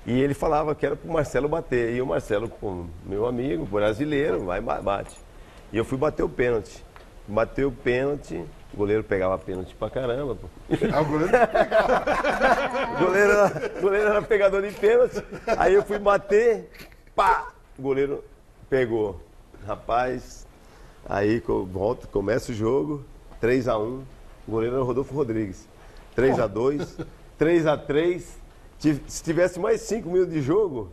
E ele falava que era pro Marcelo bater. E o Marcelo, pô, meu amigo, brasileiro, vai, bate. E eu fui bater o pênalti. Bateu o pênalti, o goleiro pegava pênalti pra caramba, pô.
O goleiro pegava.
O goleiro era pegador de pênalti. Aí eu fui bater, pá! O goleiro pegou. Rapaz, aí começa o jogo, 3-1. O goleiro era o Rodolfo Rodrigues. 3-2, 3-3. Se tivesse mais 5 minutos de jogo,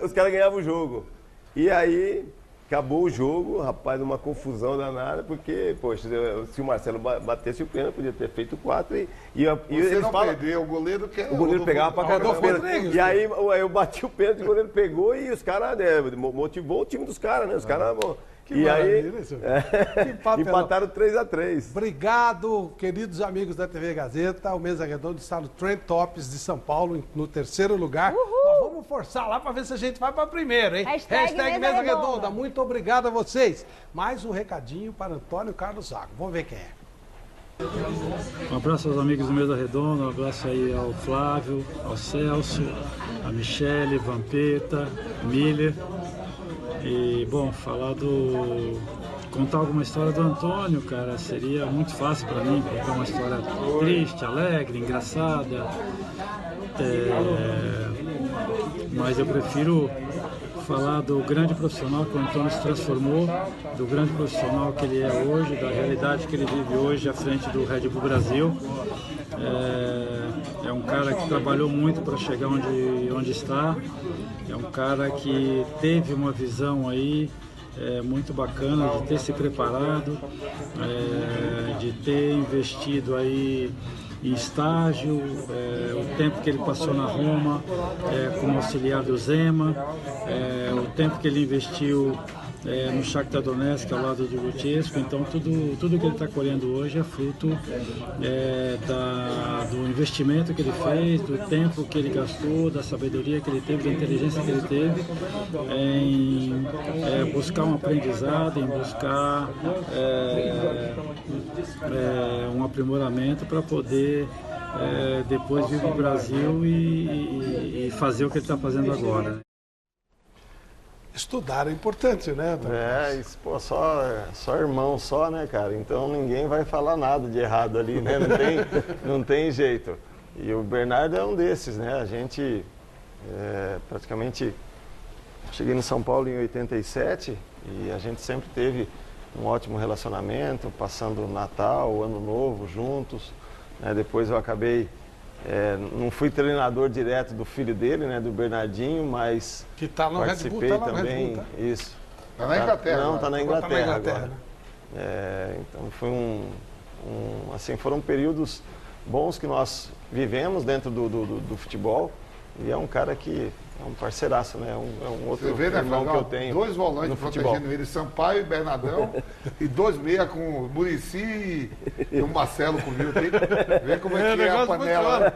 os caras ganhavam o jogo. E aí, acabou o jogo, rapaz, uma confusão danada, porque, poxa, se o Marcelo batesse o pênalti, podia ter feito 4 e eles
não
falam,
perdeu, o goleiro que
o goleiro pegava pra caramba o pênalti. E aí eu bati o pênalti, o goleiro pegou e os caras, motivou o time dos caras, né? Os caras... E aí, empataram 3-3.
Obrigado, queridos amigos da TV Gazeta. O Mesa Redonda está no Trend Tops de São Paulo, no 3º lugar. Nós vamos forçar lá para ver se a gente vai para primeiro, hein? Hashtag Mesa Redonda. Muito obrigado a vocês. Mais um recadinho para Antônio Carlos Zago. Vamos ver quem é.
Um abraço aos amigos do Mesa Redonda, um abraço aí ao Flávio, ao Celso, a Michele, Vampeta, Miller. E, bom, contar alguma história do Antônio, cara, seria muito fácil para mim, contar uma história triste, alegre, engraçada, mas eu prefiro falar do grande profissional que o Antônio se transformou, do grande profissional que ele é hoje, da realidade que ele vive hoje à frente do Red Bull Brasil. É um cara que trabalhou muito para chegar onde está. É um cara que teve uma visão aí muito bacana de ter se preparado, de ter investido aí em estágio, o tempo que ele passou na Roma como auxiliar do Zema, o tempo que ele investiu no Shakhtar Donetsk, ao lado do Lutesco. Então tudo que ele está colhendo hoje é fruto do investimento que ele fez, do tempo que ele gastou, da sabedoria que ele teve, da inteligência que ele teve em buscar um aprendizado, em buscar um aprimoramento para poder depois vir para o Brasil e fazer o que ele está fazendo agora.
Estudar é importante, né?
Isso, pô, só irmão só, né, cara? Então ninguém vai falar nada de errado ali, né? Não tem jeito. E o Bernardo é um desses, né? A gente praticamente... Cheguei no São Paulo em 87 e a gente sempre teve um ótimo relacionamento, passando o Natal, o Ano Novo juntos. Né? Depois eu acabei... não fui treinador direto do filho dele, né, do Bernardinho, mas
que tá no
participei
Red Bull,
também.
Red Bull, tá?
Isso.
Tá na Inglaterra.
Não, tá na Inglaterra agora.
Né?
Então foi assim, foram períodos bons que nós vivemos dentro do futebol. E é um cara que é um parceiraço, né? É um outro irmão que eu tenho.
2 volantes protegendo ele, Sampaio e Bernardão, e 2 meia com o Muricy e o Marcelo comigo. Vê como é que é a panela.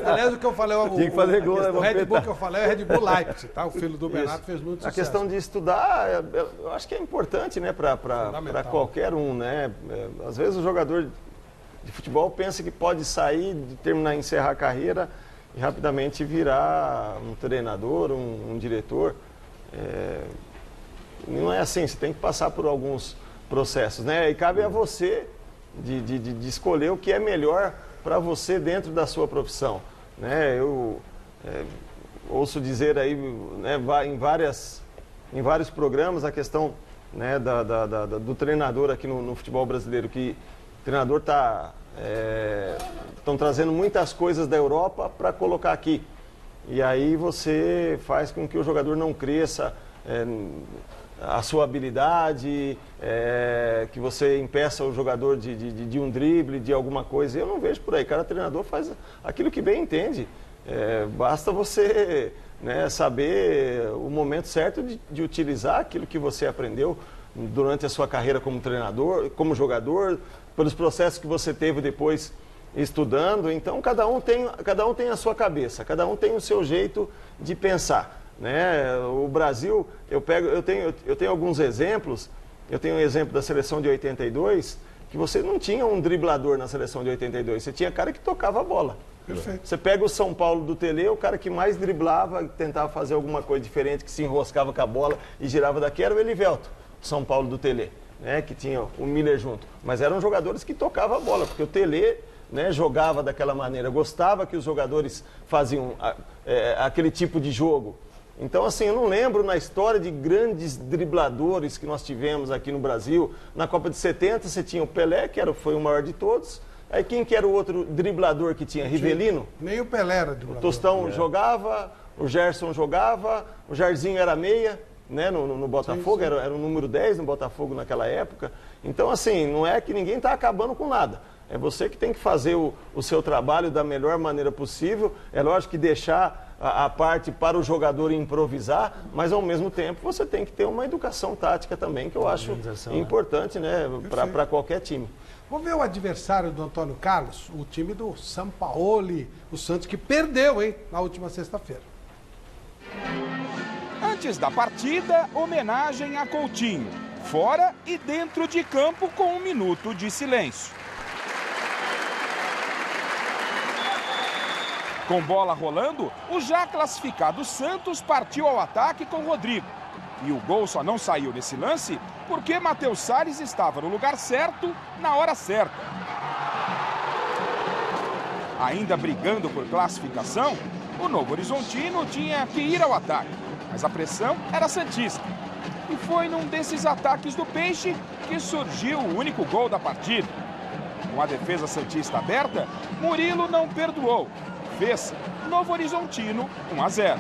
Aliás, o que eu falei, o Red Bull que eu falei é o Red Bull Leipzig, tá? O filho do Bernardo fez muito sucesso.
A questão de estudar, eu acho que é importante, né? Para qualquer um, né? Às vezes o jogador de futebol pensa que pode sair, encerrar a carreira e rapidamente virar um treinador, um diretor. Não é assim, você tem que passar por alguns processos, né? E cabe a você de escolher o que é melhor para você dentro da sua profissão, né? Eu ouço dizer aí, né, em várias em vários programas a questão, né, do treinador aqui no futebol brasileiro, que o treinador estão trazendo muitas coisas da Europa para colocar aqui. E aí você faz com que o jogador não cresça a sua habilidade, que você impeça o jogador de um drible, de alguma coisa. Eu não vejo por aí. Cada treinador faz aquilo que bem entende. Basta você, né, saber o momento certo de utilizar aquilo que você aprendeu durante a sua carreira como treinador, como jogador, pelos processos que você teve depois estudando. Então, cada um tem a sua cabeça, cada um tem o seu jeito de pensar, né? O Brasil, eu tenho alguns exemplos. Eu tenho um exemplo da seleção de 82, que você não tinha um driblador na seleção de 82, você tinha cara que tocava a bola.
Perfeito.
Você pega o São Paulo do Tele, o cara que mais driblava, tentava fazer alguma coisa diferente, que se enroscava com a bola e girava daqui, era o Elivelto, São Paulo do Tele, né, que tinha o Miller junto. Mas eram jogadores que tocavam a bola, porque o Tele, né, jogava daquela maneira, gostava que os jogadores faziam aquele tipo de jogo. Então, assim, eu não lembro na história de grandes dribladores que nós tivemos aqui no Brasil. Na Copa de 70 você tinha o Pelé, que foi o maior de todos. Aí quem que era o outro driblador que tinha? Rivelino?
Nem o Pelé era driblador.
O Tostão jogava, o Gerson jogava, o Jairzinho era meia, né, no Botafogo, sim. Era o número 10 no Botafogo naquela época. Então, assim, não é que ninguém está acabando com nada. É você que tem que fazer o seu trabalho da melhor maneira possível. É lógico que deixar a parte para o jogador improvisar, mas ao mesmo tempo você tem que ter uma educação tática também, que eu acho importante, né, para qualquer time.
Vamos ver o adversário do Antônio Carlos, o time do Sampaoli, o Santos, que perdeu, hein, na última sexta-feira.
Antes da partida, homenagem a Coutinho, fora e dentro de campo com 1 minuto de silêncio. Com bola rolando, o já classificado Santos partiu ao ataque com Rodrigo. E o gol só não saiu nesse lance porque Matheus Salles estava no lugar certo, na hora certa. Ainda brigando por classificação, o Novo Horizontino tinha que ir ao ataque, mas a pressão era santista. E foi num desses ataques do Peixe que surgiu o único gol da partida. Com a defesa santista aberta, Murilo não perdoou. Fez Novo Horizontino 1-0.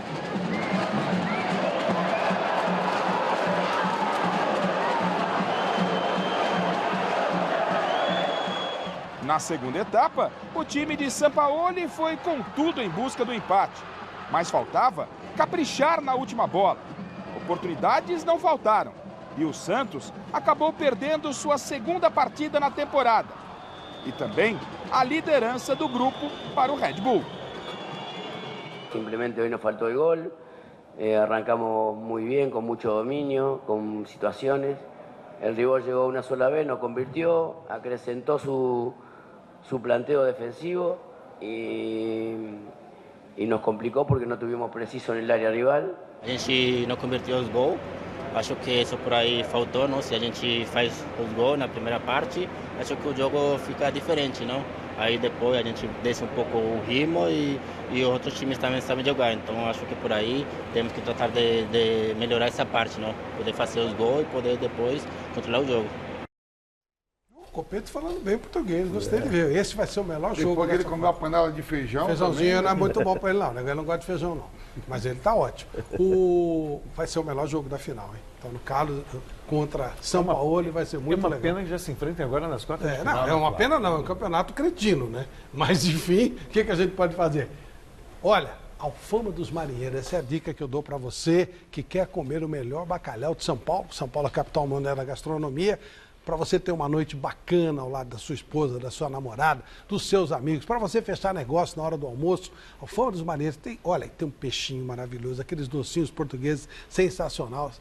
Na segunda etapa, o time de Sampaoli foi com tudo em busca do empate. Mas faltava caprichar na última bola. Oportunidades não faltaram. E o Santos acabou perdendo sua segunda partida na temporada. E também a liderança do grupo para o Red Bull.
Simplemente hoy nos faltó el gol, arrancamos muy bien, con mucho dominio, con situaciones. El rival llegó una sola vez, nos convirtió, acrecentó su planteo defensivo y nos complicou porque não tivemos preciso no área rival.
A gente não convertiu os gols, acho que isso por aí faltou, não? Se a gente faz os gols na primeira parte, acho que o jogo fica diferente, não? Aí depois a gente desce um pouco o ritmo e outros times também sabem jogar. Então acho que por aí temos que tratar de melhorar essa parte, não? Poder fazer os gols e poder depois controlar o jogo.
O Copete falando bem português, gostei de ver. Esse vai ser o melhor jogo.
Depois que ele comeu a panela de feijão.
Feijãozinho
também,
não é muito bom para ele não, né? Ele não gosta de feijão não. Mas ele tá ótimo. Vai ser o melhor jogo da final, hein? Então no Carlos contra São Paulo vai ser muito legal.
É uma pena que já se enfrentem agora nas quartas de final.
Não, é uma pena não, é um campeonato cretino, né? Mas enfim, o que a gente pode fazer? Olha, Alfama dos Marinheiros, essa é a dica que eu dou para você que quer comer o melhor bacalhau de São Paulo. São Paulo é a capital mundial da gastronomia. Para você ter uma noite bacana ao lado da sua esposa, da sua namorada, dos seus amigos, para você fechar negócio na hora do almoço. Alfama dos Marinheiros tem, olha, tem um peixinho maravilhoso, aqueles docinhos portugueses sensacionais.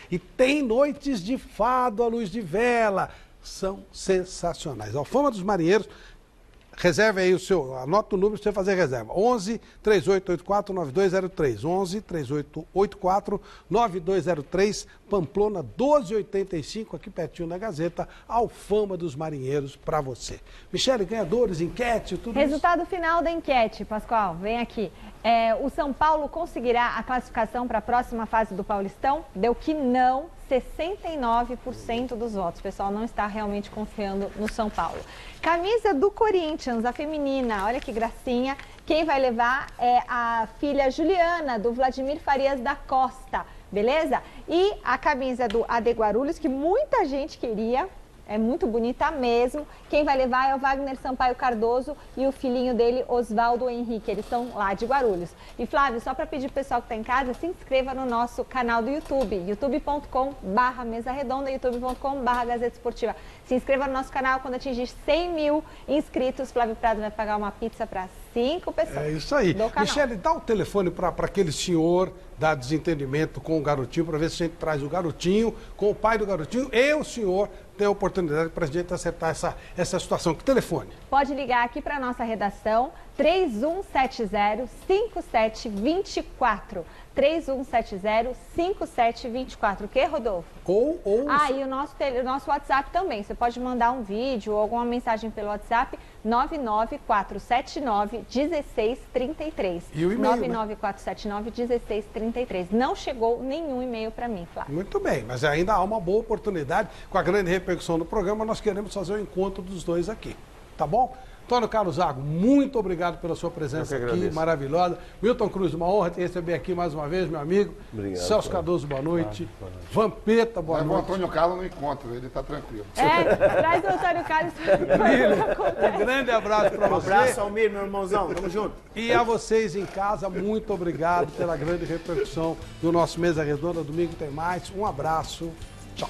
E tem noites de fado à luz de vela, são sensacionais. Alfama dos Marinheiros, reserve aí o seu, anota o número para você fazer reserva. 11 3884 9203. 11 3884 9203, Pamplona 1285, aqui pertinho da Gazeta, Alfama dos Marinheiros para você. Michele, ganhadores, enquete, tudo
Resultado final da enquete, Pascoal, vem aqui. O São Paulo conseguirá a classificação para a próxima fase do Paulistão? Deu que não, 69% dos votos. O pessoal não está realmente confiando no São Paulo. Camisa do Corinthians, a feminina, olha que gracinha. Quem vai levar é a filha Juliana, do Vladimir Farias da Costa, beleza? E a camisa do AD Guarulhos, que muita gente queria. É muito bonita mesmo. Quem vai levar é o Wagner Sampaio Cardoso e o filhinho dele, Oswaldo Henrique. Eles são lá de Guarulhos. E Flávio, só para pedir pro pessoal que está em casa, se inscreva no nosso canal do YouTube, youtube.com/Mesa Redonda, youtube.com/Gazeta Esportiva. Se inscreva no nosso canal. Quando atingir 100 mil inscritos, Flávio Prado vai pagar uma pizza para 5 pessoas.
É isso aí. Michele, dá o telefone para aquele senhor dar desentendimento com o garotinho, para ver se a gente traz o garotinho com o pai do garotinho e o senhor tem a oportunidade para a gente acertar essa situação. Que telefone?
Pode ligar aqui para a nossa redação, 3170-5724. 3170-5724. O que, Rodolfo? E o nosso WhatsApp também. Você pode mandar um vídeo ou alguma mensagem pelo WhatsApp, 99479-1633.
E o e-mail,
99479-1633. Não chegou nenhum e-mail para mim, Flávio.
Muito bem, mas ainda há uma boa oportunidade. Com a grande repercussão do programa, nós queremos fazer o encontro dos dois aqui. Tá bom? Antônio Carlos Zago, muito obrigado pela sua presença aqui, maravilhosa. Milton Cruz, uma honra te receber aqui mais uma vez, meu amigo.
Obrigado.
Celso Cardoso, boa noite. Vampeta, boa noite.
O Antônio Carlos não encontra, ele está tranquilo.
Traz o Antônio Carlos.
Um grande abraço para você.
Um abraço, Almir, meu irmãozão, tamo junto.
E a vocês em casa, muito obrigado pela grande repercussão do nosso Mesa Redonda. Domingo tem mais. Um abraço, tchau.